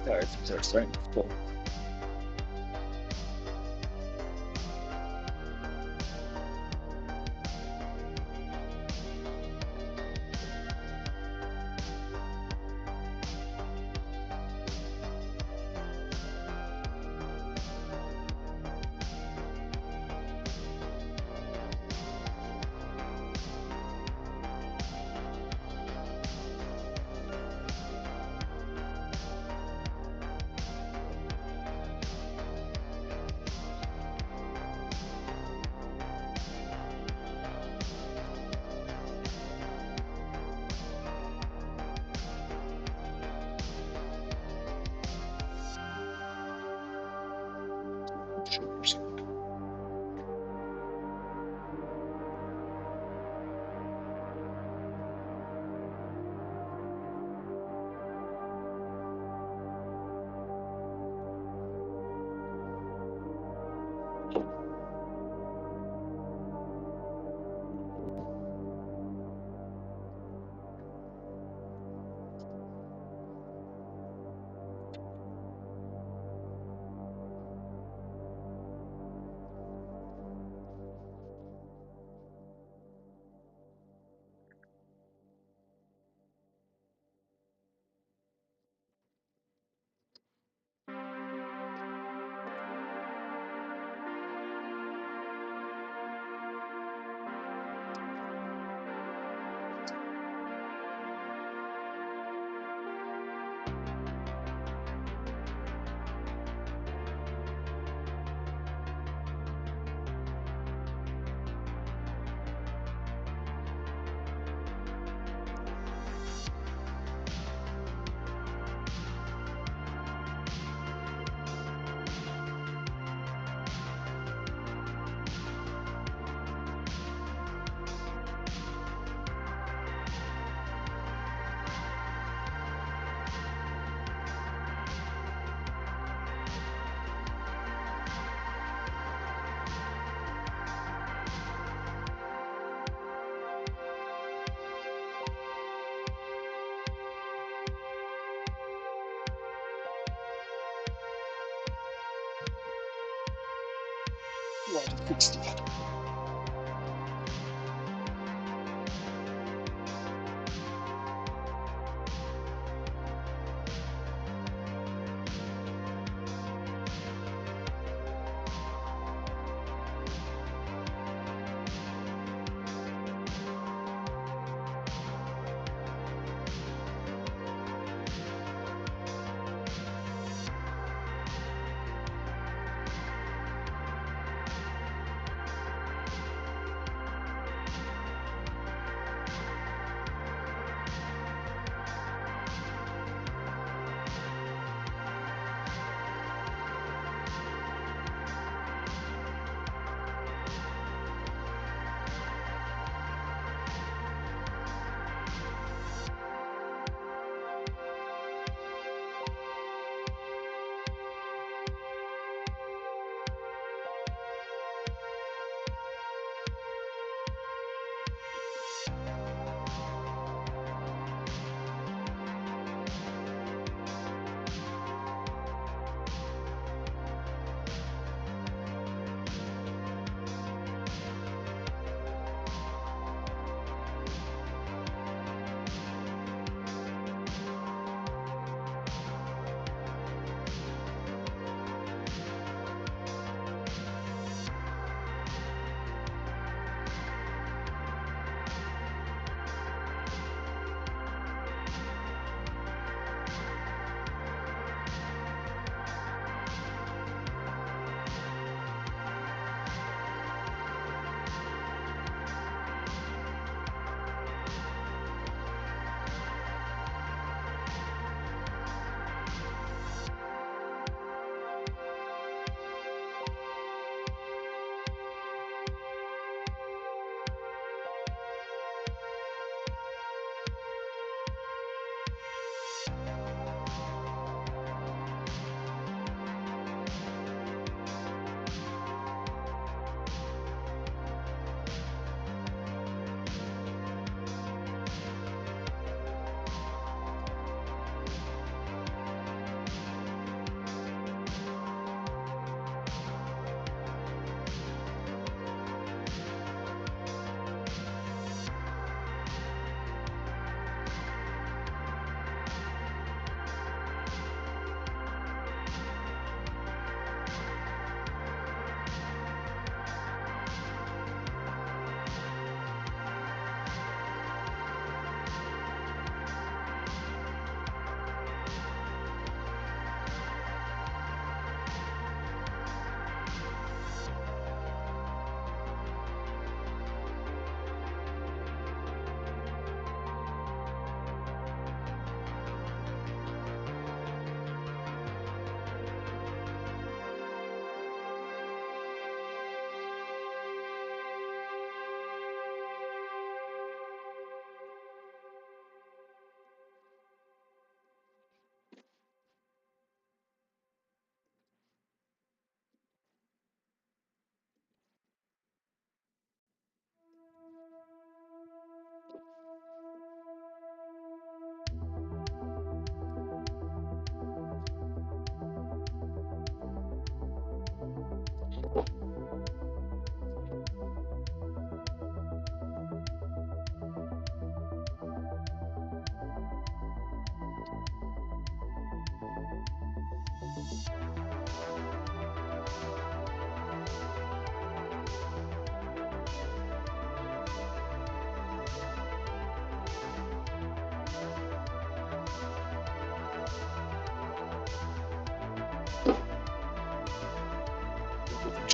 tires are starting to fall.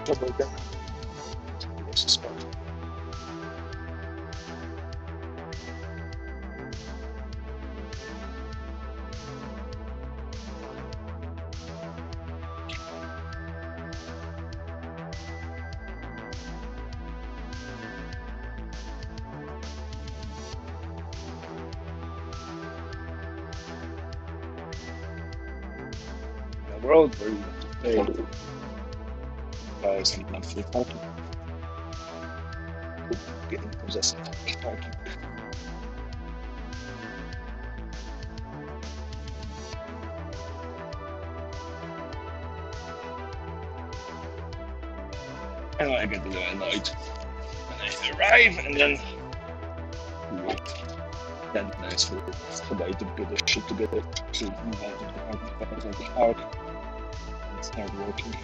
trouble again. This is fun. World where you have to pay guys and monthly parking. Getting possessive parking. And I get a little annoyed when I arrive and then wait 10 minutes for somebody to get their shit together to move out of the park. Start working.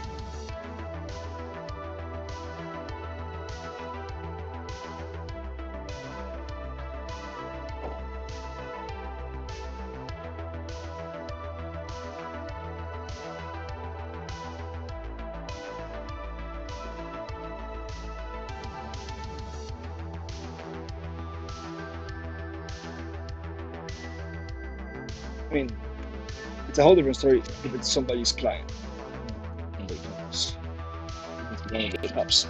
I mean, it's a whole different story if it's somebody's client. One of the pubs.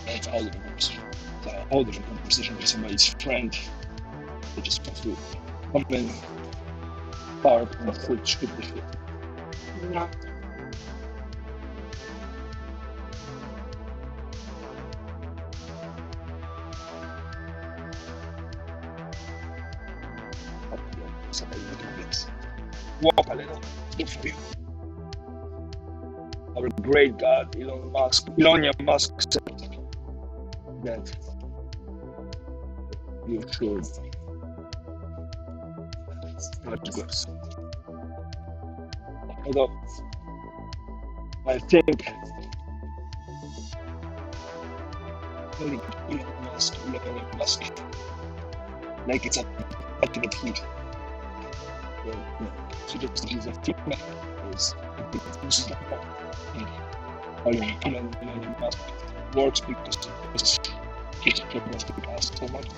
That's a whole different conversation. It's a whole different conversation with somebody's friend. They just want to come in, park, and shoot the shit. Yeah. Somebody a little bit. Walk a little. It's good for you. Our great God, Elon Musk said that you should touch grass. Although I think Elon Musk, like it's a ultimate food. So just use a female is this is like Elon Musk works because he's progressed the past so much.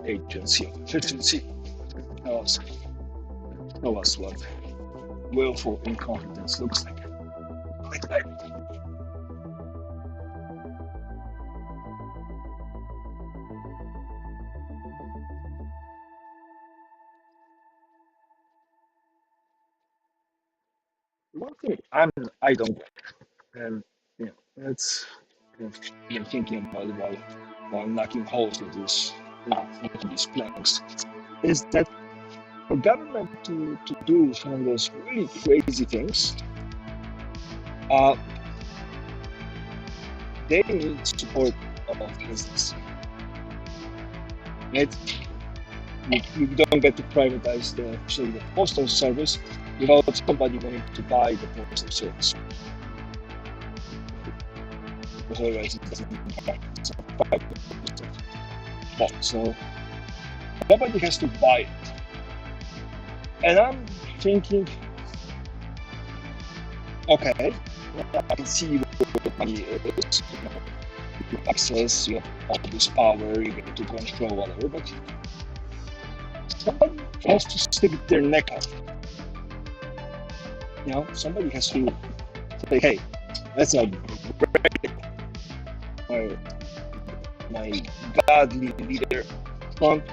Agency of efficiency tells us what willful incompetence looks like. One thing I don't get, and that's been thinking about it while knocking holes with these planks, is that for government to do some of those really crazy things, they need support of business. Right? You don't get to privatize the postal service without somebody wanting to buy the postal service. Because otherwise it doesn't work. So nobody has to buy it. And I'm thinking, okay, I can see where the money is. You have access, you have all this power, you get to control whatever, but somebody has to stick their neck out. Somebody has to say, hey, that's a great, my godly leader, Trump,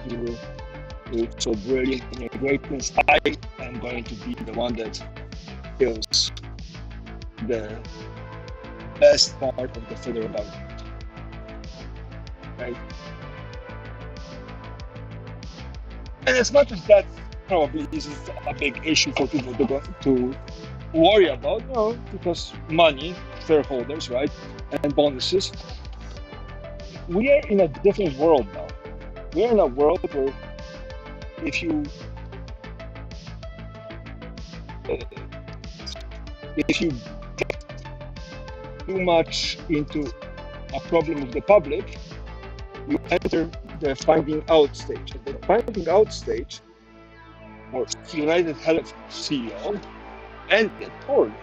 you're so brilliant in your greatness. I am going to be the one that kills the best part of the federal government. Right? And as much as that probably isn't a big issue for people to worry about, because money, shareholders, right, and bonuses. We are in a different world now. We are in a world where if you if you get too much into a problem of the public, you enter the finding out stage. At the finding out stage, or United Health CEO, ended poorly.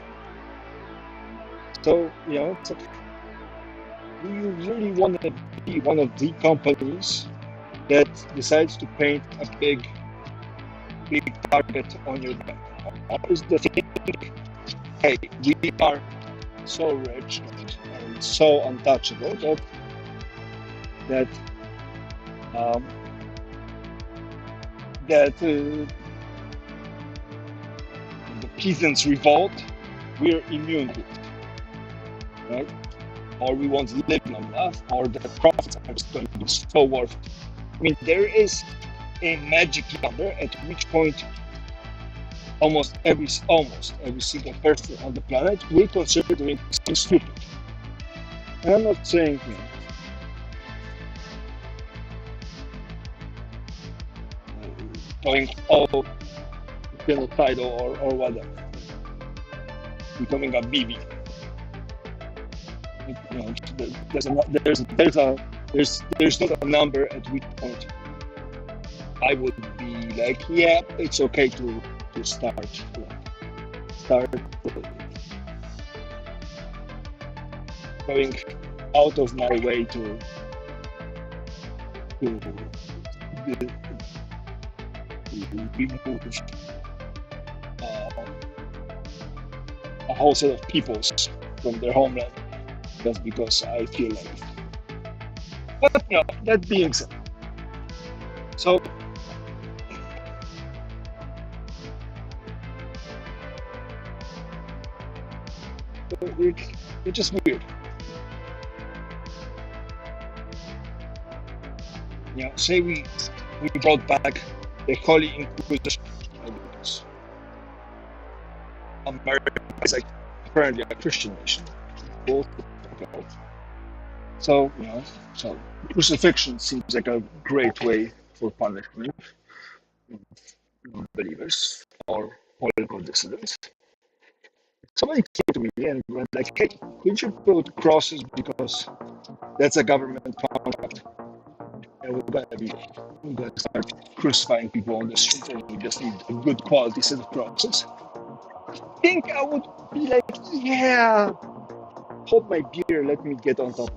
So, it's like, do you really want to be one of the companies that decides to paint a big target on your back? Or is the thing, hey, we are so rich and so untouchable that the peasants revolt, we're immune to it, right? Or we won't live long enough, or the profits are just going to be so worth it. I mean, there is a magic number at which point almost every single person on the planet will consider doing something stupid. And I'm not saying going all genocidal or whatever, becoming a BB. There's not a number at which point I would be like, yeah, it's okay to start going out of my way to remove a whole set of peoples from their homeland just because I feel like it. But that being said, so it's just weird. Say we brought back the Holy Inquisition. America is like apparently a Christian nation. So crucifixion seems like a great way for punishment believers or political dissidents. Somebody came to me and went like, hey, could you put crosses because that's a government contract and we're going to start crucifying people on the street and we just need a good quality set of crosses. I think I would be like, yeah, hold my beer, let me get on top.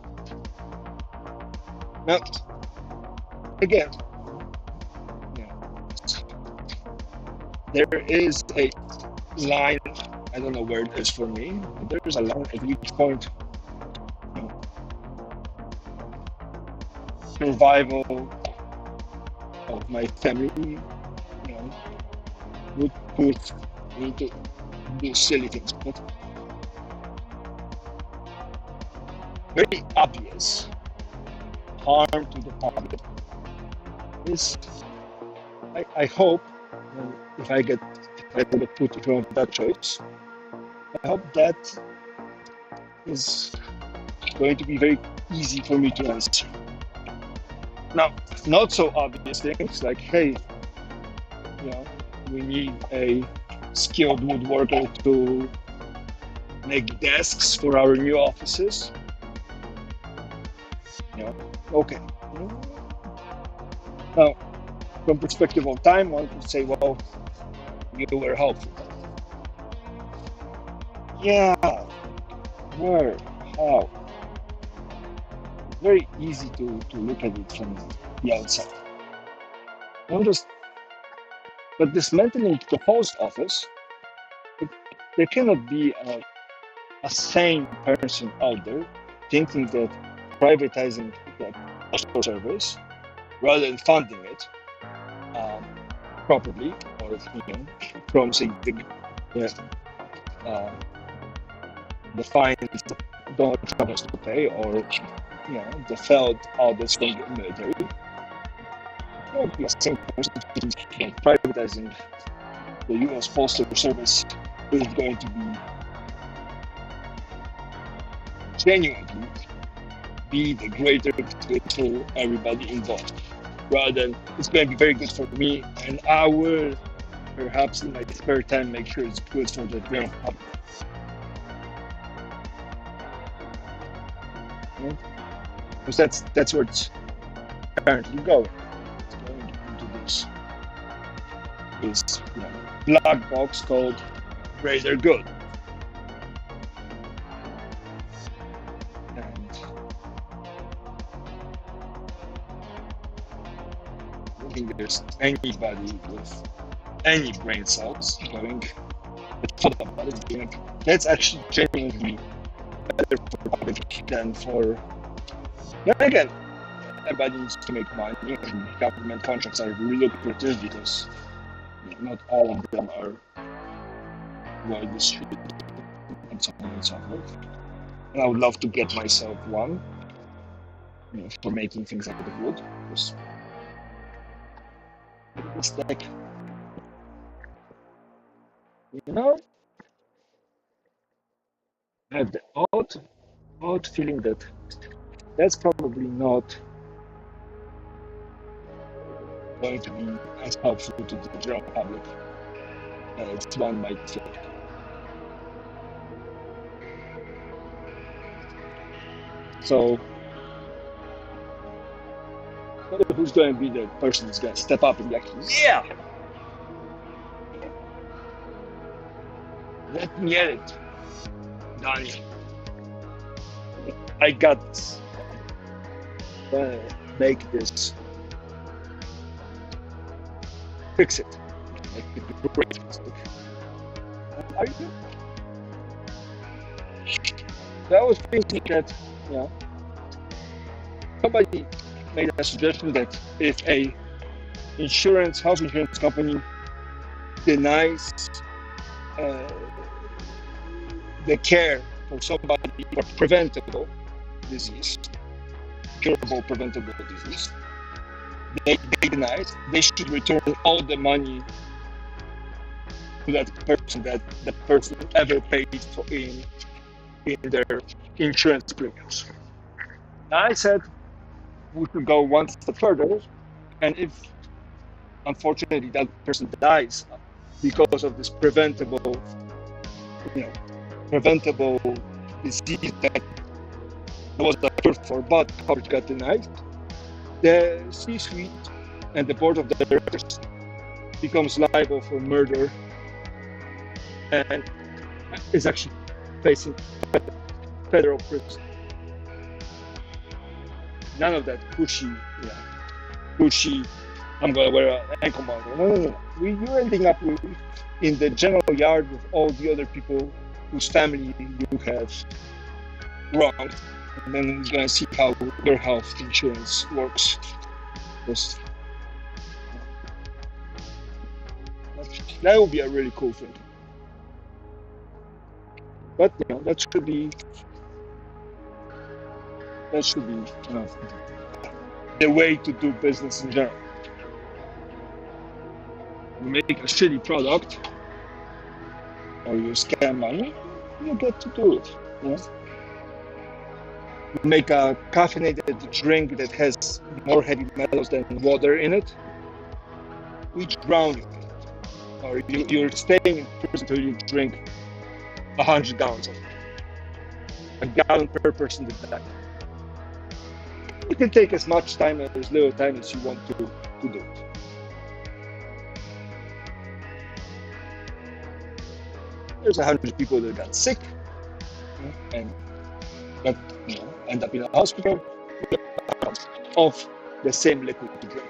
Now, again, there is a line, I don't know where it is for me, but there is a line at which point survival of my family would push me to do silly things. But very obvious harm to the public is, I hope, if I get put in front of that choice, I hope that is going to be very easy for me to answer. Now, not so obvious things like, hey, we need a skilled woodworker to make desks for our new offices. Okay. Now, from perspective of time, one could say, well, you were helpful. Yeah, where, how? It's very easy to look at it from the outside. But dismantling the post office, there cannot be a sane person out there thinking that privatizing the postal service rather than funding it properly, or promising the fines Donald Trump has to pay, or the failed audits from the military. The same person privatizing the U.S. Postal Service is going to be genuinely be the greater good for everybody involved, rather than it's going to be very good for me and I will perhaps in my spare time make sure it's good for the general public. Right? Because that's where it's currently going. It's going into this black box called Greater Good. And I don't think there's anybody with any brain cells going about it, being like, that's actually genuinely better for the public than for. Then again, everybody needs to make money, and government contracts are lucrative because not all of them are well distributed and so on and so forth. And I would love to get myself one, for making things out of wood. Because it's like, I have the odd feeling that that's probably not going to be as helpful to the general public as one might think. So, who's going to be the person who's going to step up and be like, yeah, let me get it, Daniel. I got this. Make this. Fix it. Make it great. Are you? So I was thinking that, somebody made a suggestion that if a health insurance company denies the care for somebody for preventable disease, curable preventable disease, they deny it, they should return all the money to that person that the person ever paid for in their insurance premiums. I said we could go one step further, and if unfortunately that person dies because of this preventable disease that was the first for, but coverage got denied, the C-suite and the board of directors becomes liable for murder and is actually facing federal prison. None of that pushy, I'm going to wear an ankle monitor. No. You're ending up in the general yard with all the other people whose family you have wronged. And then we're going to see how your health insurance works. That would be a really cool thing. But that should be the way to do business in general. You make a shitty product or you scam money, you get to do it. You make a caffeinated drink that has more heavy metals than water in it, we drown you in it. Or you're staying in prison until you drink 100 gallons of it. A gallon per person to die. You can take as much time or as little time as you want to do it. There's 100 people that got sick and that end up in a hospital of the same liquid to drink.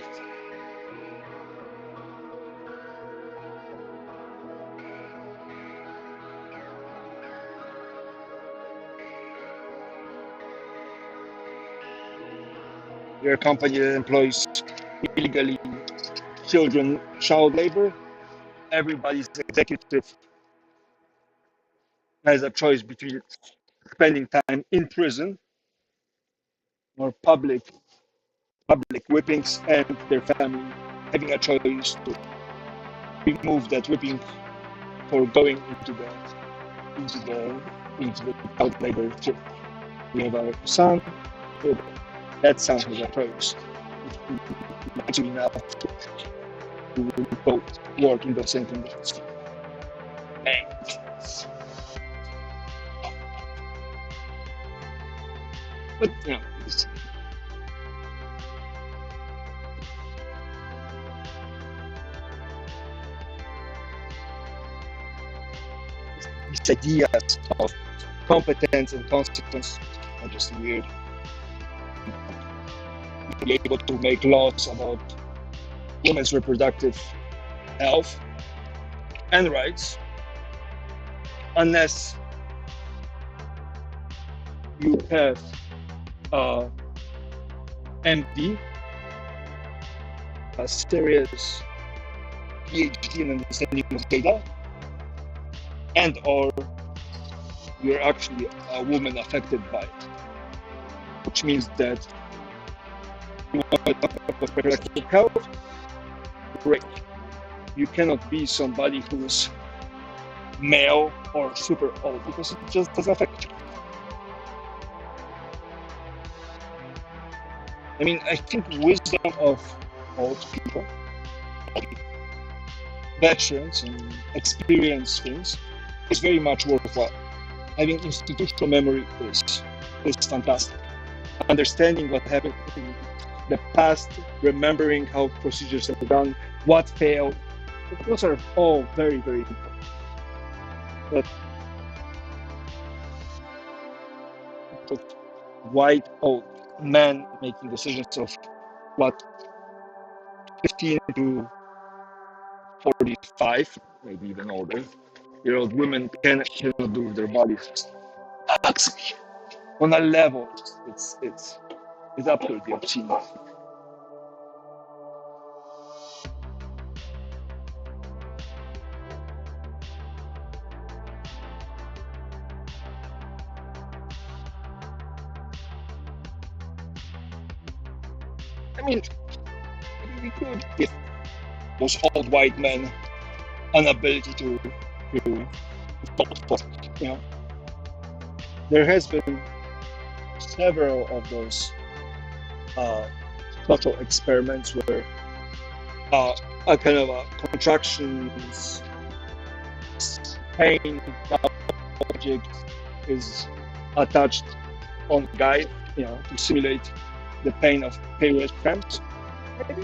You're a company that employs illegally child labor. Everybody's executive has a choice between spending time in prison or public whippings and their family having a choice to remove that whipping for going into the child labor. We have our son. That son has a choice. Actually, now who will both work in the same conditions. Man. But you know, these ideas of competence and consequence are just weird. Be able to make laws about women's reproductive health and rights unless you have MD, a serious PhD in understanding of data, and or you're actually a woman affected by it, which means that you want to talk about reproductive health, great. You cannot be somebody who's male or super old because it just doesn't affect you. I mean, I think wisdom of old people, veterans and experienced things is very much worthwhile. Having institutional memory is fantastic. Understanding what happened in the past, remembering how procedures are done, what failed, those are all very, very important. But white old men making decisions of what 15 to 45, maybe even older, year-old women cannot do with their bodies. Actually, on a level, it's absolutely obscene. I mean, we could give those old white men an ability to vote. You know, there has been several of those social experiments where a kind of a contractions pain object is attached on the guy, you know, to simulate the pain of period cramps. Maybe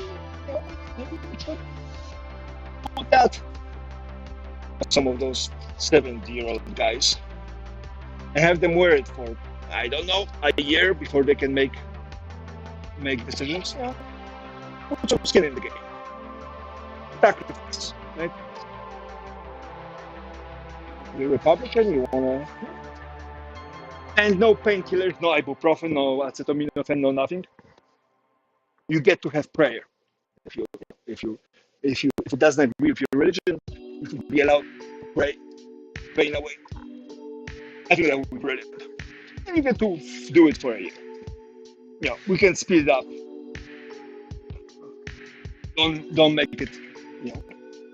we should put that on some of those 70-year-old guys and have them wear it for, I don't know, a year before they can make decisions. Yeah. Put some skin in the game. Sacrifice, right? You're Republican, you wanna, and no painkillers, no ibuprofen, no acetaminophen, no nothing. You get to have prayer. If it doesn't agree with your religion, you should be allowed to pray pain away. I think that would be brilliant. And you get to do it for a year. You know, we can speed it up. Don't make it, you know,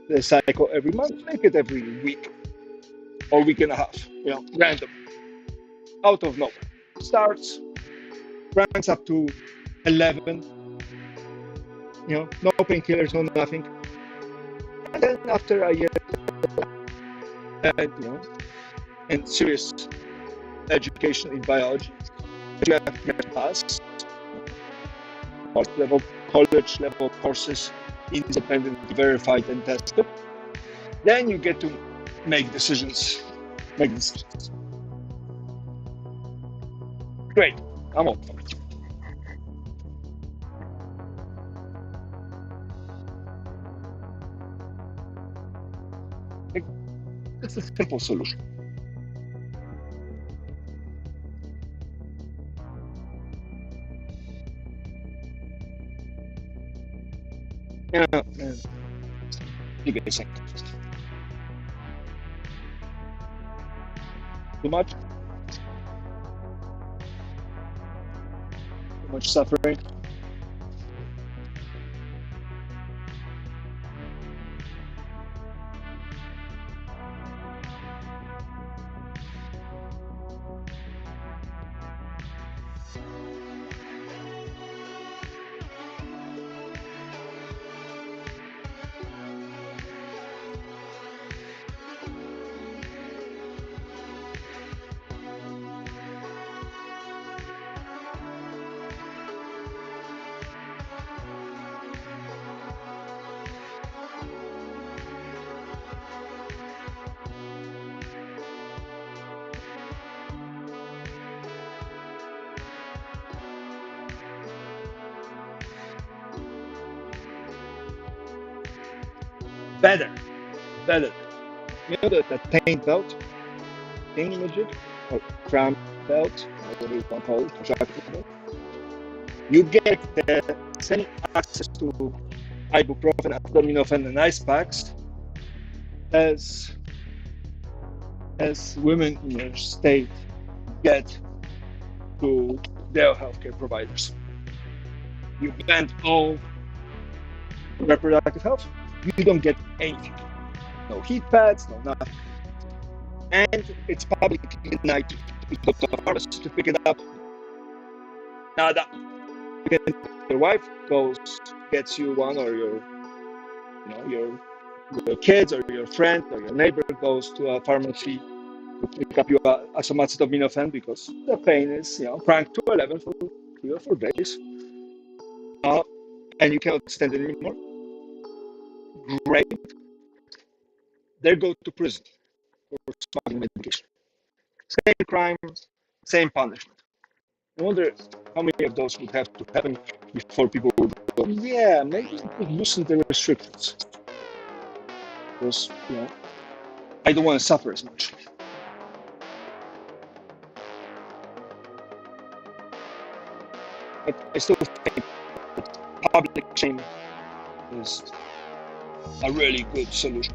the cycle every month. Make it every week or week and a half. You know, random, out of nowhere. Starts, ranks up to 11. You know, no painkillers, no nothing. And then after a year, and you know, and serious education in biology, you have to pass college level courses, independently verified and tested. Then you get to make decisions. Great, I'm all for it. It's a simple solution. Yeah, give it a second. Too much? Too much suffering? better, better. You know the pain belt, pain imaging, or cramp belt, whatever you want to call it, contractile belt. You get the same access to ibuprofen, acetaminophen, and ice packs as women in your state get to their healthcare providers. You ban all reproductive health, you don't get anything. No heat pads, no nothing. And it's publicly denied to go to the pharmacy to pick it up. Nada. Your wife goes, gets you one, or your kids or your friend or your neighbor goes to a pharmacy to pick up your acetaminophen because the pain is cranked to 11 for 3 or 4 days, and you cannot stand it anymore. Great. They go to prison for smuggling medication. Same crime, same punishment. I wonder how many of those would have to happen before people would go, yeah, maybe we could loosen the restrictions. Because, I don't want to suffer as much. But I still think that public shame is a really good solution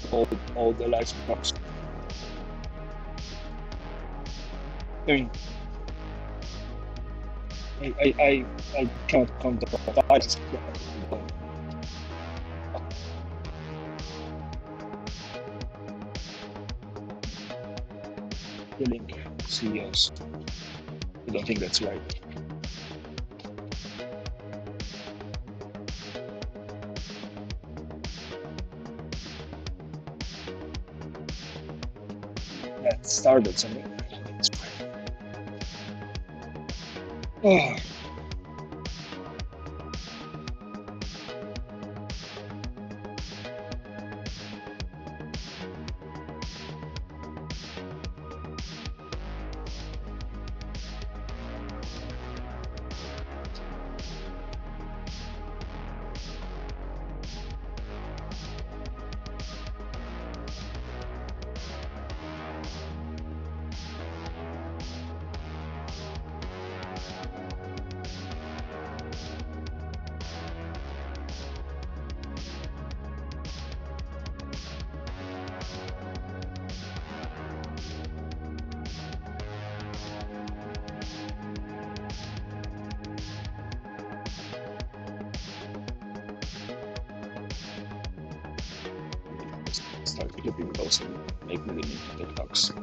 for all the lives problems. I mean, I can't condone violence. Killing CEOs. I don't think that's right. That started something. That's right. Oh. Start clipping those and making them into TikToks.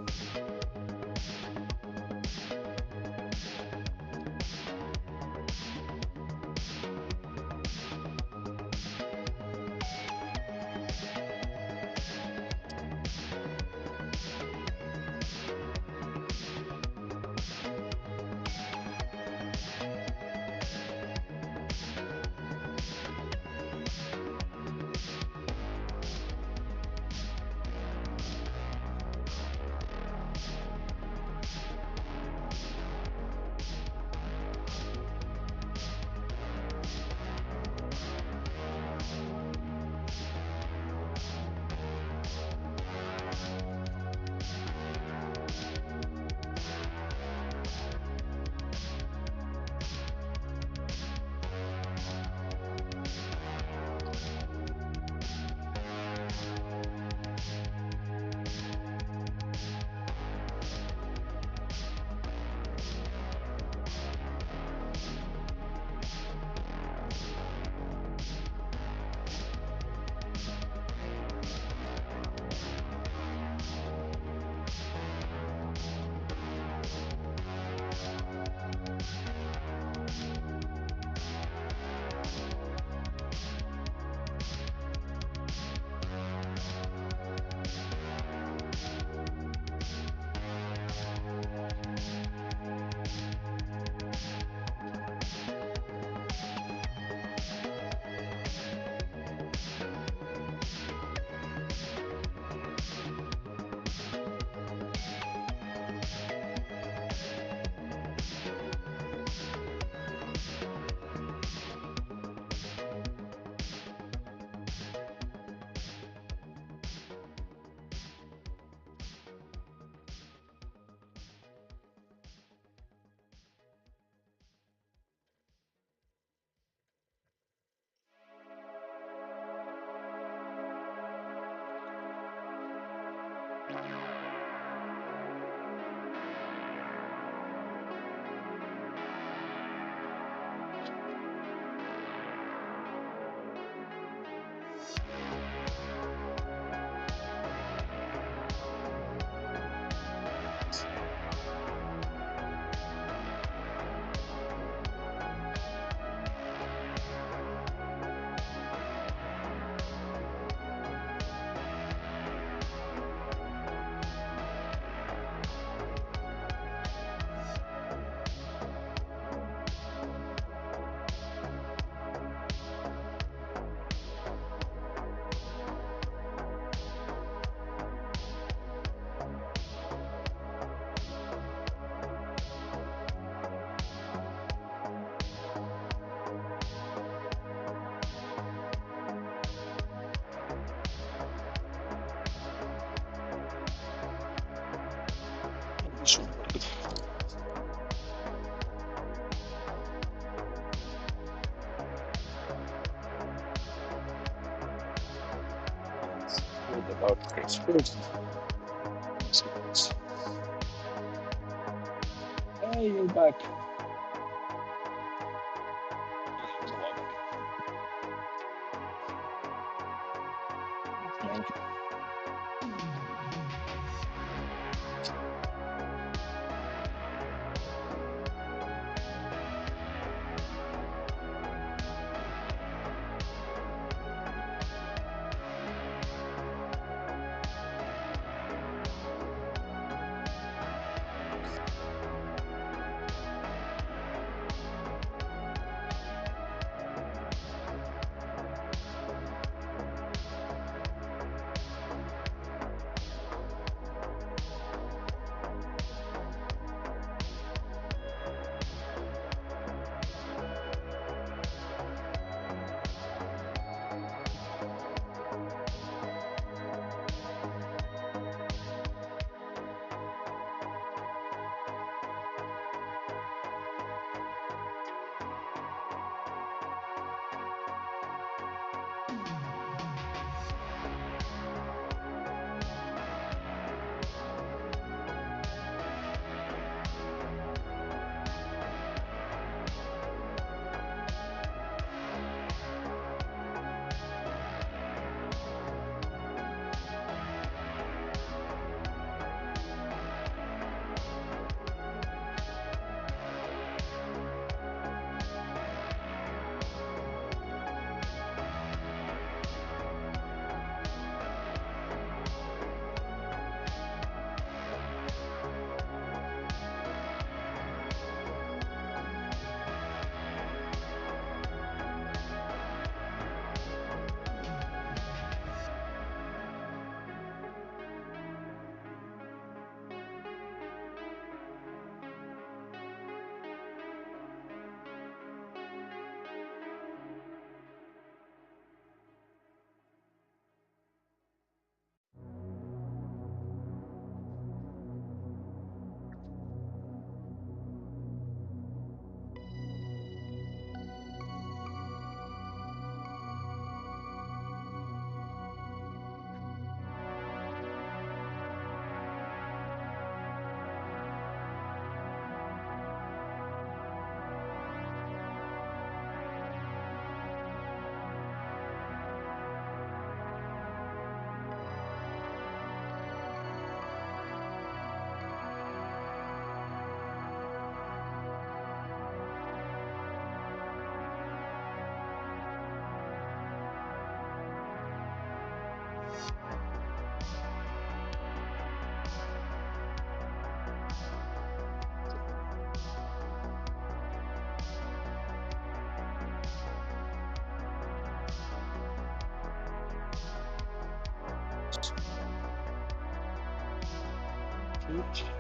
Okay, first. Hey, you're back. Thank you.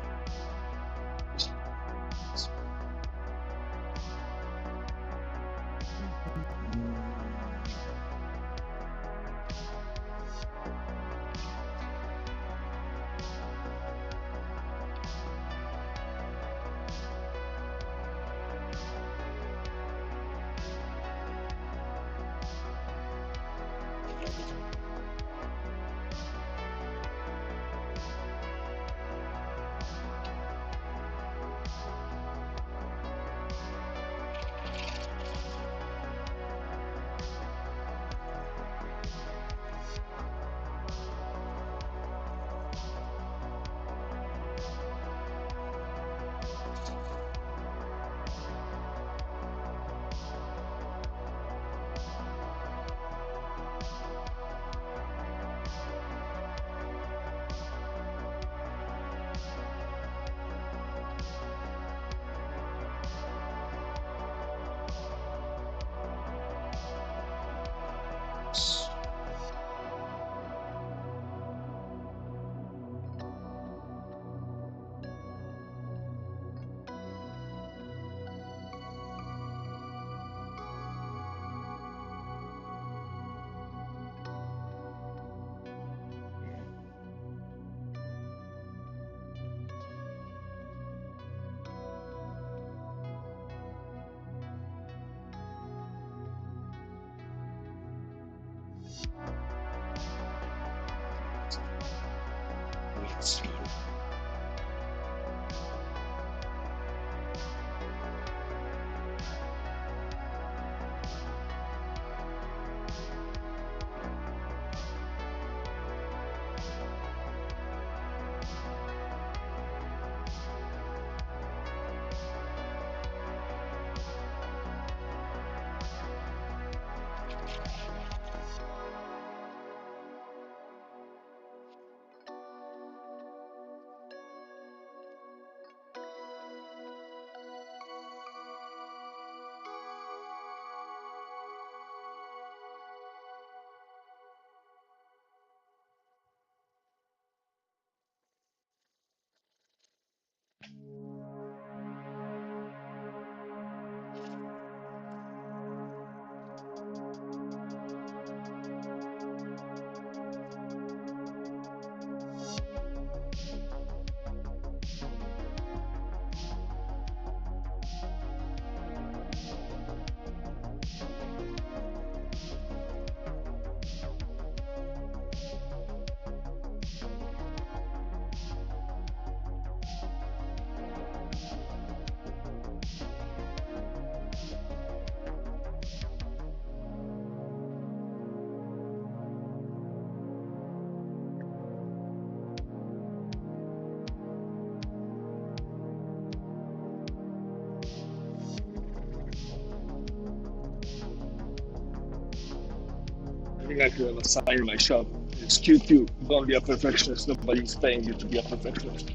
think I could have a sign in my shop. It's Q2. Don't be a perfectionist. Nobody's paying you to be a perfectionist.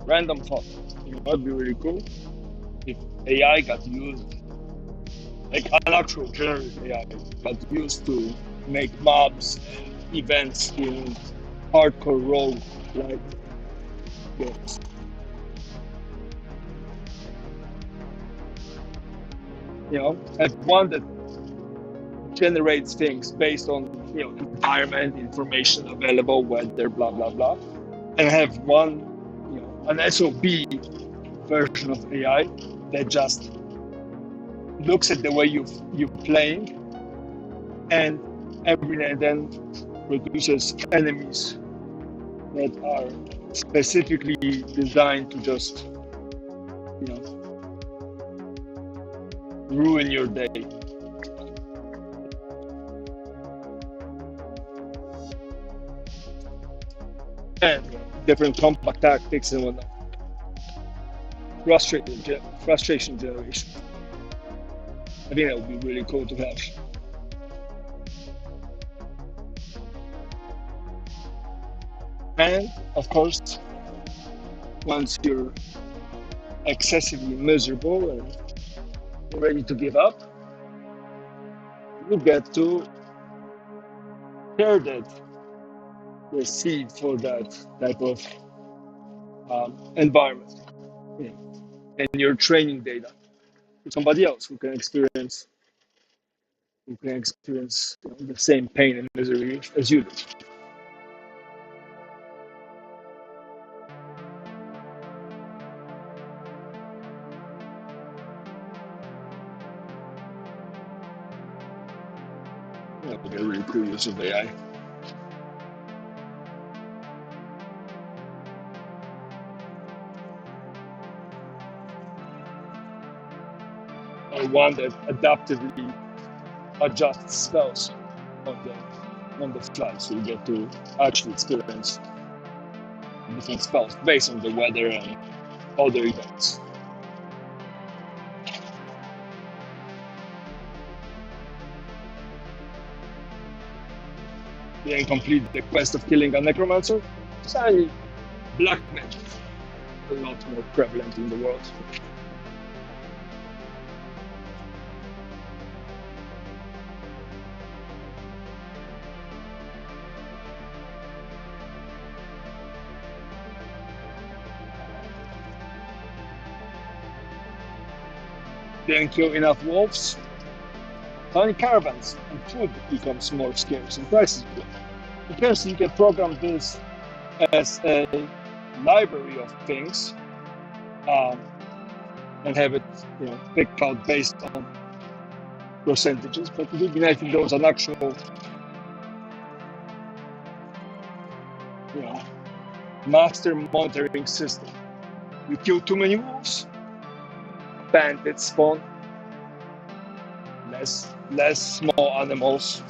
Random thought. You know what'd be really cool? If AI got used, like an actual generative AI, got used to make mobs and events in hardcore rogue like games. You know, have one that generates things based on environment, information available, weather, blah blah blah, and have one an SOB version of AI that just looks at the way you're playing, and every now and then produces enemies that are specifically designed to just ruin your day. And different combat tactics and whatnot. Frustration generation. I think that would be really cool to have. And of course, once you're excessively miserable and ready to give up, you get to share the seed for that type of environment and your training data to somebody else who can experience the same pain and misery as you do. That would be a really cool use of AI. Or one that adaptively adjusts spells on the fly, so you get to actually experience different spells based on the weather and other events. Then complete the quest of killing a necromancer. Sadly, black magic a lot more prevalent in the world. Didn't kill enough wolves, tiny caravans and food becomes more scarce and prices go up. Because you can program this as a library of things and have it picked out based on percentages, but it would be nice if there was an actual master monitoring system. You kill too many wolves, bandits spawn, less small animals,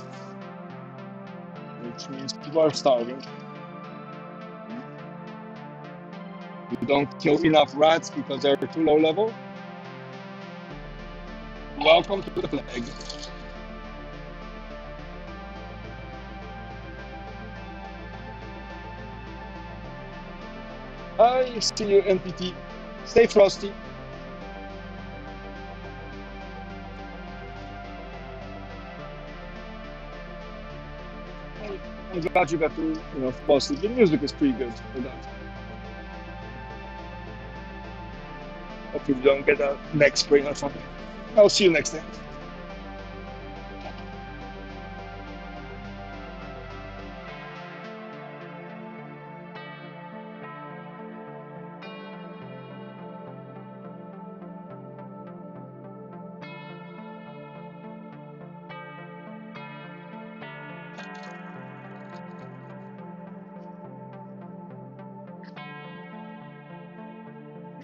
which means people are starving. You don't kill enough rats because they're too low level. Welcome to the plague. I see you, NPT. Stay frosty. I'm glad you got to fall asleep. The music is pretty good for that. Hopefully, you don't get a neck sprain or something. I'll see you next time.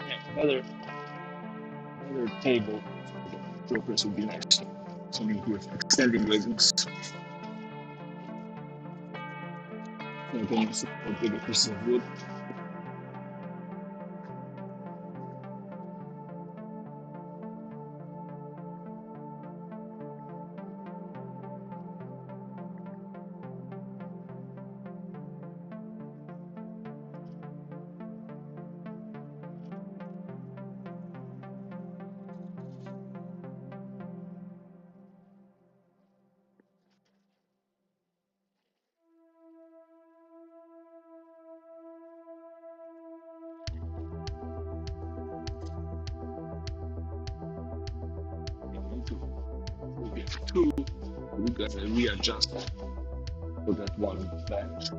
Yeah, another table. Brokers would be nice. Something with extending legs. You can use a bigger piece of wood. We get two. We gotta readjust for that one bench.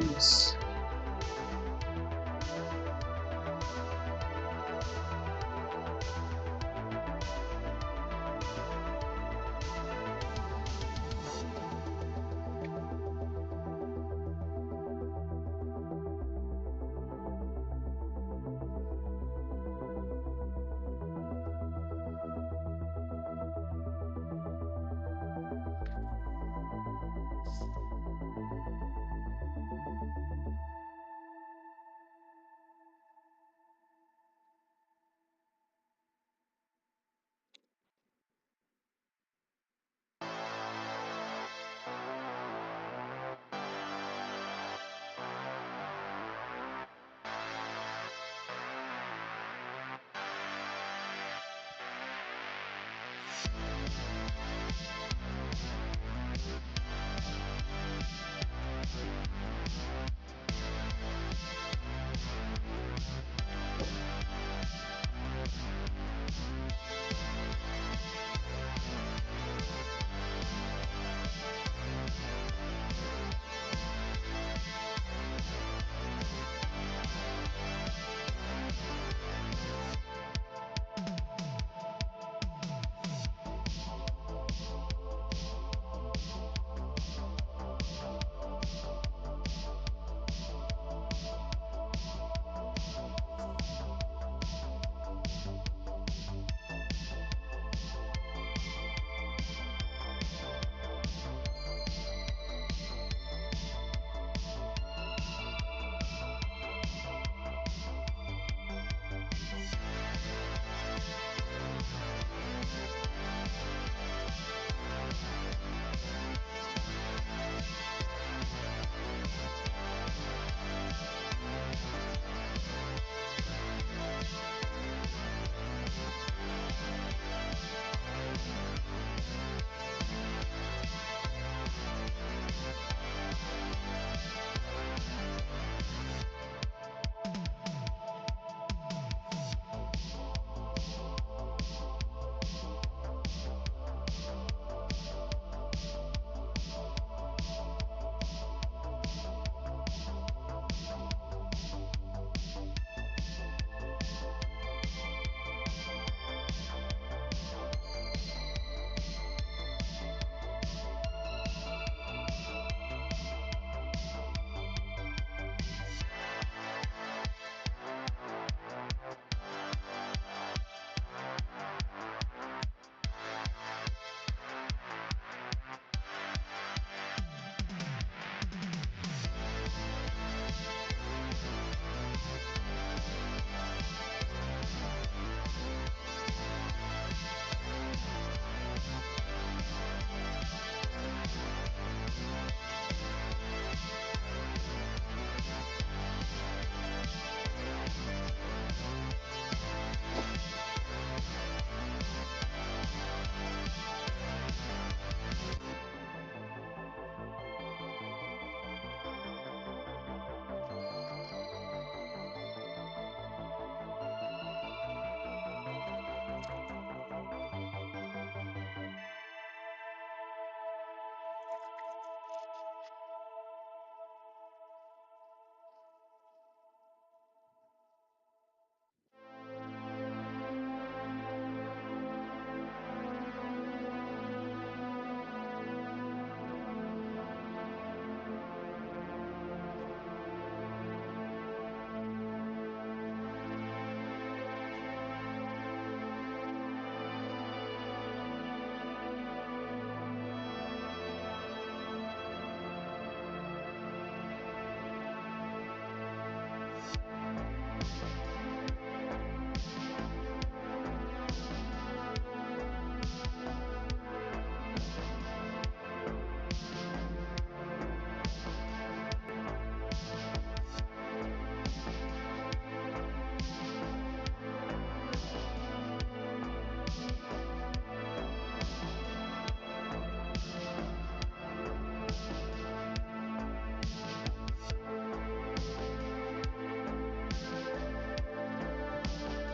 Yes.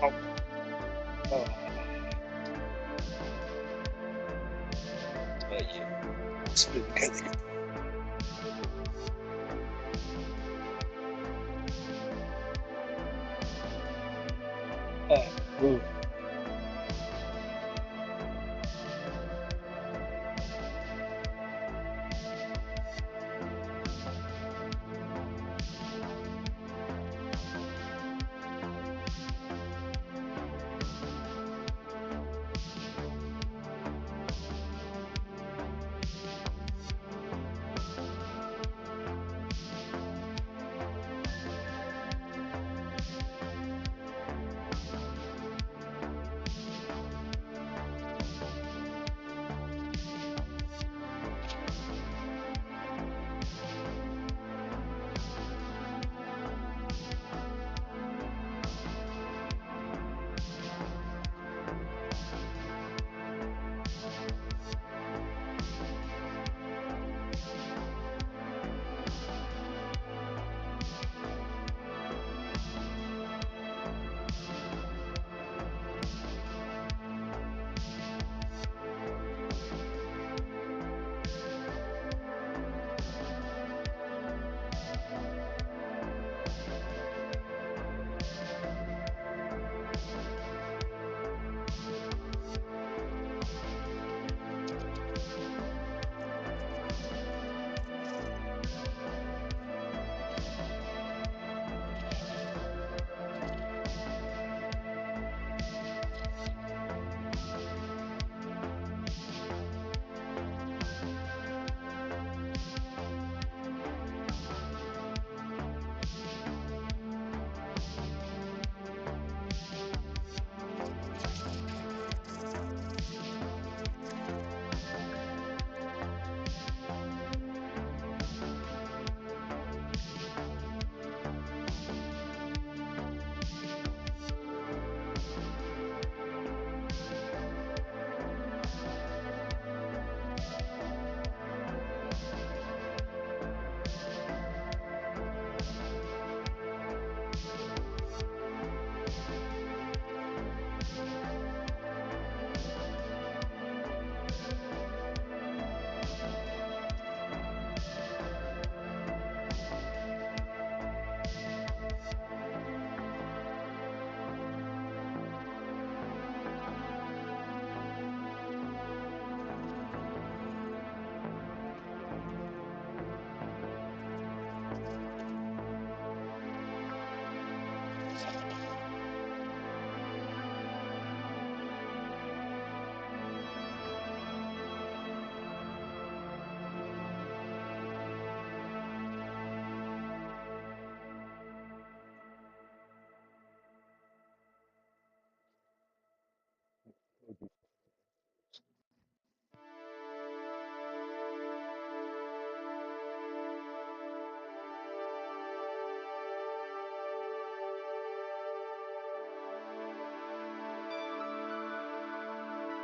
Oh, yeah. It's been heavy. Whoa.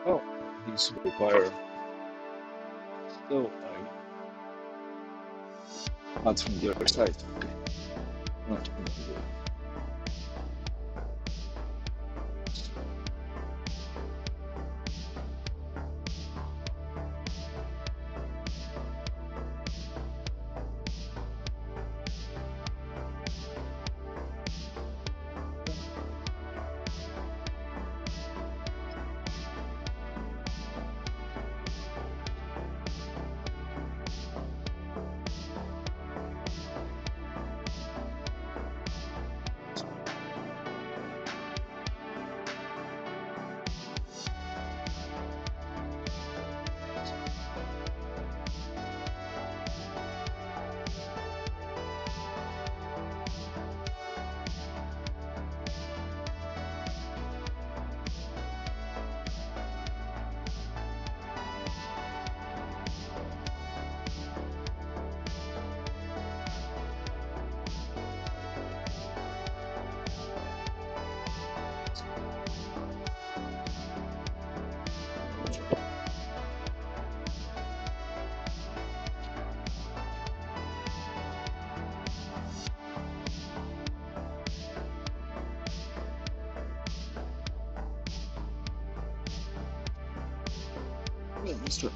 Oh, these require so not from the other side. Not from the other. Yeah, Mr.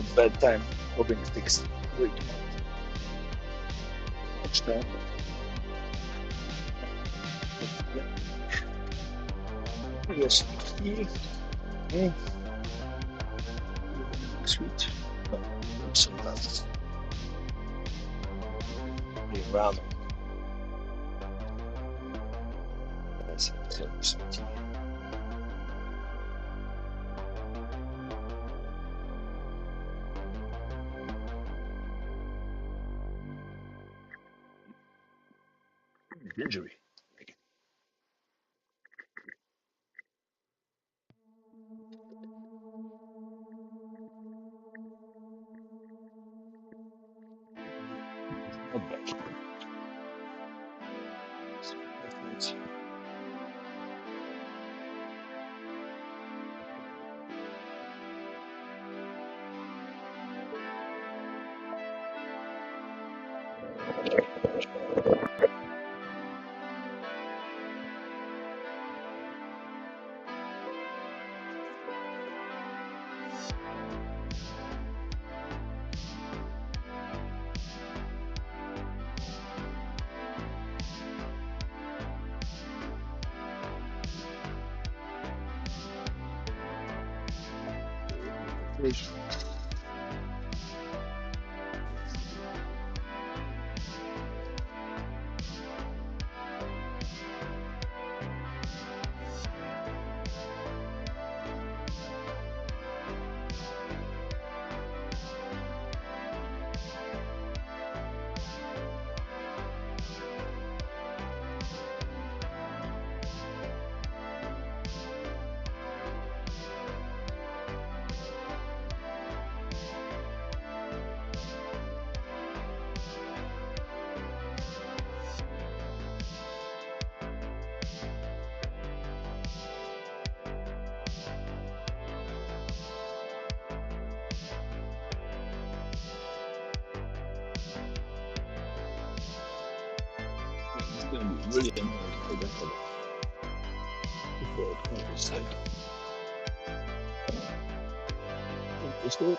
Not bad time. Hoping it takes way too much time. Yes, okay. Sweet. Sometimes be random. Yes, sweet. Injury. Not bad. Fish. It's gonna be really annoying for the head. Before it comes like this way.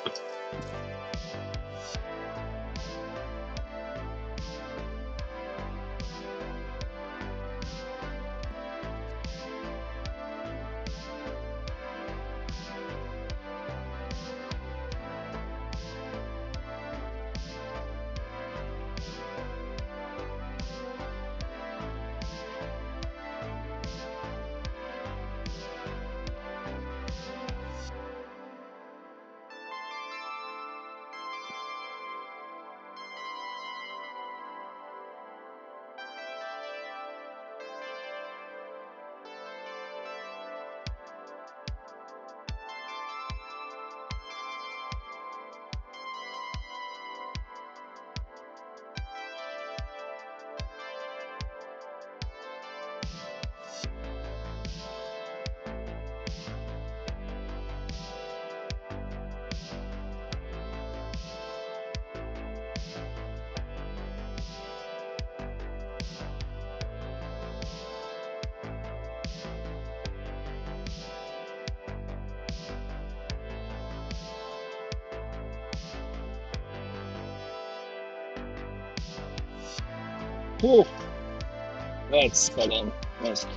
Oh, that's spot on. Nice.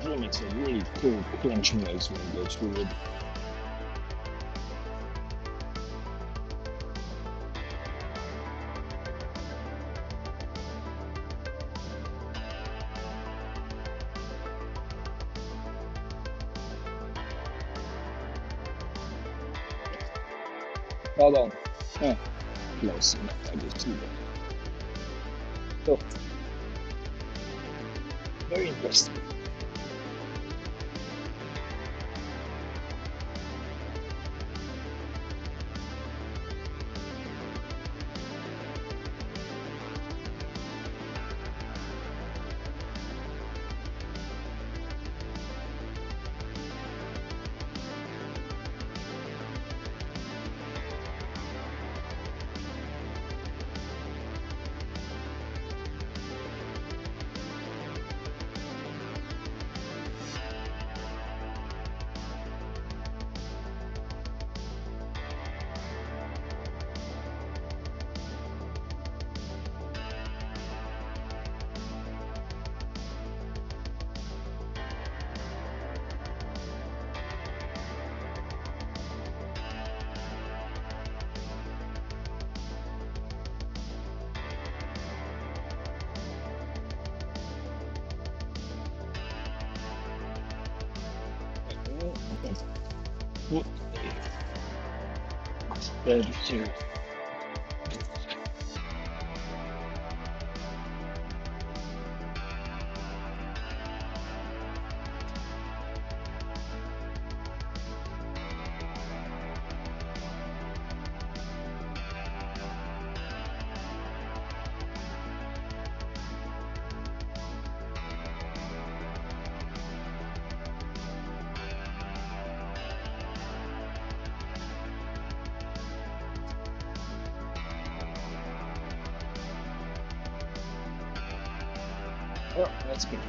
kind of makes a really cool crunch noise when it goes through it. Hold on. Close enough, I just see that. So, very interesting. Very serious. Oh, that's good.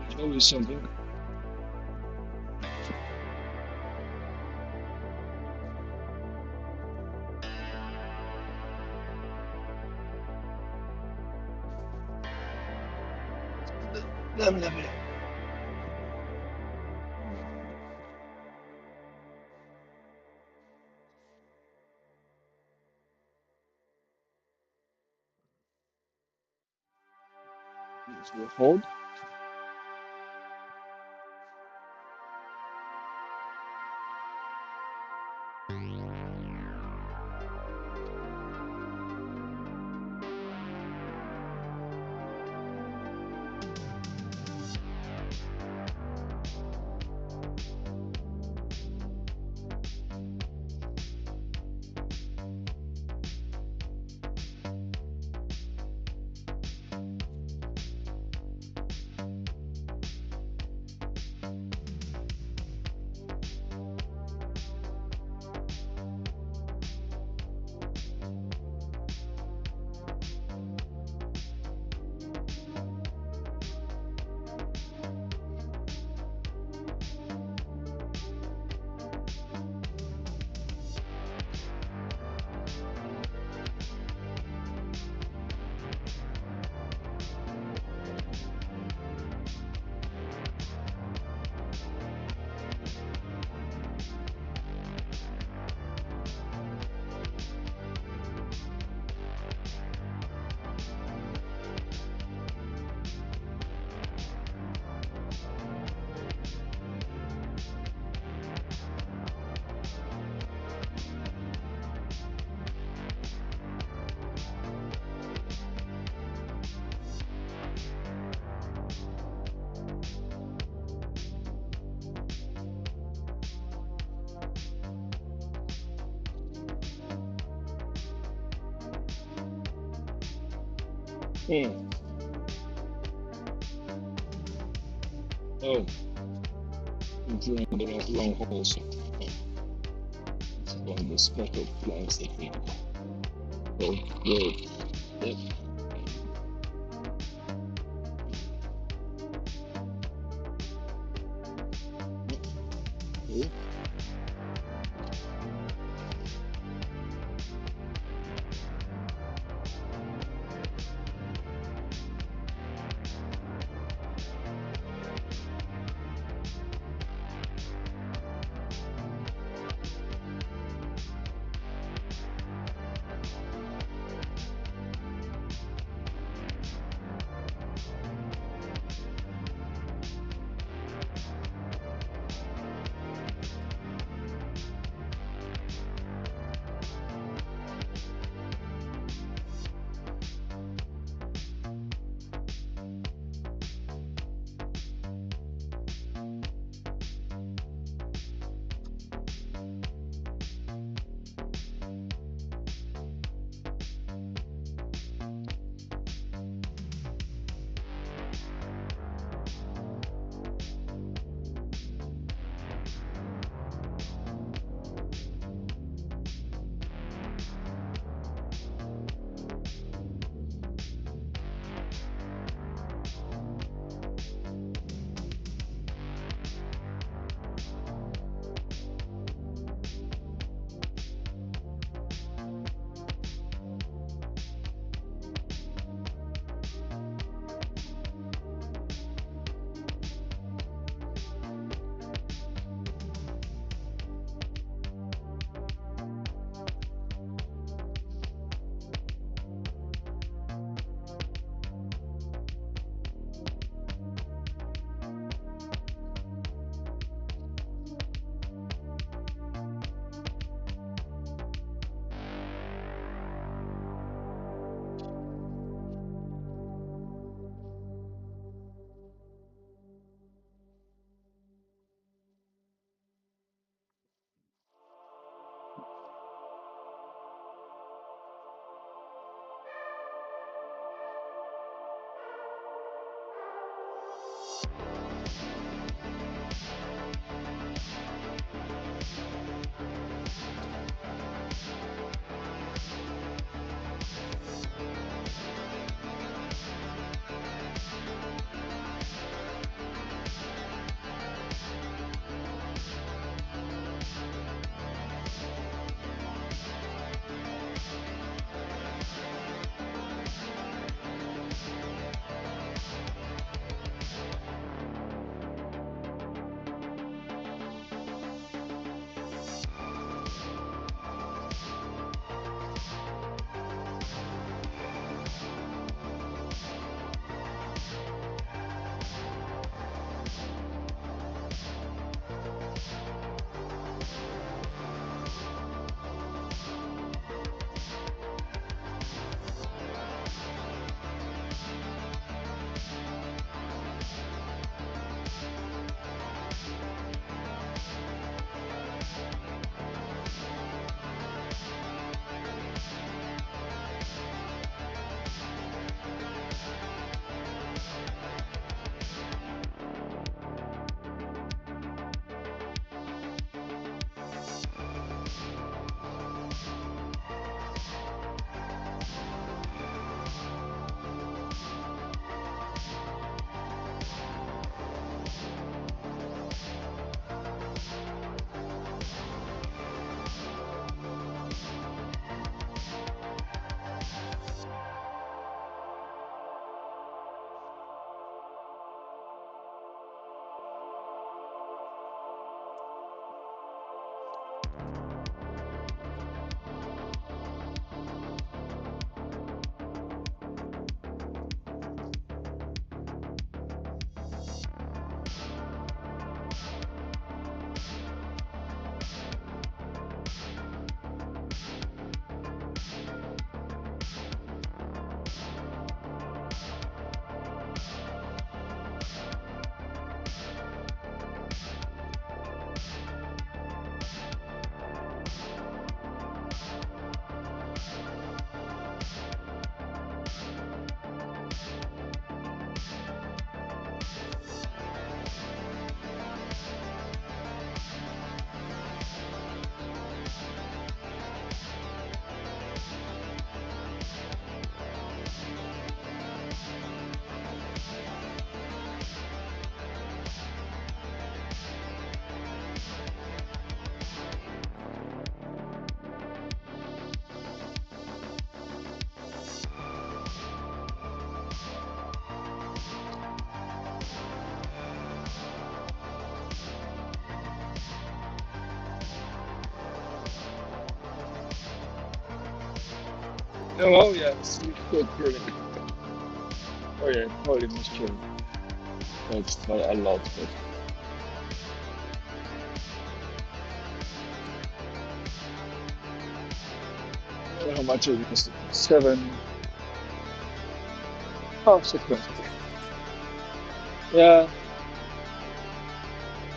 There's always something. We'll hold. Hmm. Oh, I'm drawing the wrong holes. It's one of the special flags that we. Oh, good. Yep. Yep. Oh yes, you could really. Oh yeah, probably mixture. That's not a lot, but I don't know how much it is. 7. Oh, 6 months. Yeah.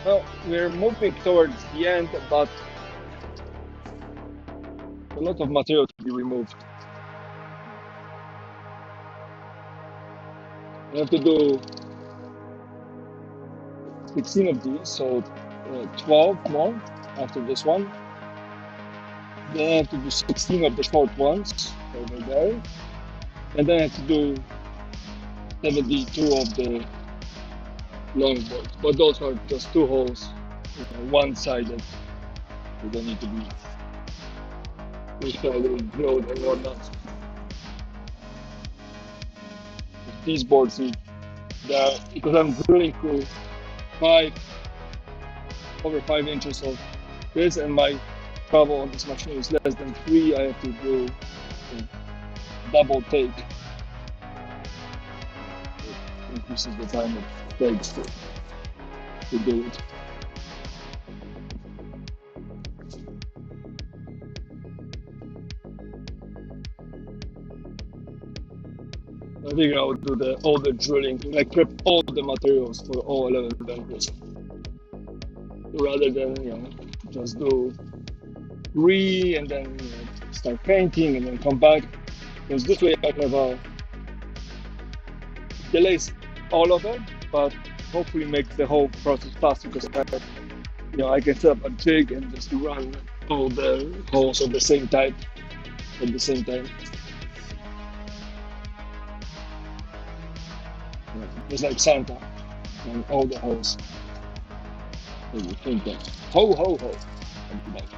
Well, we're moving towards the end, but a lot of material to be removed. We have to do 16 of these, so 12 more after this one. Then I have to do 16 of the short ones over there. And then I have to do 72 of the long boards. But those are just 2 holes, one-sided. They don't need to be drilled and whatnot. These boards need that because I'm drilling through over 5 inches of this, and my travel on this machine is less than 3. I have to do a double take. It increases the time it takes to do it. I think I would do all the drilling, like prep all the materials for all 11 bunkers, rather than just do 3 and then start painting and then come back. Because this way I have delays all of it, but hopefully makes the whole process faster because I can set up a jig and just run all the holes of the same type at the same time. It's like Santa on all the holes. And you think that ho ho ho, and like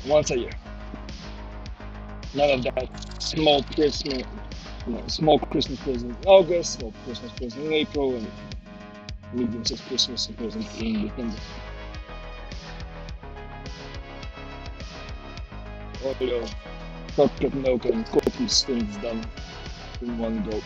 once a year. None of that small Christmas, small Christmas present in August, small Christmas present in April, and medium-sized Christmas present in December. All your chocolate milk and cookies things done in one go.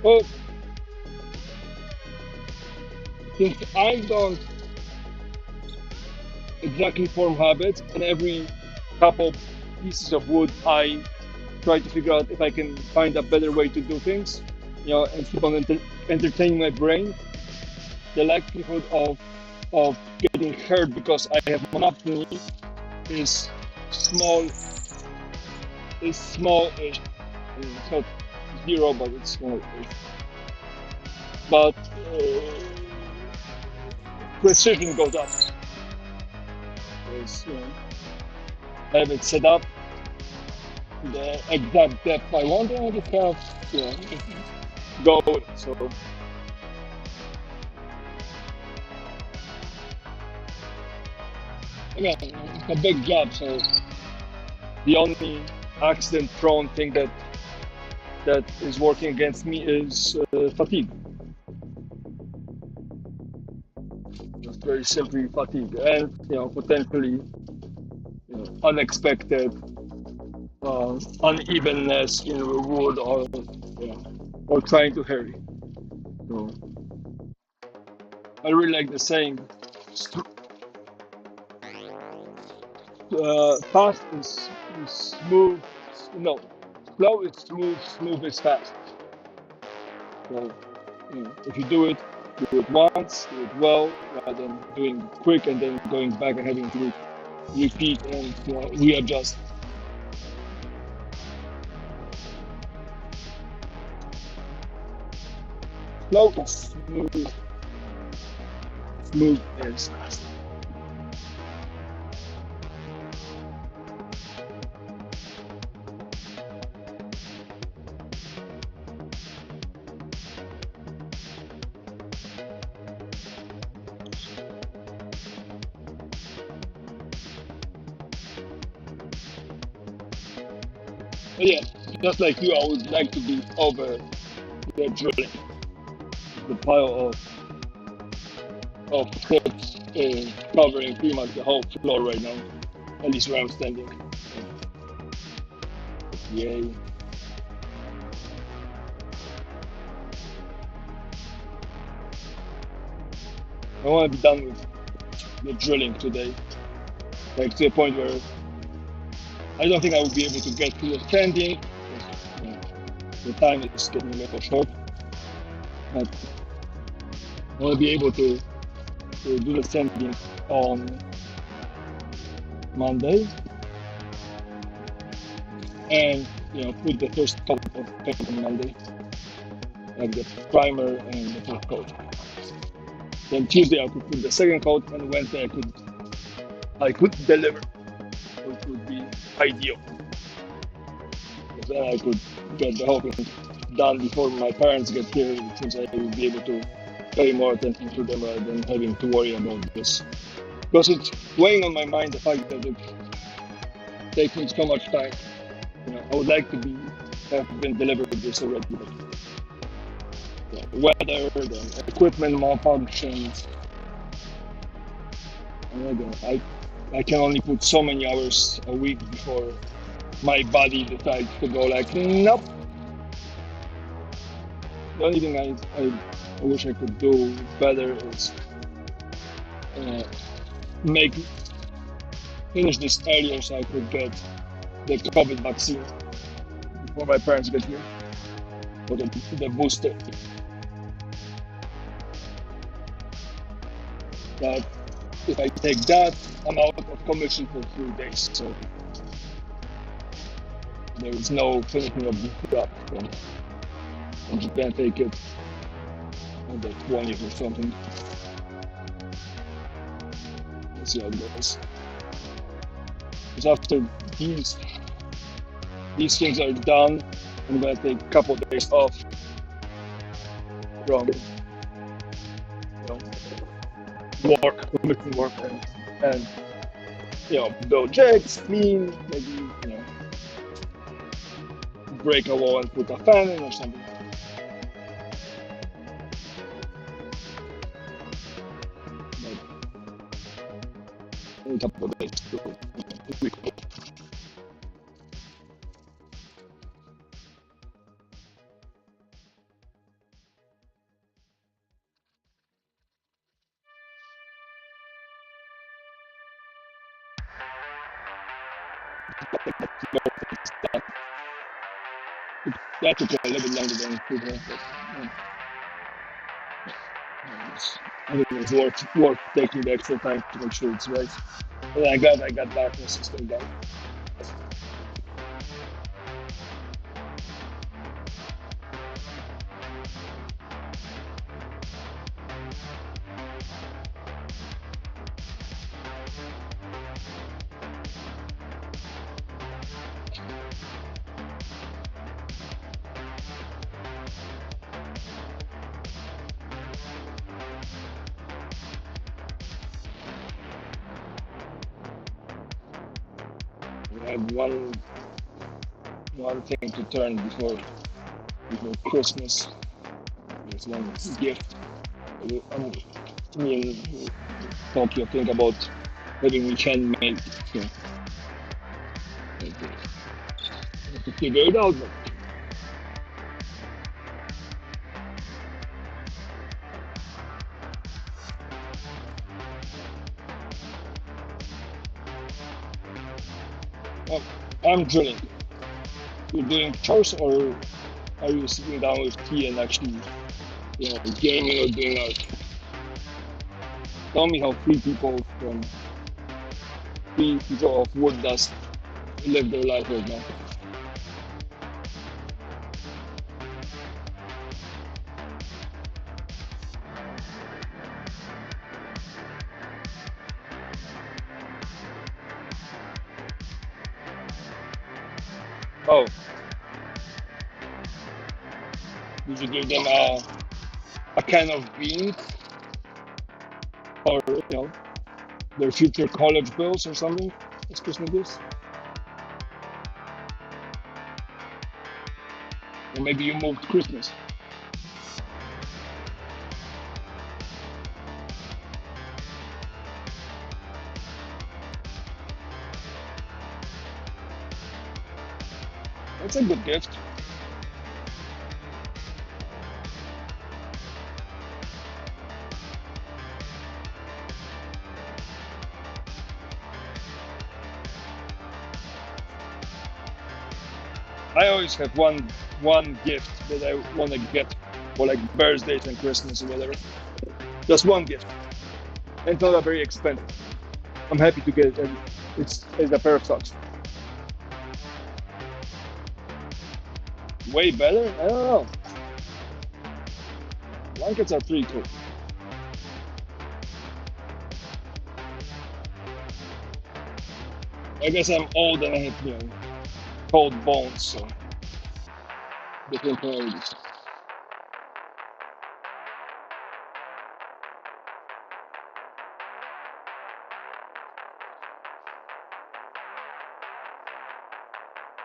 Well, since I don't exactly form habits, and every couple pieces of wood I try to figure out if I can find a better way to do things, and keep on entertaining my brain, the likelihood of getting hurt because I have monotony is small-ish. It's not 0, but it's small-ish. But precision goes up. Because I have it set up the exact depth I want, and I just have go with it. So again, it's a big job. So the only accident-prone thing that is working against me is fatigue. Just very simply fatigue, and potentially unexpected unevenness in the wood, or trying to hurry. So I really like the saying, fast is smooth. No, slow is smooth. Smooth is fast. So if you do it once, do it well, rather than doing quick and then going back and having to repeat and readjust. Slow is smooth. Smooth is fast. But yeah, just like you, I would like to be over the drilling, the pile of clips covering pretty much the whole floor right now, at least where I'm standing. Yay. I want to be done with the drilling today, like to a point where I don't think I will be able to get to the sanding. You know, the time is getting a little short, but I want to be able to do the sanding on Monday and put the first coat of paint on Monday, like the primer and the first coat. Then Tuesday I could put the second coat, and Wednesday I could deliver, which would be ideal. Because then I could get the whole thing done before my parents get here, since I will be able to pay more attention to them rather than having to worry about this. Because it's weighing on my mind the fact that it takes me so much time. I would like to have been delivered this already. But the weather, the equipment malfunctions. I can only put so many hours a week before my body decides to go like, nope. The only thing I wish I could do better is finish this earlier so I could get the COVID vaccine before my parents get here, or the booster. But if I take that, I'm out of commission for 3 days, so there is no finishing of the job. I'm just gonna take it on the 20th or something. Let's see how it goes. Because after these things are done, I'm gonna take a couple of days off from work, and build jigs, clean, maybe break a wall and put a fan in or something. But in a couple of days to recover. That took a little bit longer than people, but I think it was worth taking the extra time to make sure it's right. And I got darkness system done. I have one thing to turn before Christmas. There's one gift. Me and Tokyo think about having me handmade. So I have to figure it out. I'm drilling. You're doing chores, or are you sitting down with tea and actually, gaming or doing art? Tell me how three people of wood dust live their life right now. Oh, did you give them a can of beans, or their future college bills or something as Christmas gifts? Or maybe you moved Christmas. That's a good gift. I always have one gift that I want to get for like birthdays and Christmas or whatever. Just one gift. And it's not a very expensive. I'm happy to get it, and it's a pair of socks. Way better? I don't know. Blankets are pretty cool. I guess I'm old and I have, cold bones, so different priorities.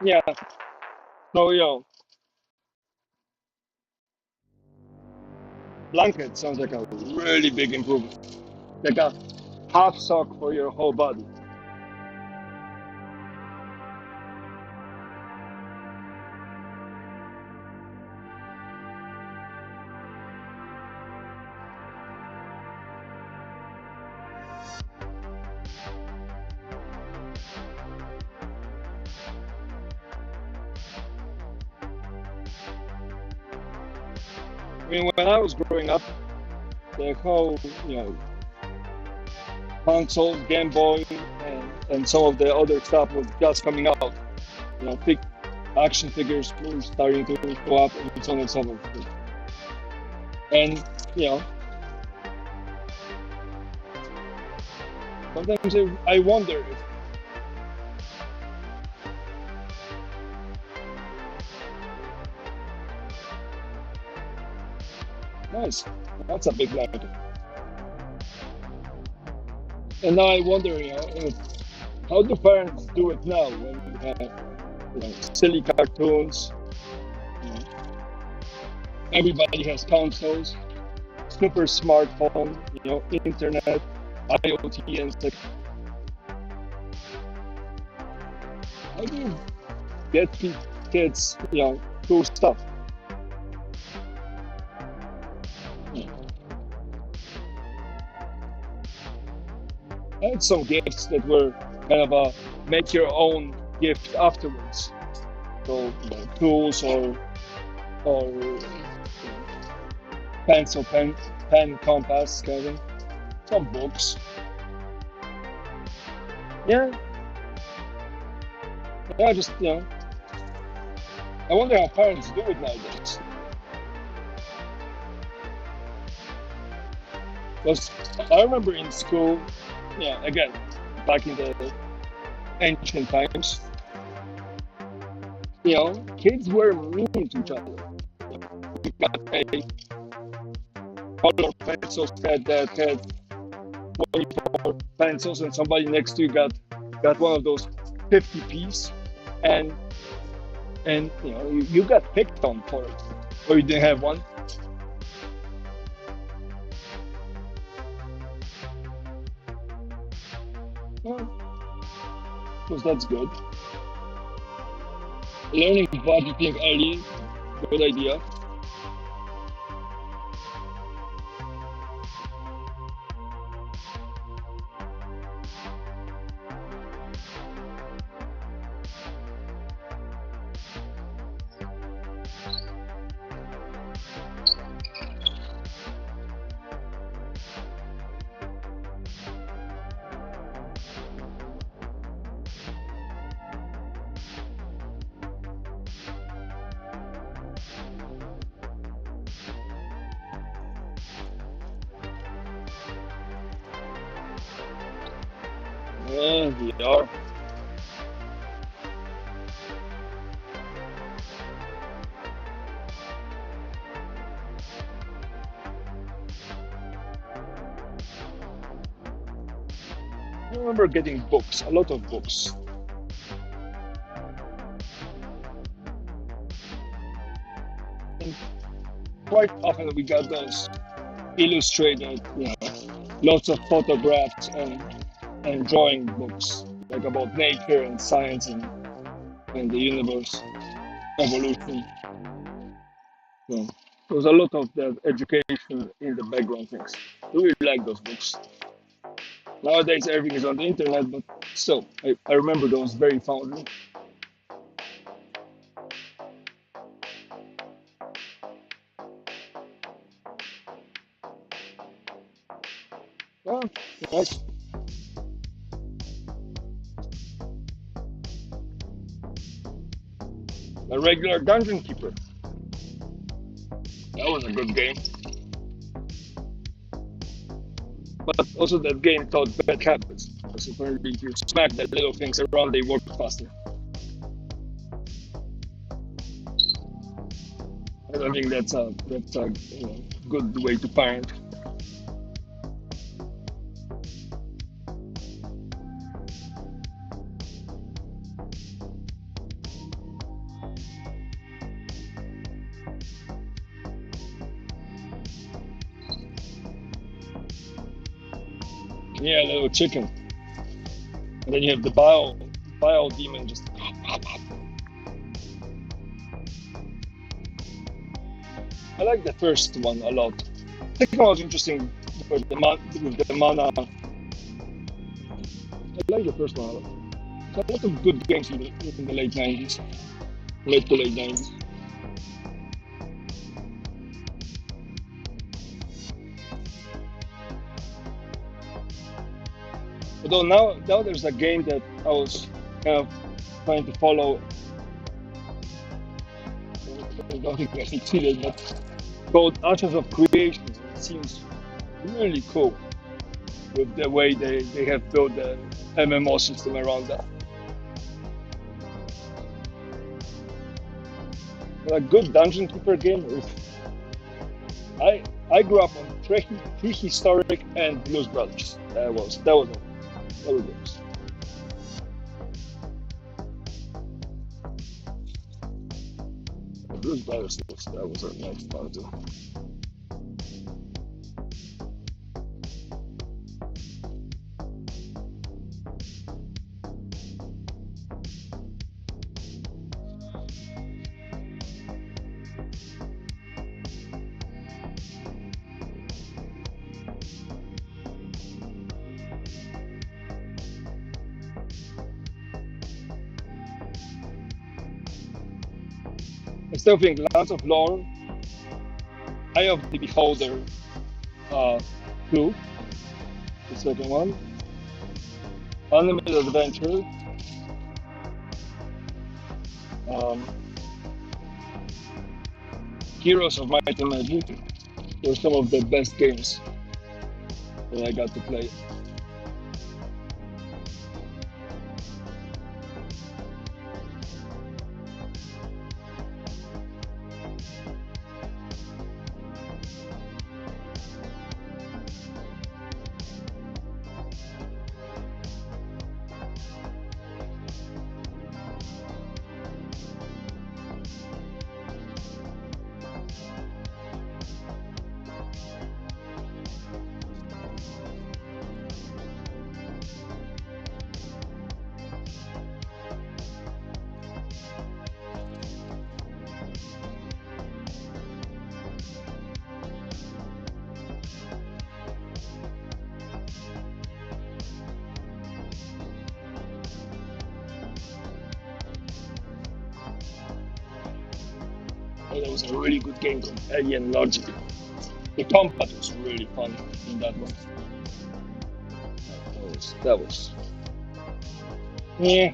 Yeah. So, blanket sounds like a really big improvement. Like a half sock for your whole body. I mean, when I was growing up, the whole, console, Game Boy, and some of the other stuff was just coming out. Big action figures were starting to go up and so on and so forth. And, sometimes I wonder if nice, that's a big blanket. And now I wonder, how do parents do it now when you have, silly cartoons? Everybody has consoles, super smartphone, internet, IoT, and stuff. How do you get kids, cool stuff? I had some gifts that were kind of a make your own gift afterwards. So, tools or pencil, pen, compass, kind of. Some books. Yeah. Yeah, just, I wonder how parents do it nowadays. Because I remember in school, again, back in the ancient times, kids were mean to each other. You got a color pencil set that had 24 pencils, and somebody next to you got one of those 50-piece, and you got picked on for it, or you didn't have one. Because that's good. Learning budgeting early, good idea. Yeah, we are. I remember getting books, a lot of books. quite often we got those illustrated, lots of photographs and drawing books, like about nature and science and the universe, evolution. So there was a lot of that education in the background things. I really like those books. Nowadays everything is on the internet, but still, I remember those very fondly. Yeah, nice. A regular dungeon keeper. That was a good game. But also that game taught bad habits. Because apparently if you smack the little things around, they work faster. I don't think that's a good way to parent. Yeah, little chicken. And then you have the bile demon just. I like the first one a lot. The second one was interesting with the mana. I like the first one a lot. There's a lot of good games in the late 90s, late to late 90s. Although now there's a game that I was kind of trying to follow. I don't think I succeeded, but called Ashes of Creation. It seems really cool with the way they have built the MMO system around that. A good dungeon keeper game. I grew up on Prehistoric and Blues Brothers. That was it. That was it. Blues Brothers that was a nice fun too. I still think Lands of Lore, Eye of the Beholder, 2, the second one, Unlimited Adventure, um, Heroes of Might and Magic were some of the best games that I got to play. And that was a really good game from Alien Logic. The combat was really fun in that one. That was yeah.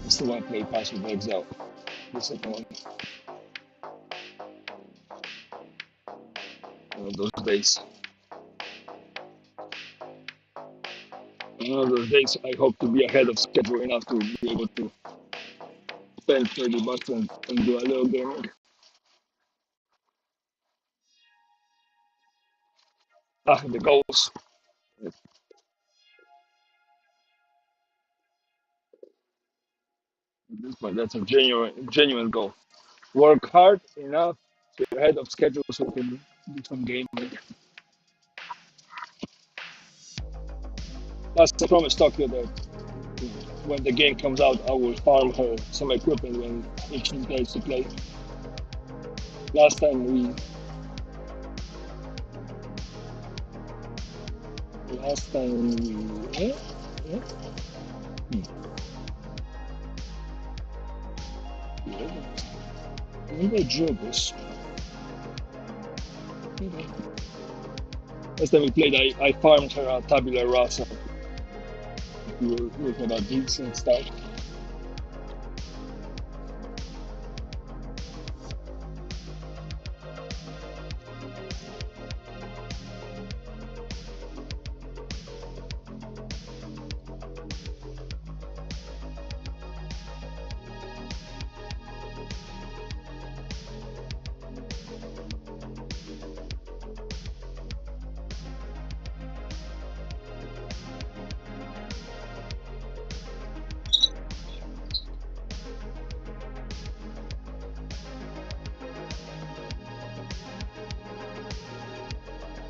I still want to play Pass of Exile. The second one. One of those days. One of those days I hope to be ahead of schedule enough to be able to spend 30 bucks and do a little gaming. The goals. At this point, that's a genuine goal. Work hard enough to get ahead of schedule so we can do some gaming. Plus, I promised Tokyo that when the game comes out, I will farm her some equipment when if she decides to play. Last time we yeah, yeah. Maybe I drew this. Last time we played, I farmed her a tabula rasa. We were looking about deeds and stuff.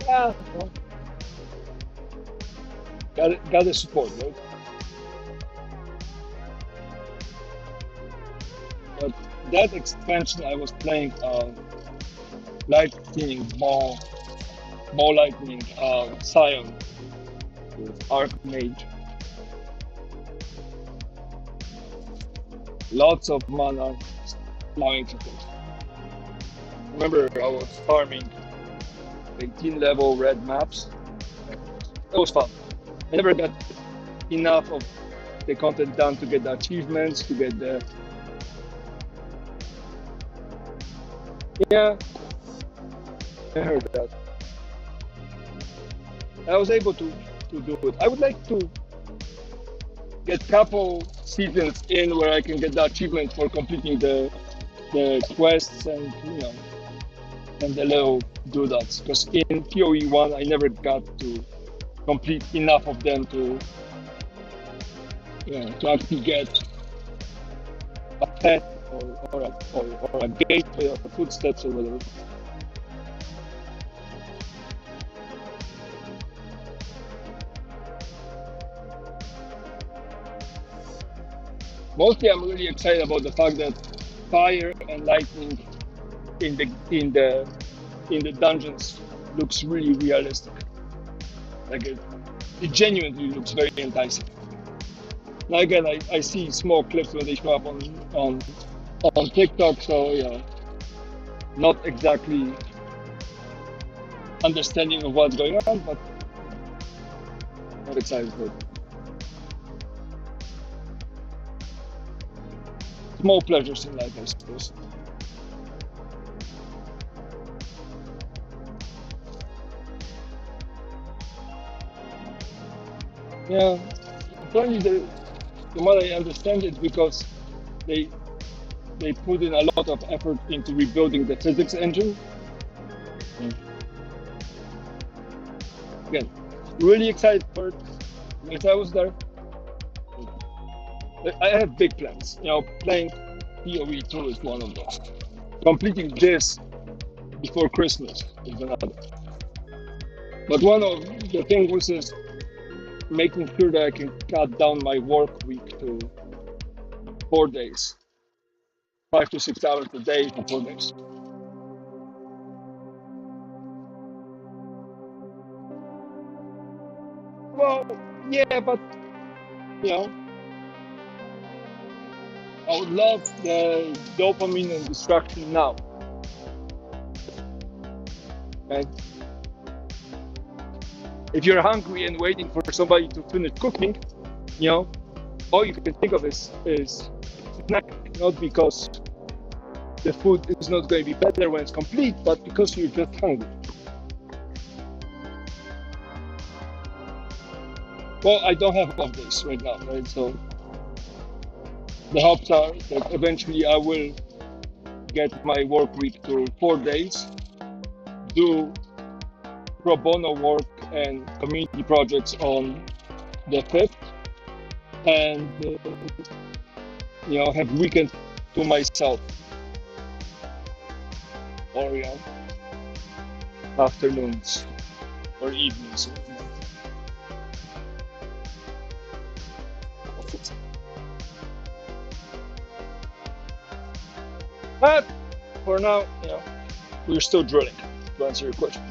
Yeah, well, got the support, right? But that expansion I was playing lightning ball lightning Scion with Archmage. Lots of mana flying to things. Remember I was farming 18 level red maps. It was fun. I never got enough of the content done to get the achievements, to get the yeah. I heard that. I was able to do it. I would like to get couple seasons in where I can get the achievement for completing the quests and and the little doodads. Because in PoE 1 I never got to complete enough of them to to actually get a pet or a gateway or footsteps or whatever. Mostly, I'm really excited about the fact that fire and lightning in the dungeons looks really realistic. Like it genuinely looks very enticing. Now again, I see small clips when they show up on TikTok, so yeah, not exactly understanding of what's going on, but I'm excited for it. Small pleasures in life, I suppose. Yeah, apparently the what I understand is because they put in a lot of effort into rebuilding the physics engine. Again, really excited for it. If I was there, I have big plans. Playing PoE 2 is one of those. Completing this before Christmas is another. But one of the things is making sure that I can cut down my work week to 4 days. 5 to 6 hours a day for 4 days. Well, yeah, but I would love the dopamine and distraction now. Okay? If you're hungry and waiting for somebody to finish cooking, all you can think of is snack, not because the food is not going to be better when it's complete, but because you're just hungry. Well, I don't have all of this right now, right? So the hopes are that eventually I will get my work week to 4 days, do pro bono work and community projects on the 5th, and have weekend to myself, or afternoons or evenings. But for now, we're still drilling. To answer your question.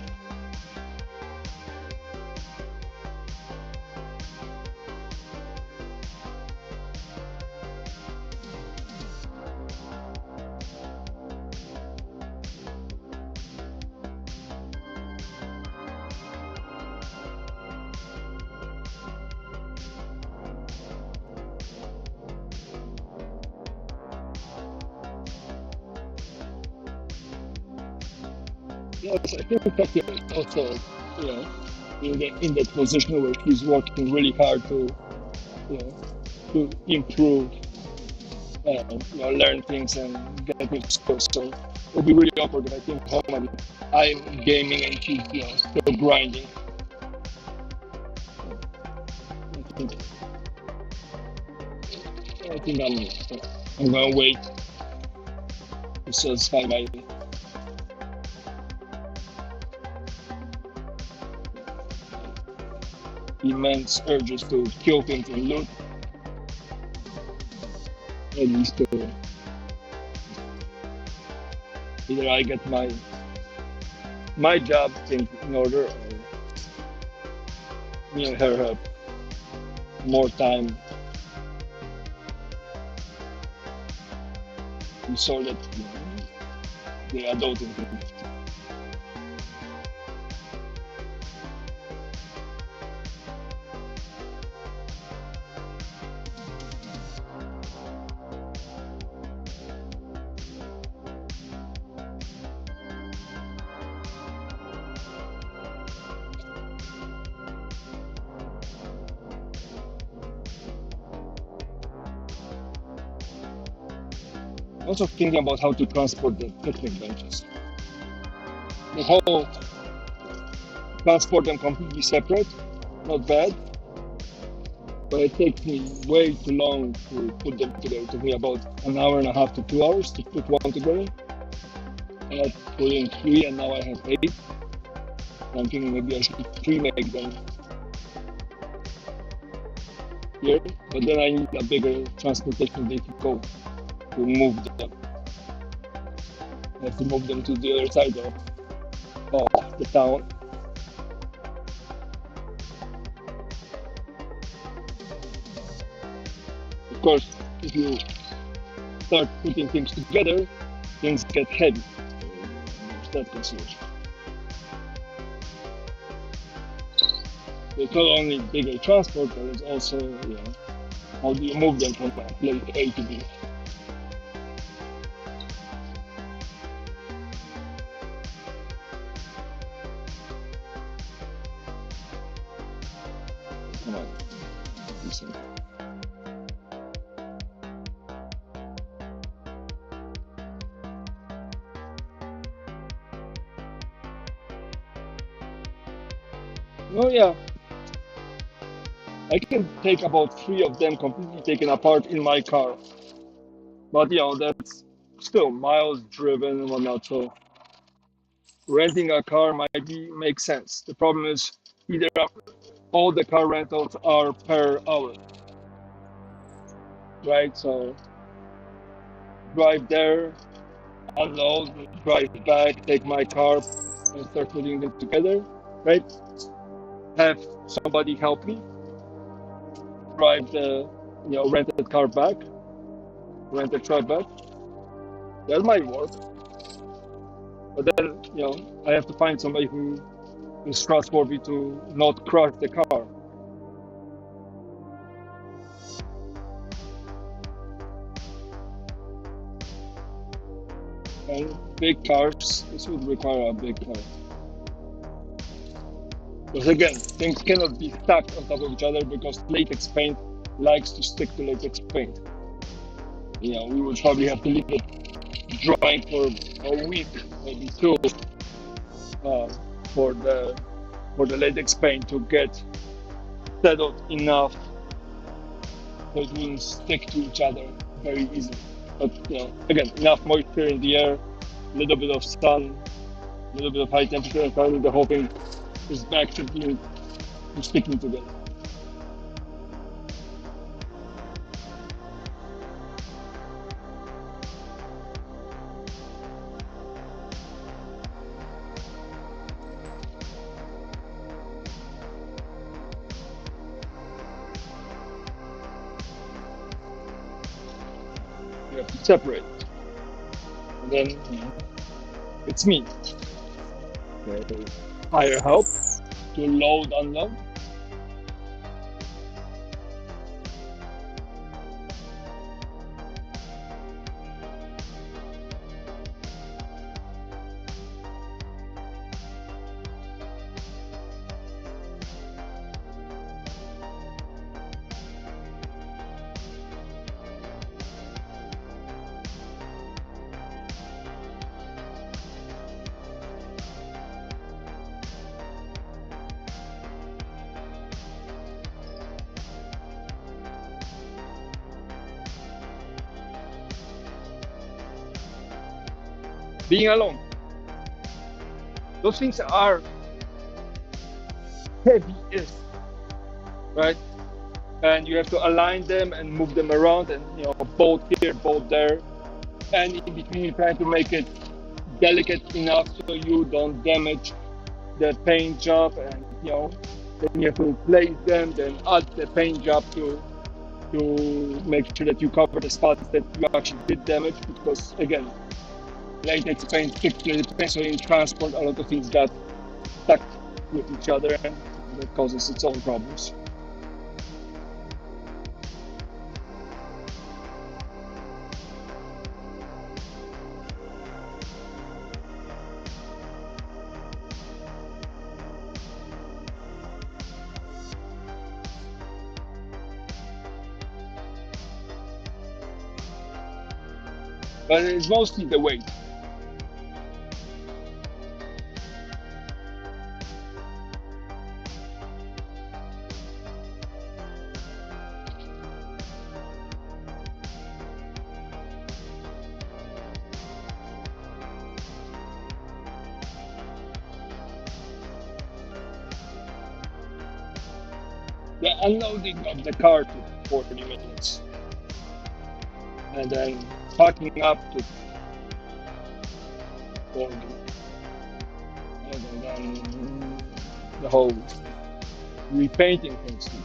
Yes, I think Taki also, in that position where he's working really hard to, to improve, learn things and get new skills. So it'll be really awkward if I think how much I'm gaming and he's, still grinding. I think I'm gonna wait to satisfy my immense urges to kill things and loot. At least either I get my job things in order, or me and her have more time to sort it, the adulting thing. Also thinking about how to transport the picnic benches. The whole transport them completely separate, not bad, but it takes me way too long to put them together. It took me about an hour and a half to 2 hours to put one together. I had put in 3 and now I have 8. I'm thinking maybe I should pre-make them here, but then I need a bigger transportation vehicle to move them. I have to move them to the other side of the town. Of course, if you start putting things together, things get heavy. There's that consideration. It's not only bigger transport, but it's also, how do you move them from place A to B? Come on, listen. Oh yeah, I can take about 3 of them completely taken apart in my car, but that's still miles driven and whatnot. So renting a car might make sense. The problem is either all the car rentals are per hour, right? So drive there, unload, drive back, take my car, and start putting them together, right? Have somebody help me drive the rented car back, rented truck back. That might work, but then I have to find somebody who is trustworthy to not crush the car. And big cars, this would require a big car. Because again, things cannot be stacked on top of each other because latex paint likes to stick to latex paint. We would probably have to leave it drying for a week, maybe 2, for the latex paint to get settled enough so it wouldn't stick to each other very easily. But again, enough moisture in the air, a little bit of sun, a little bit of high temperature, and finally the whole thing is back to being to sticking together. You have to separate, and then it's me. Okay. Hire help to load, unload. Being alone. Those things are heaviest, right? And you have to align them and move them around, and bolt here, bolt there, and in between you're trying to make it delicate enough so you don't damage the paint job, and then you have to place them, then add the paint job to make sure that you cover the spots that you actually did damage, because again, latex paint sticks to the paint, so in transport a lot of things got stuck with each other, and that causes its own problems. But it's mostly the weight. The unloading of the car took 40 minutes. And then packing up took 40. And then the whole repainting things took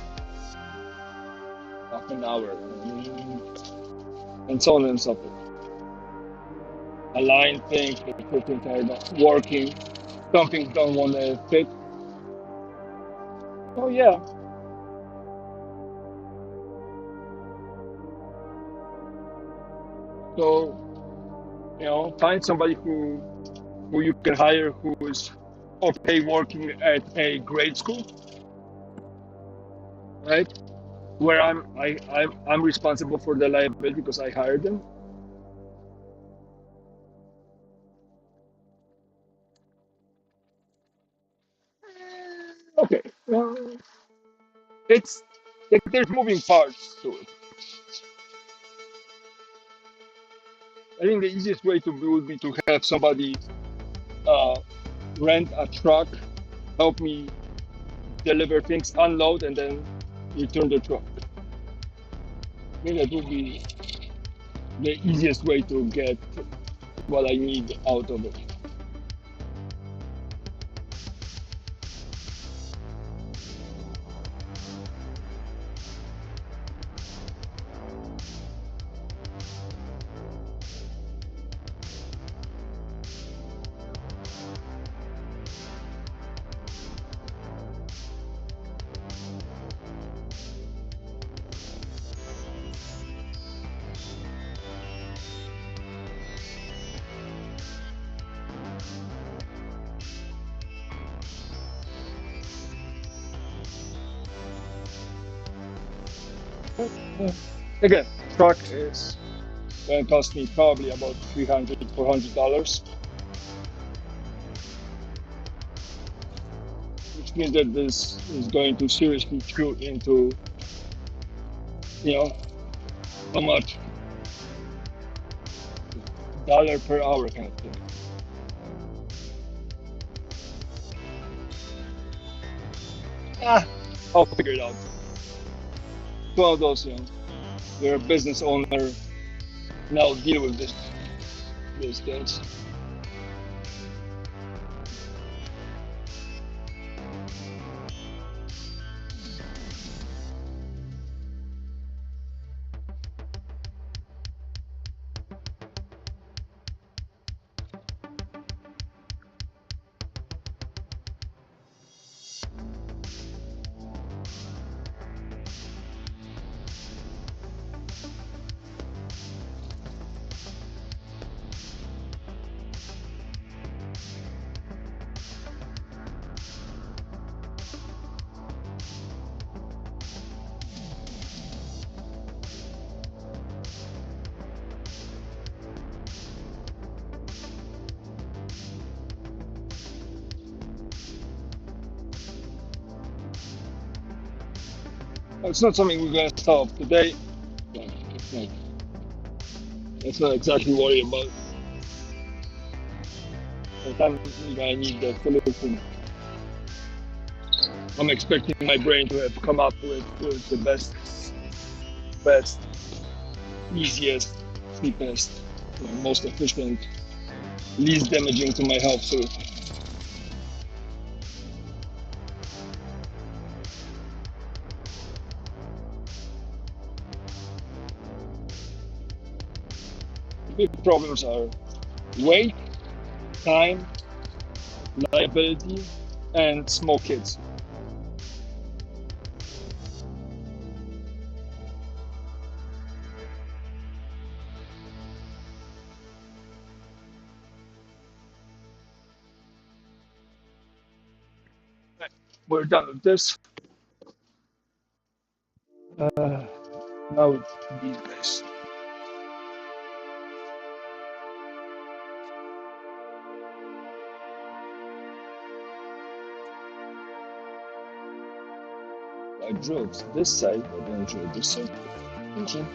half an hour. And so on and so forth. Align things, the equipment are not working. Some things don't want to fit. Oh yeah. So, find somebody who you can hire who is okay working at a grade school, right? Where I'm responsible for the liability because I hired them. Okay, it's like there's moving parts to it. I think the easiest way to would be to have somebody rent a truck, help me deliver things, unload, and then return the truck. I think that would be the easiest way to get what I need out of it. Again, truck is going to cost me probably about $300, $400, which means that this is going to seriously chew into, how much dollar per hour kind of thing. Ah, I'll figure it out. It's one of those, you're a business owner, now deal with these things. It's not something we're gonna solve today. Yeah, let's not exactly worry about it. Sometimes I need the solution. I'm expecting my brain to have come up with the best, easiest, cheapest, most efficient, least damaging to my health solution. Big problems are weight, time, liability, and small kids. We're done with this. Now it's these guys. I drove this side, but then I drove this side. Okay.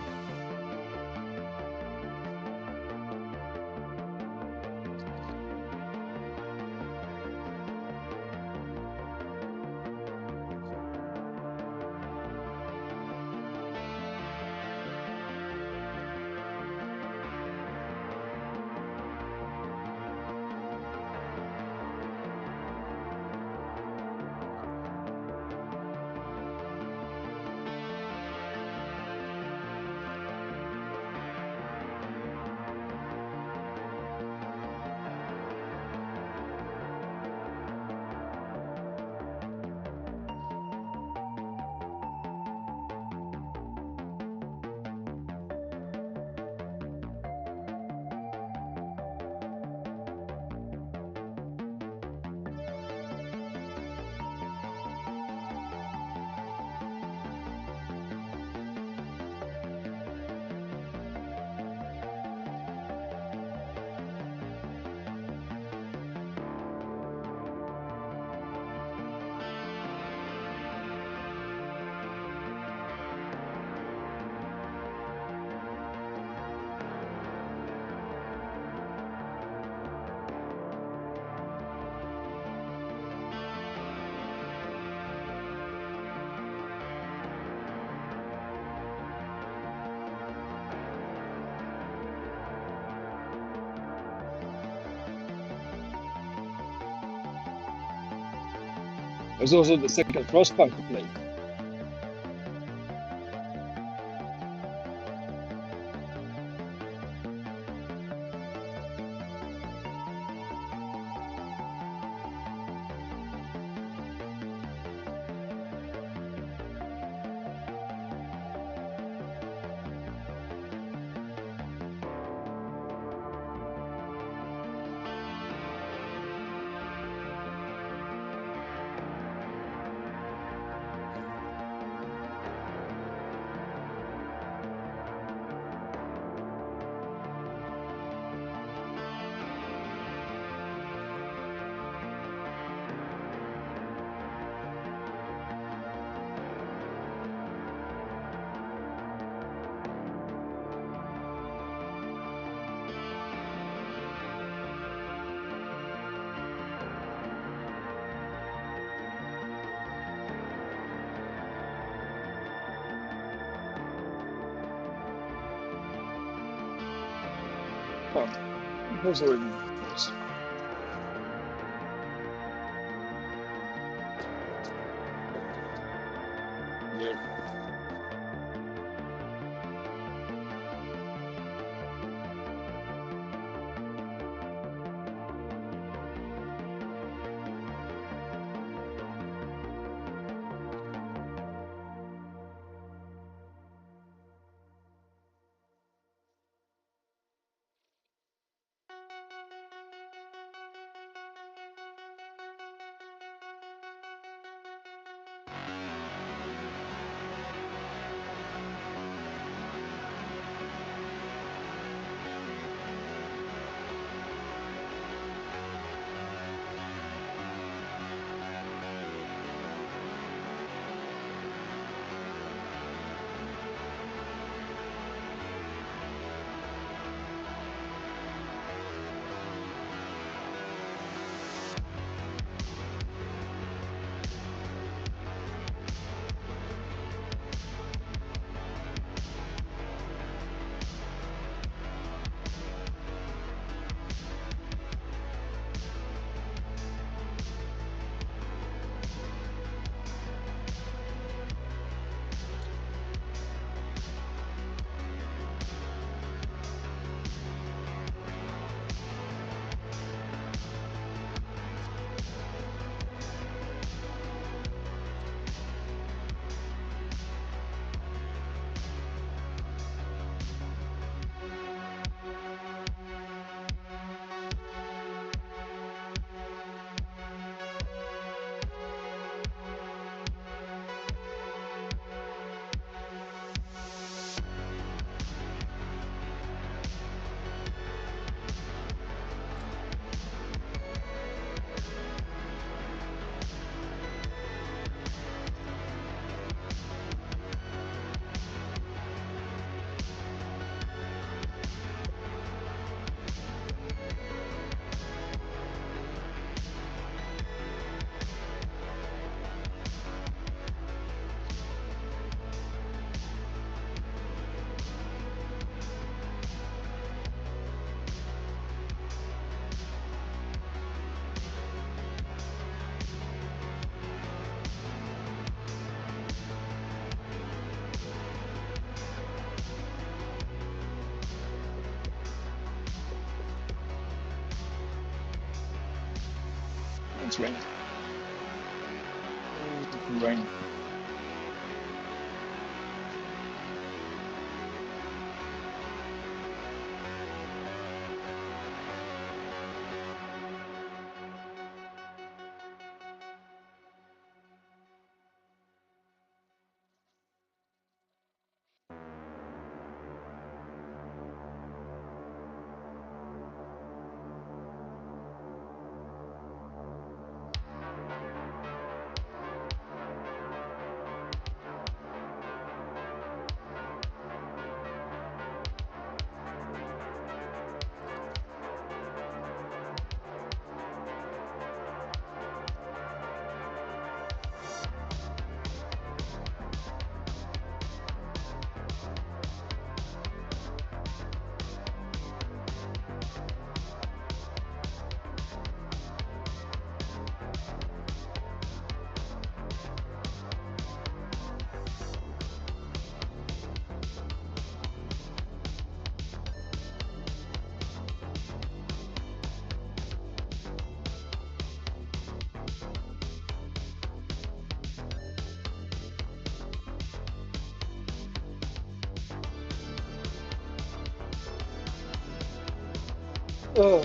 There's also the second crossbar to play. Oh, here's already this. Yeah. It's raining. It's raining. Oh.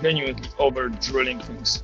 Genuinely over drilling things.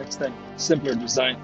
next time. Simpler design.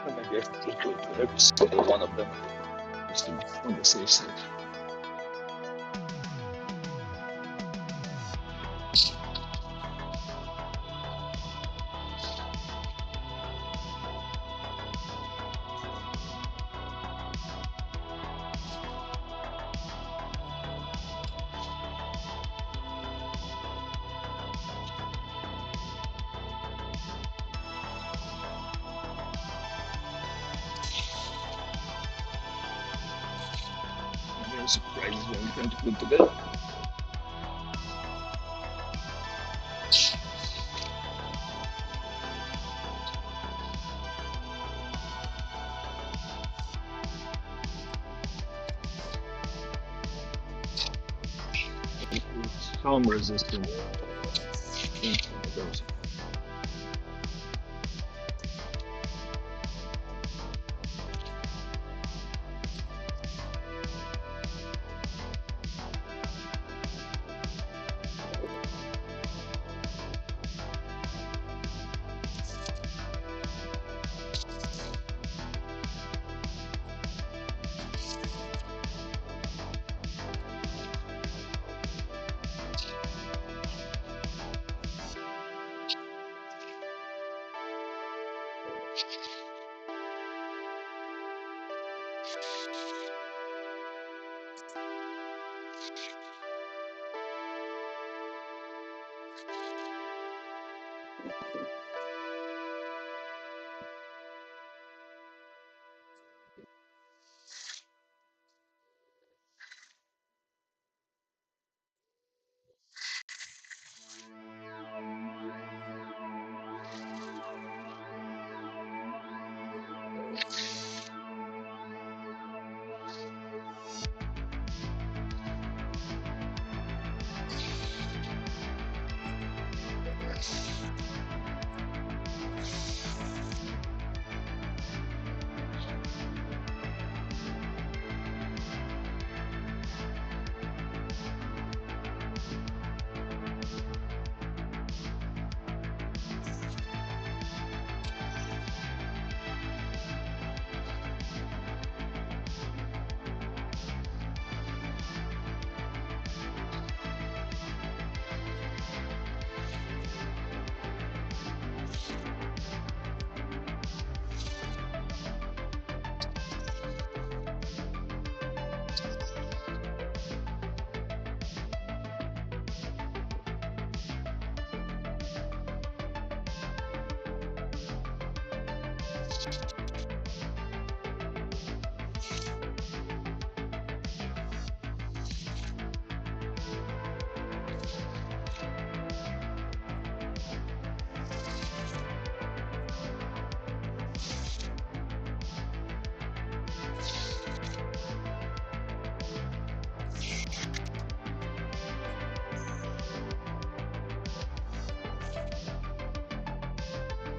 Maybe I have to do every single one of them just to on the safe side. I'm surprised when we're trying to put together. It's harm resistant.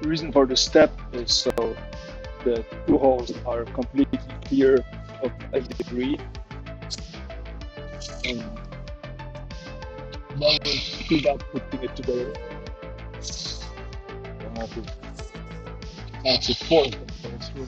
The reason for the step is so the two holes are completely clear of any debris. And then we'll speed up putting it together. I have to actually pour it through.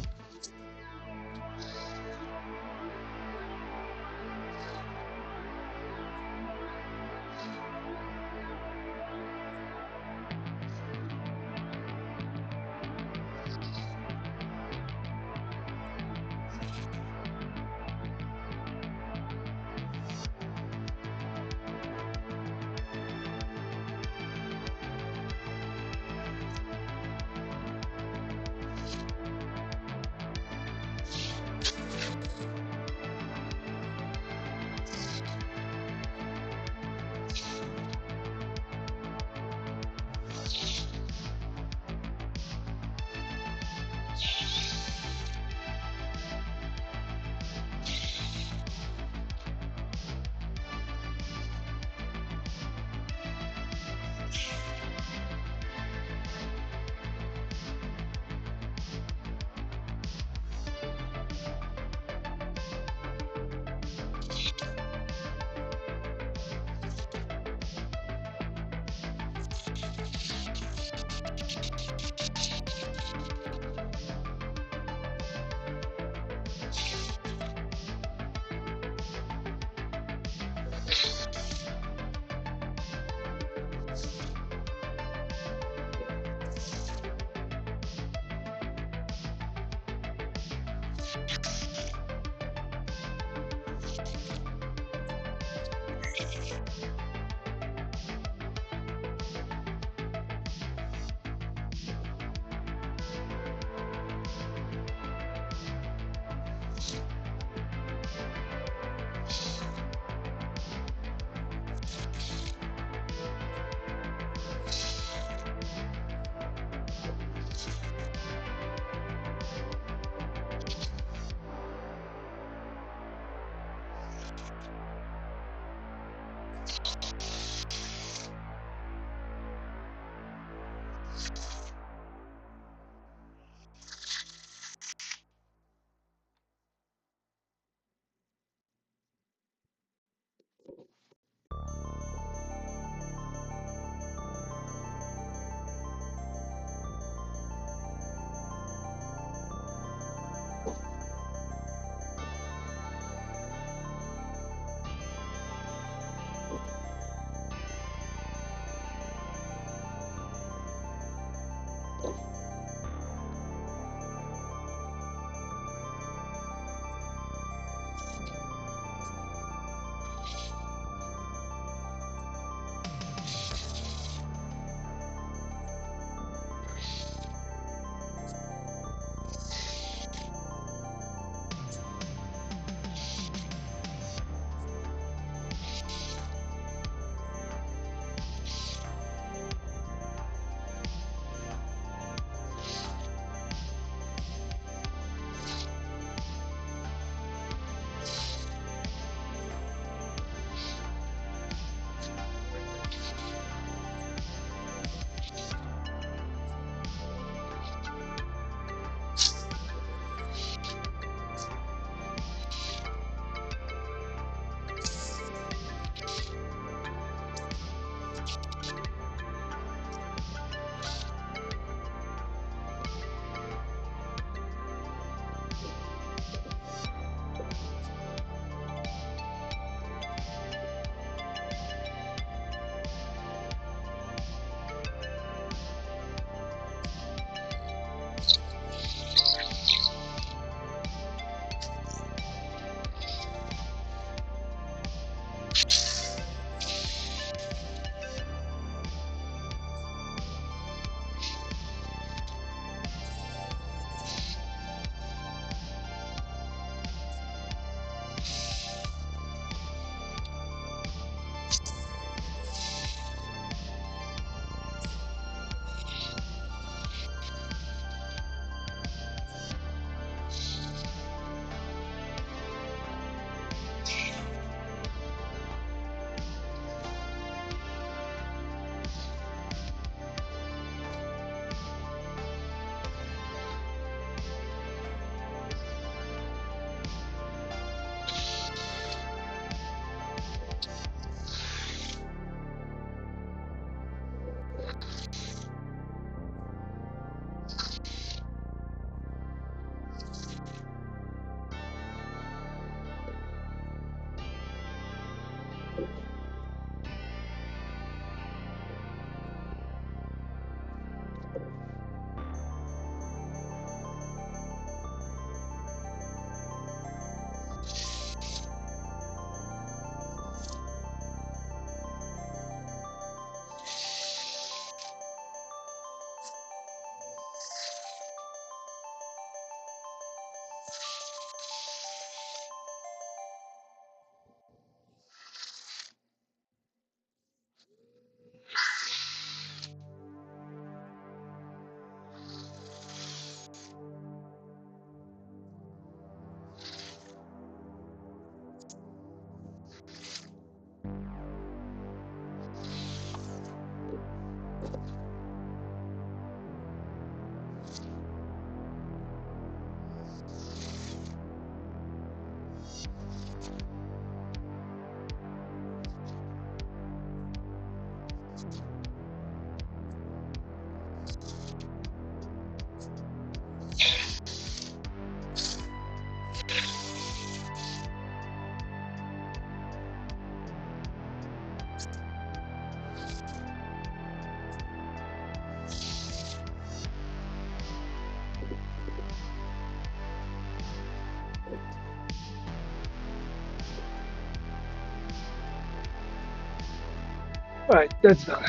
Right, that's done.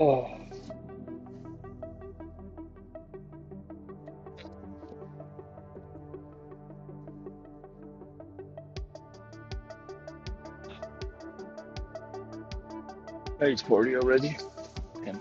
Oh, 8:40 already. Okay.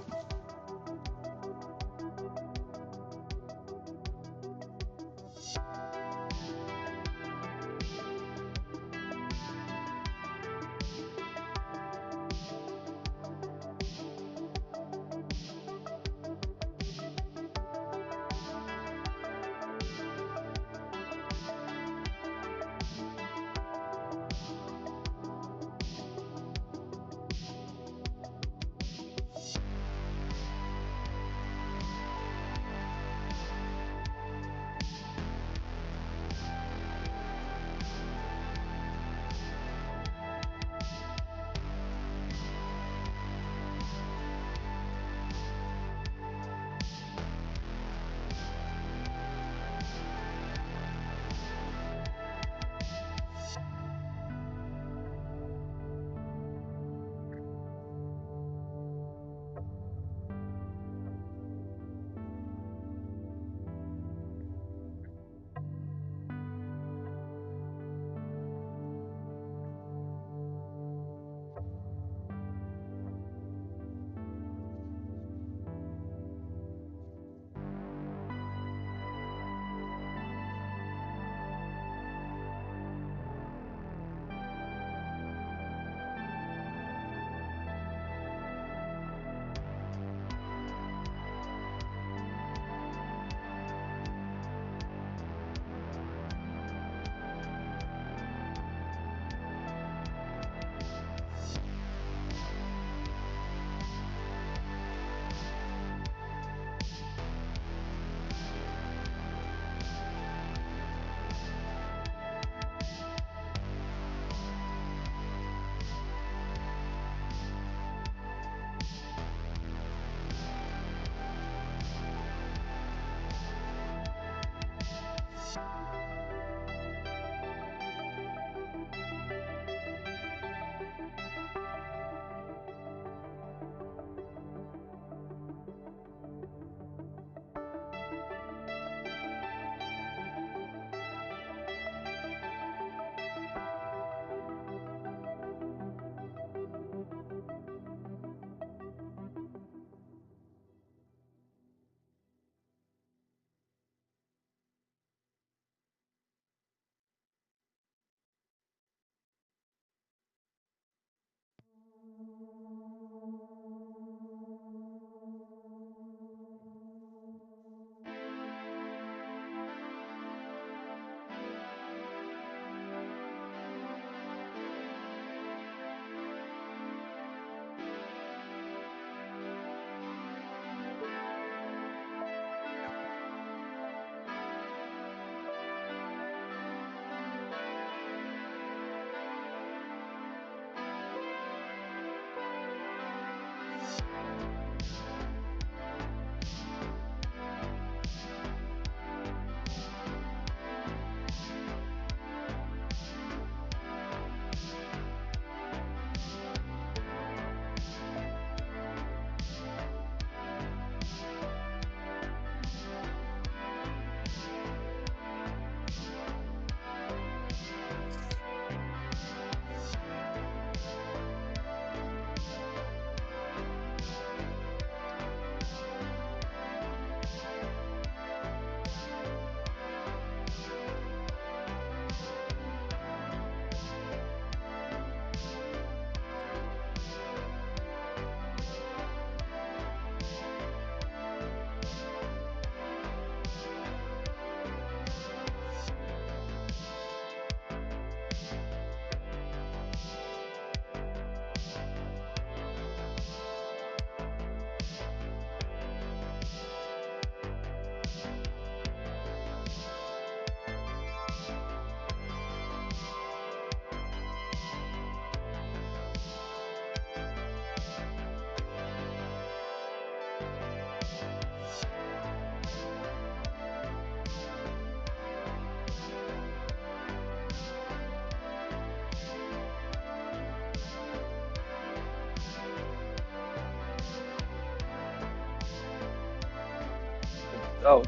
out.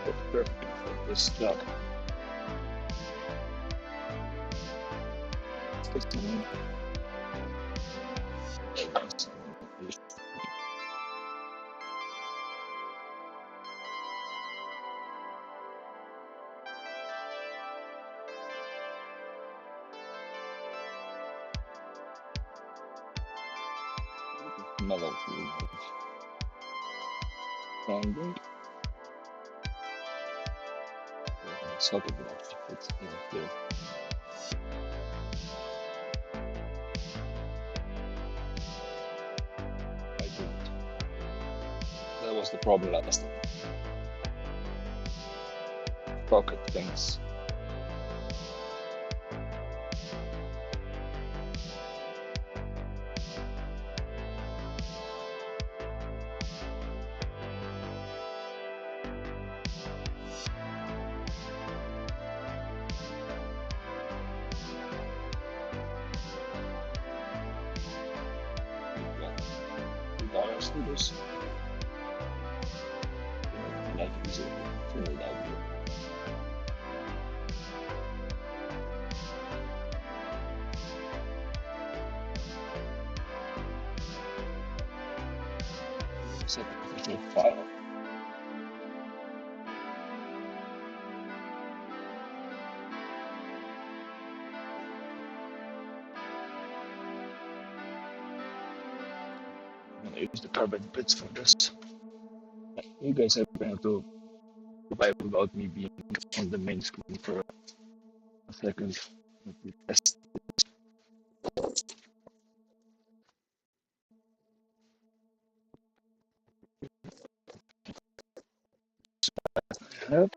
That's perfect for this job. Mellow finding socket box. It's here. I didn't. That was the problem last time. Pocket things. Wires to this. Like easy to fill it out here. Set the official file. I'm gonna use the carbon bits for this. You guys are going to survive without me being on the main screen for a second. Let me test. Yep.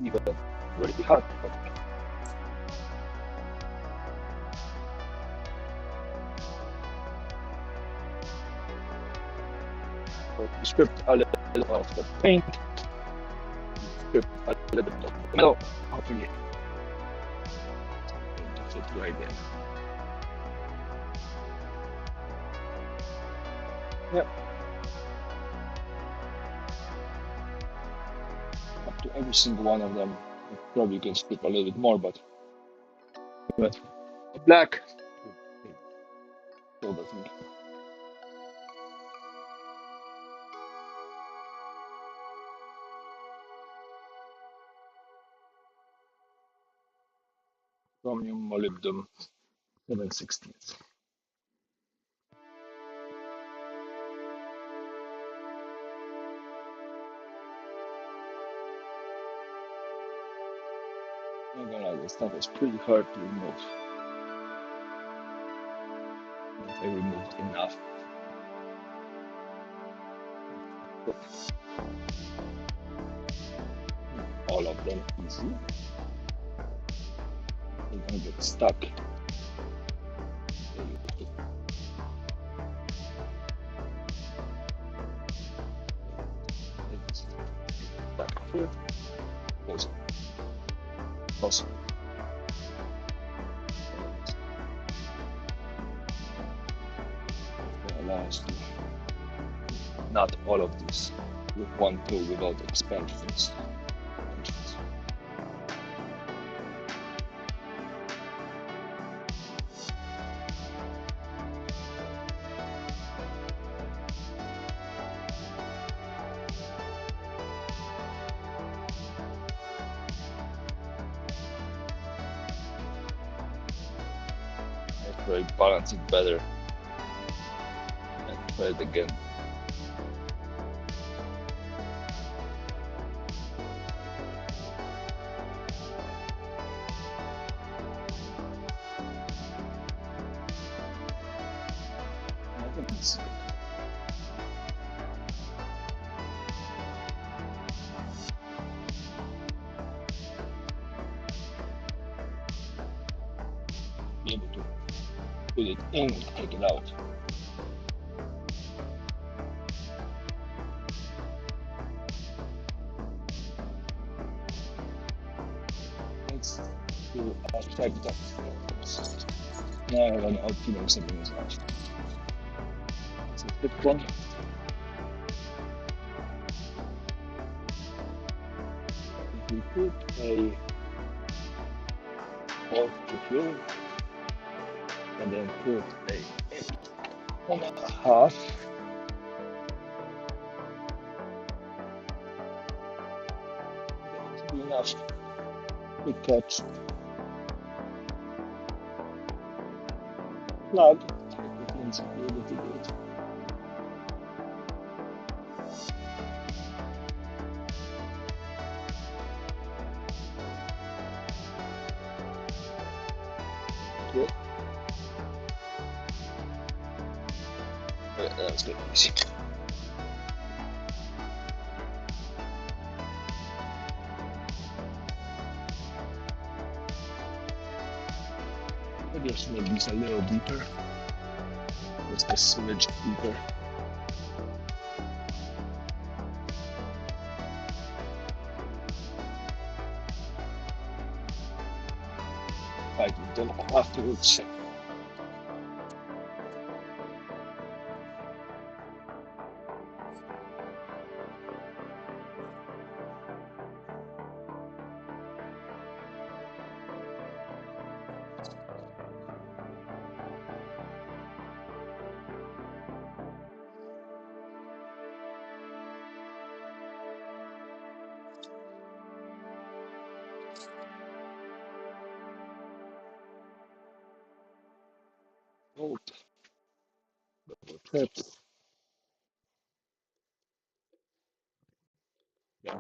Even really hot. So we stripped a little of the paint, stripped a little bit of the metal off of it. That's it right there. Yep. Up to every single one of them. Probably can strip a little bit more, but black still doesn't. Chromium molybdenum 7/16. Not gonna lie, this stuff is pretty hard to remove. If I removed enough. All of them easy. They're gonna get stuck. Stuck here. Close it. Awesome. Allow us to not all of this with one tool without expansions. try to balance it better. And try it again. I think it's be able to put it in and take it out. Let's do type it up. Now I have an output of something as well. It's a quick one. If we put a port to here and then put a 1.5. That will be enough to catch plug. It means I'll be able to do it. Good. That's good. Easy. Maybe I should make this a little deeper. Just a smidge deeper. I can do it afterwards. Oh, double tap. Yeah.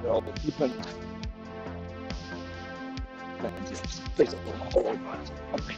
They're all different landscapes. Based on the whole lot. Okay.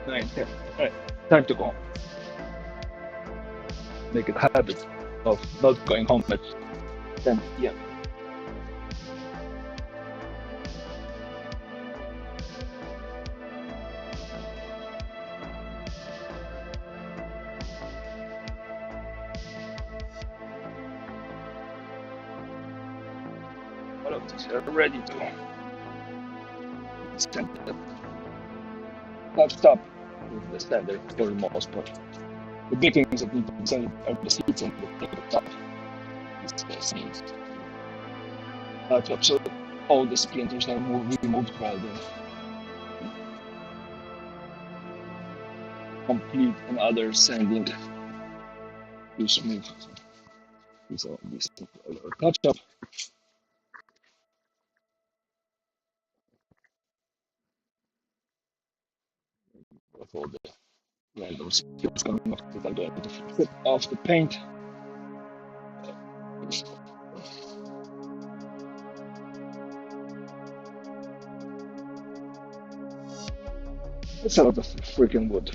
Nine, 10. Alright, time to go home. Make it a habit of not going home at 10 p.m. All of these are ready to stand up. Not stop with the standard for the most part. The big things that need to be sent are the seats and the top. It's the same. To absolute all the splinters are removed by the complete another sanding to smooth. So this touch up. Of all the random skills coming off that I'm going to flip off the paint. It's a lot of freaking wood.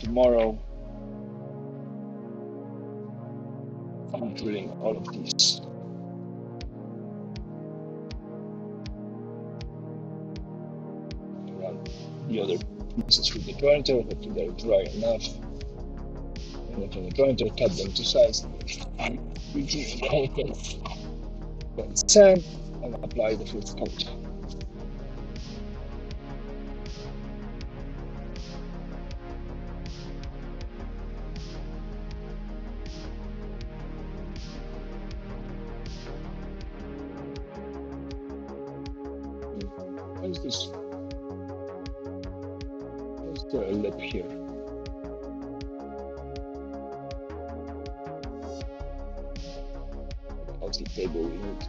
Tomorrow, I'm drilling all of these. Run the other pieces with the jointer, hopefully they're dry enough. And then from the jointer, cut them to size. And then sand and apply the fifth coat. Where's this? Where's the lip here? How's the table we need?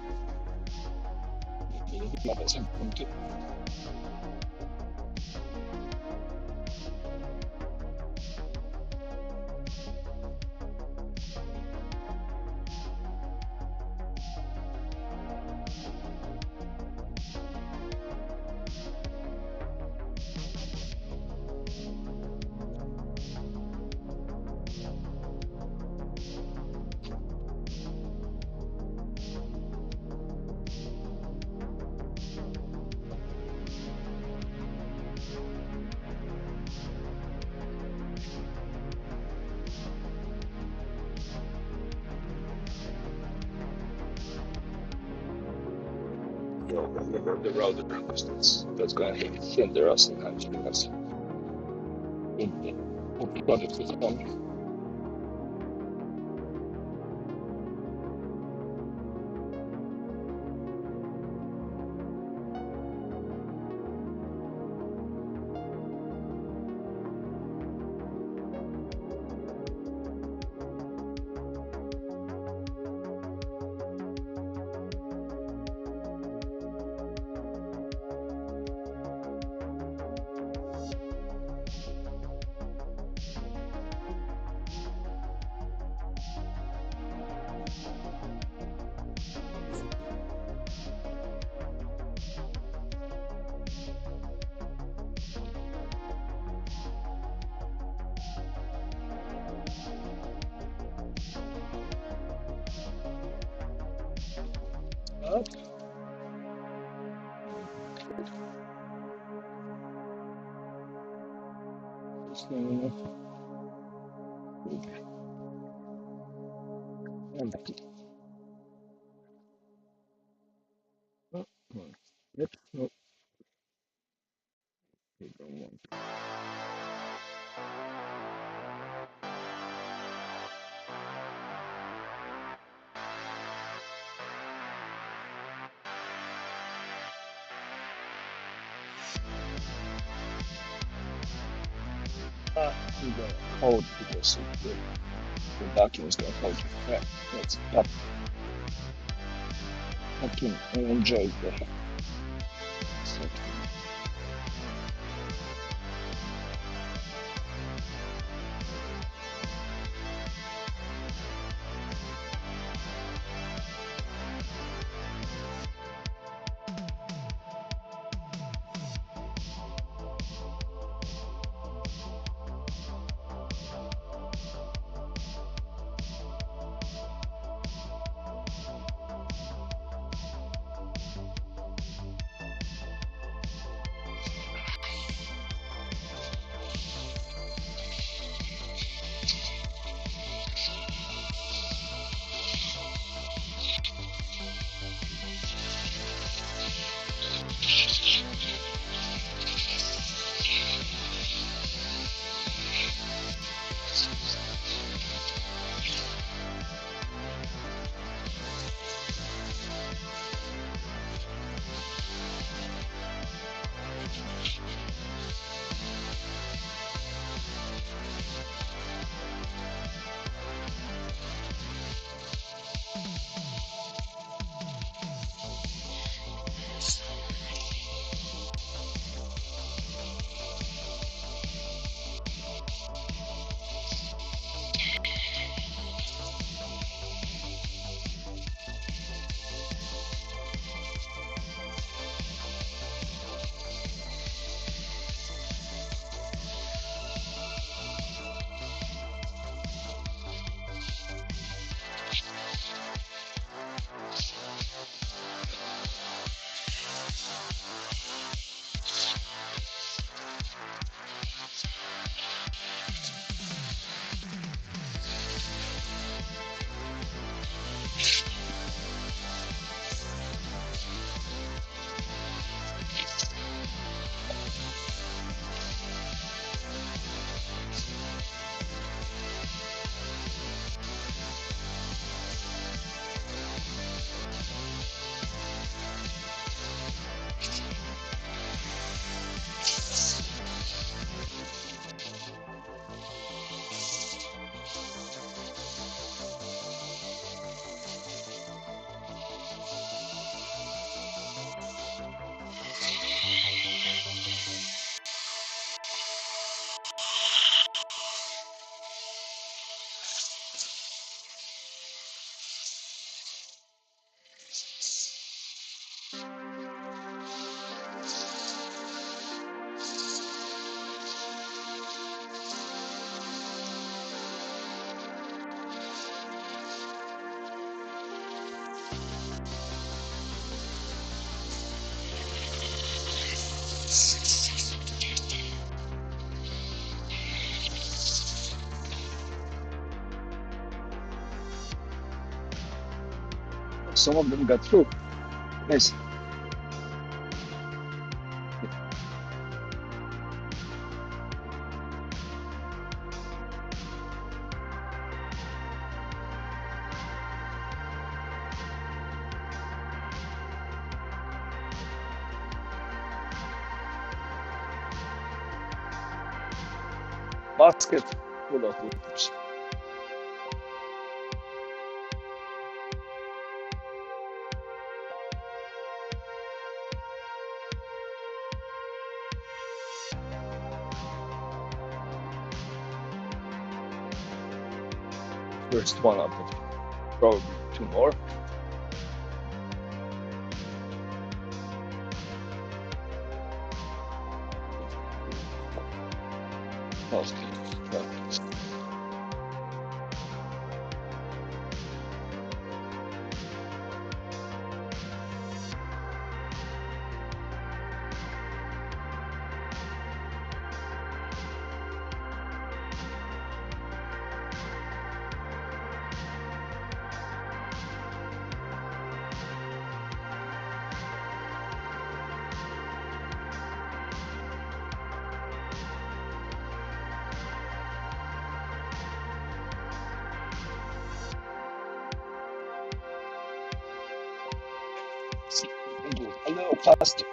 The router, because that's going to hinder us in handling us in the project is on. Up. And back. Yep. No. We don't want to. We're gonna hold because the vacuum is gonna hold you. Yeah, let's pop. Vacuum and enjoy the set. some of them got through. Nice. Basket full of looters. First one up, probably two more. A little plastic.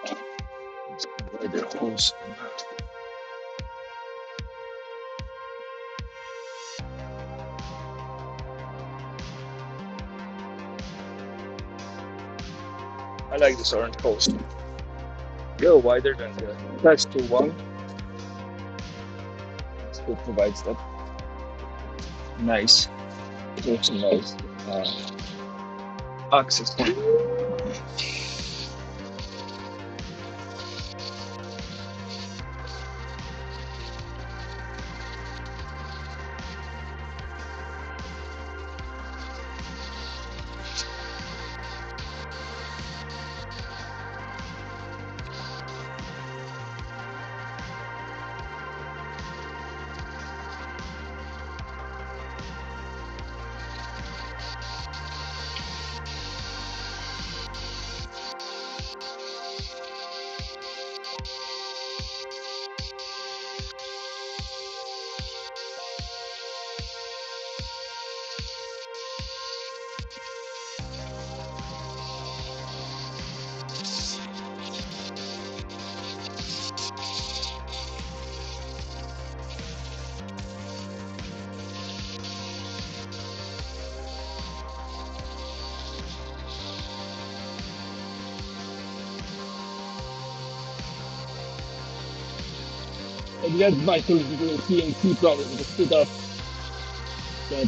Where the holes. I like this orange post. A little wider than the last two one. Still provides that nice, also nice access point. And that's my little CNC problem with the split up that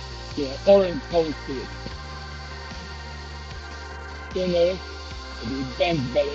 orange cones to it. Thinner, it bends better.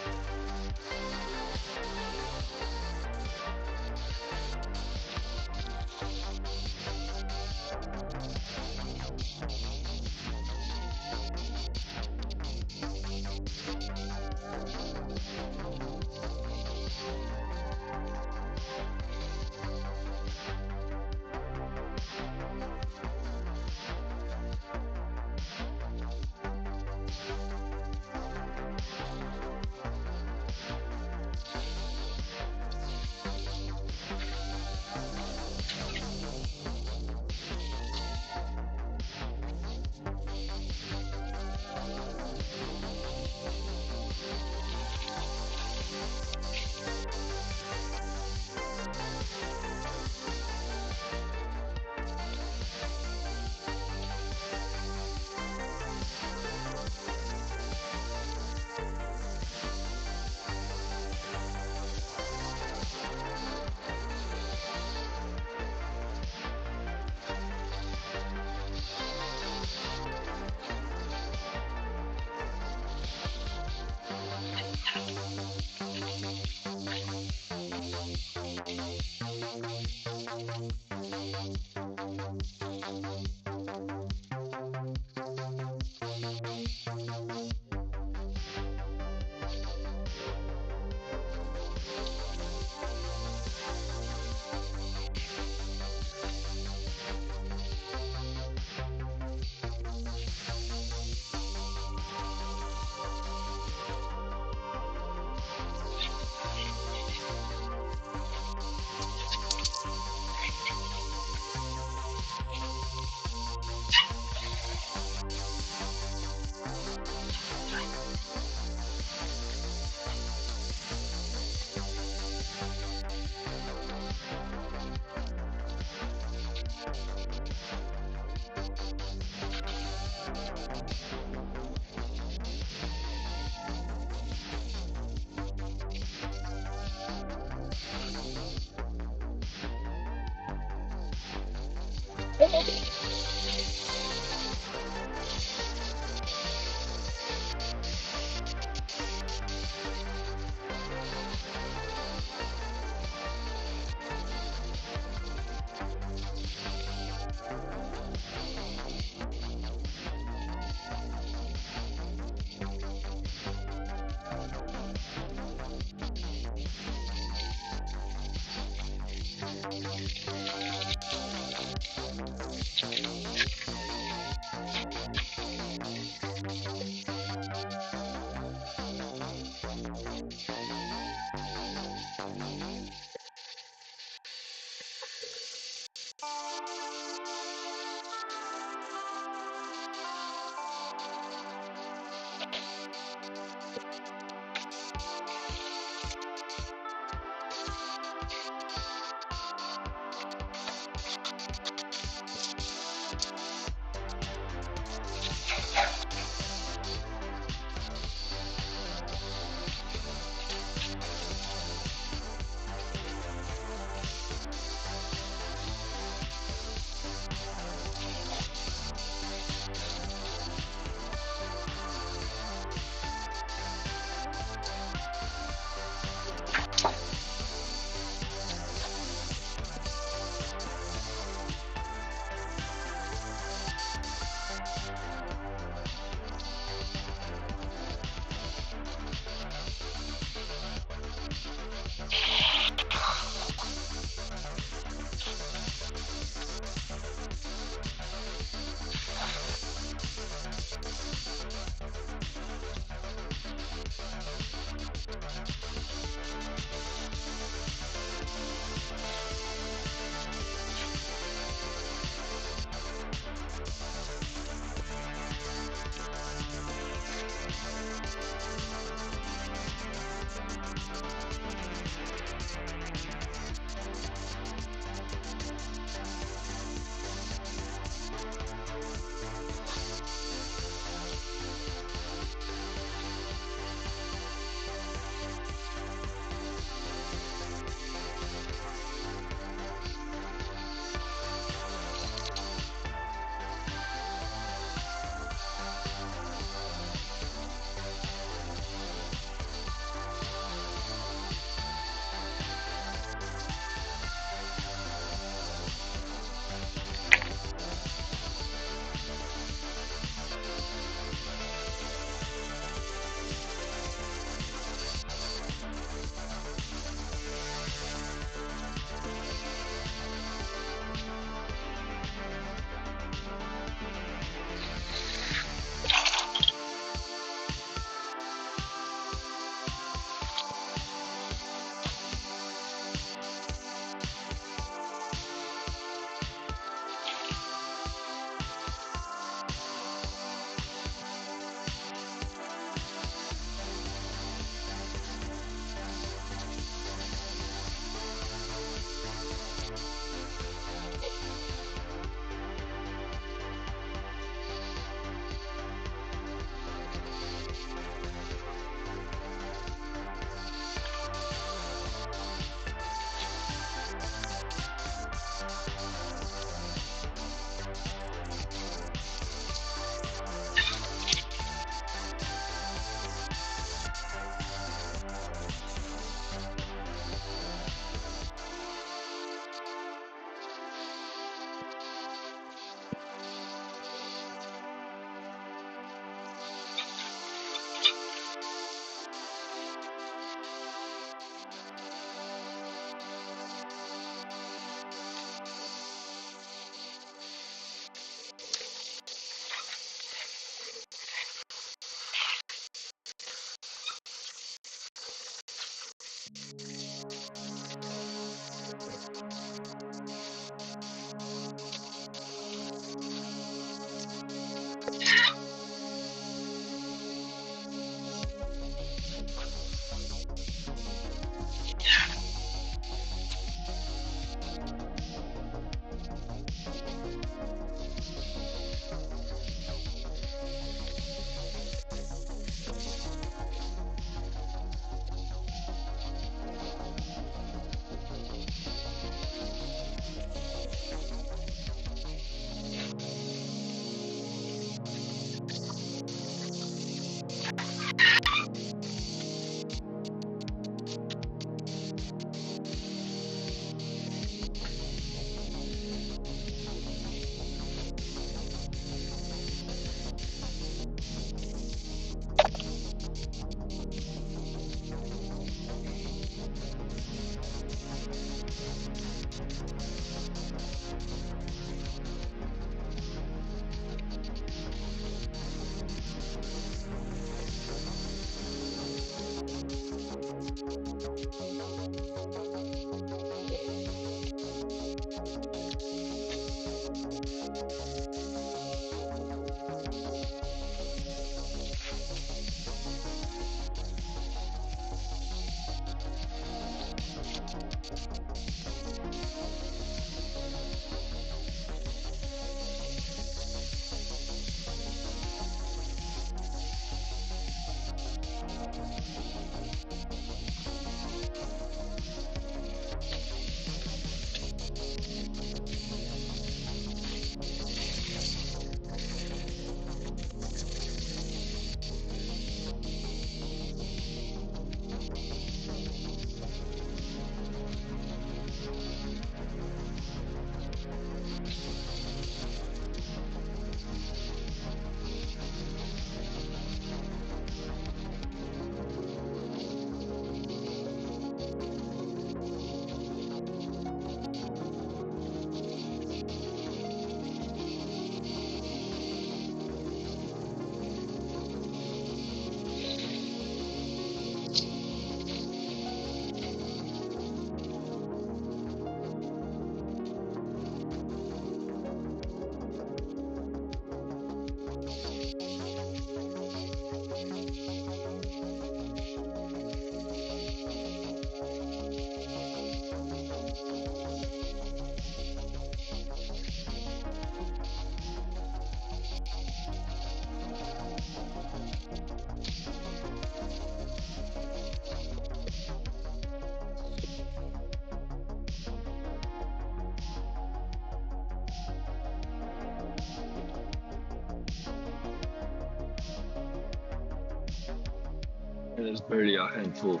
And there's barely a handful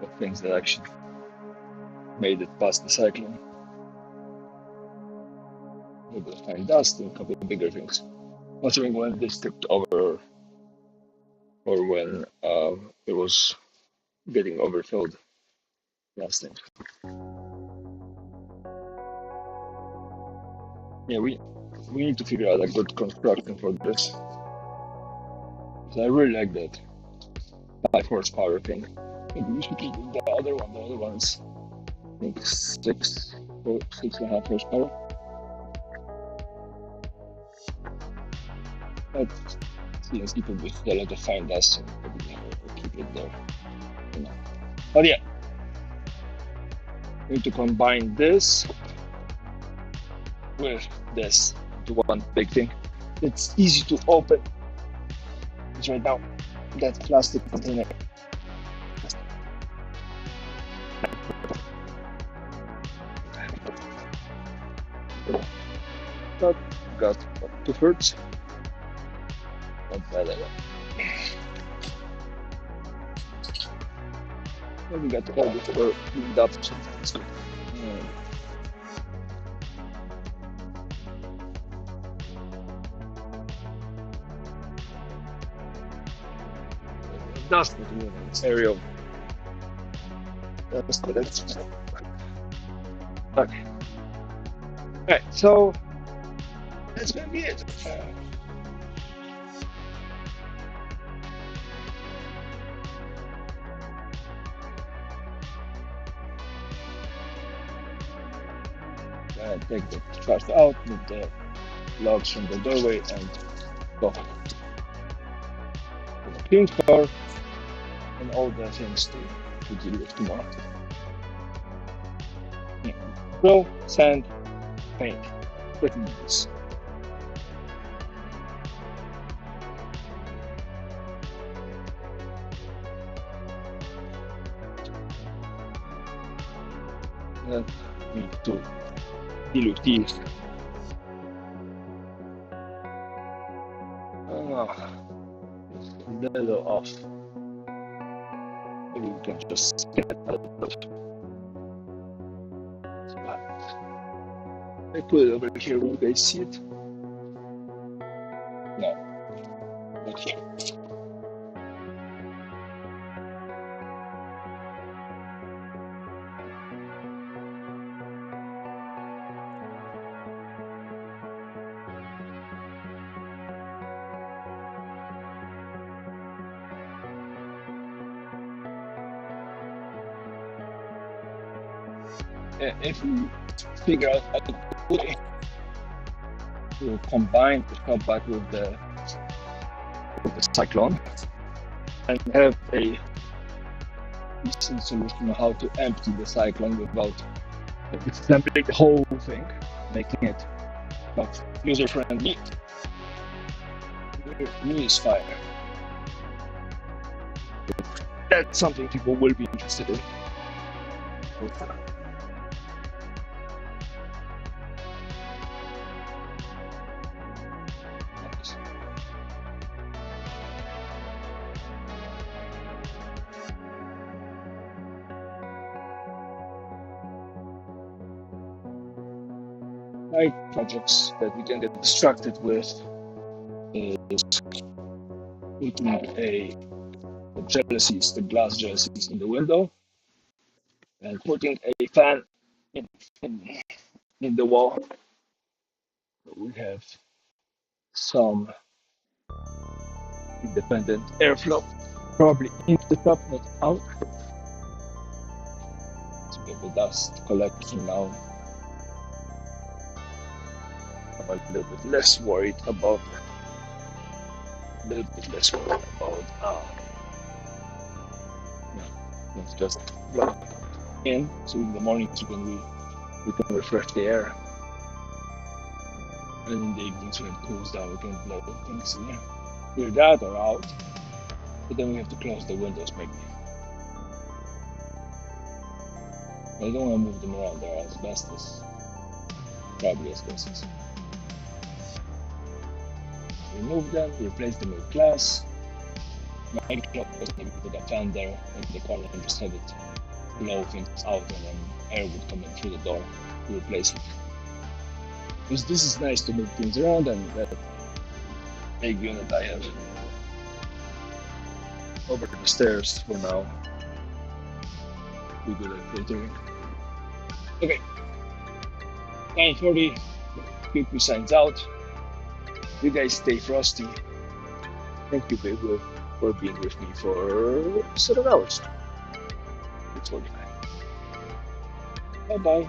of things that actually made it past the cyclone. A little bit of fine dust and a couple of bigger things. Not sure when this tipped over or when it was getting overfilled last time. Yeah, we need to figure out a good construction for this. So I really like that 5 horsepower thing. Maybe we should keep the other one. The other one's I think 6.5 horsepower. But seems people with a lot of fine dust, so probably I'll keep it there. You know. But yeah, we need to combine this with this to one big thing. It's easy to open. It's right now that plastic container. But got 2/3. Not bad at all. And we got all this for cleaned up, so that's good. Dust, but it's aerial dust, but that's okay. Alright, so that's gonna be it. Take the trash out, move the logs from the doorway, and go. The clean floor and all the things to deal with tomorrow. Flow, sand, paint. Pretty nice. Then need to deal with these. A little off. Maybe we can just get it out of it. I put it over here. Will you guys see it? No, not here. If we figure out how to put it, to combine the compact with the cyclone and have a decent solution on how to empty the cyclone without disassembling the whole thing, making it not user friendly. Me is fire. That's something people will be interested in. Projects that we can get distracted with is putting the glass jalousies in the window and putting a fan in the wall. We have some independent airflow, probably into the top, not out. So we have the dust collection now. I'm a little bit less worried about it's just blow in, so in the mornings when we can refresh the air, and in the evenings when it cools down we can blow things in there. Either that or out, but then we have to close the windows maybe. I don't want to move them around, they're asbestos, probably asbestos. Remove them, replace them with glass, my job was maybe put a fan there in the car and just have it blow things out, and then air would come in through the door to replace it. Because this is nice to move things around, and that big unit I have over the stairs for now. We do that filtering. Okay, 9:40. Quickly signs out. You guys stay frosty. Thank you, babe, for being with me for 7 hours. It's 49. Bye bye.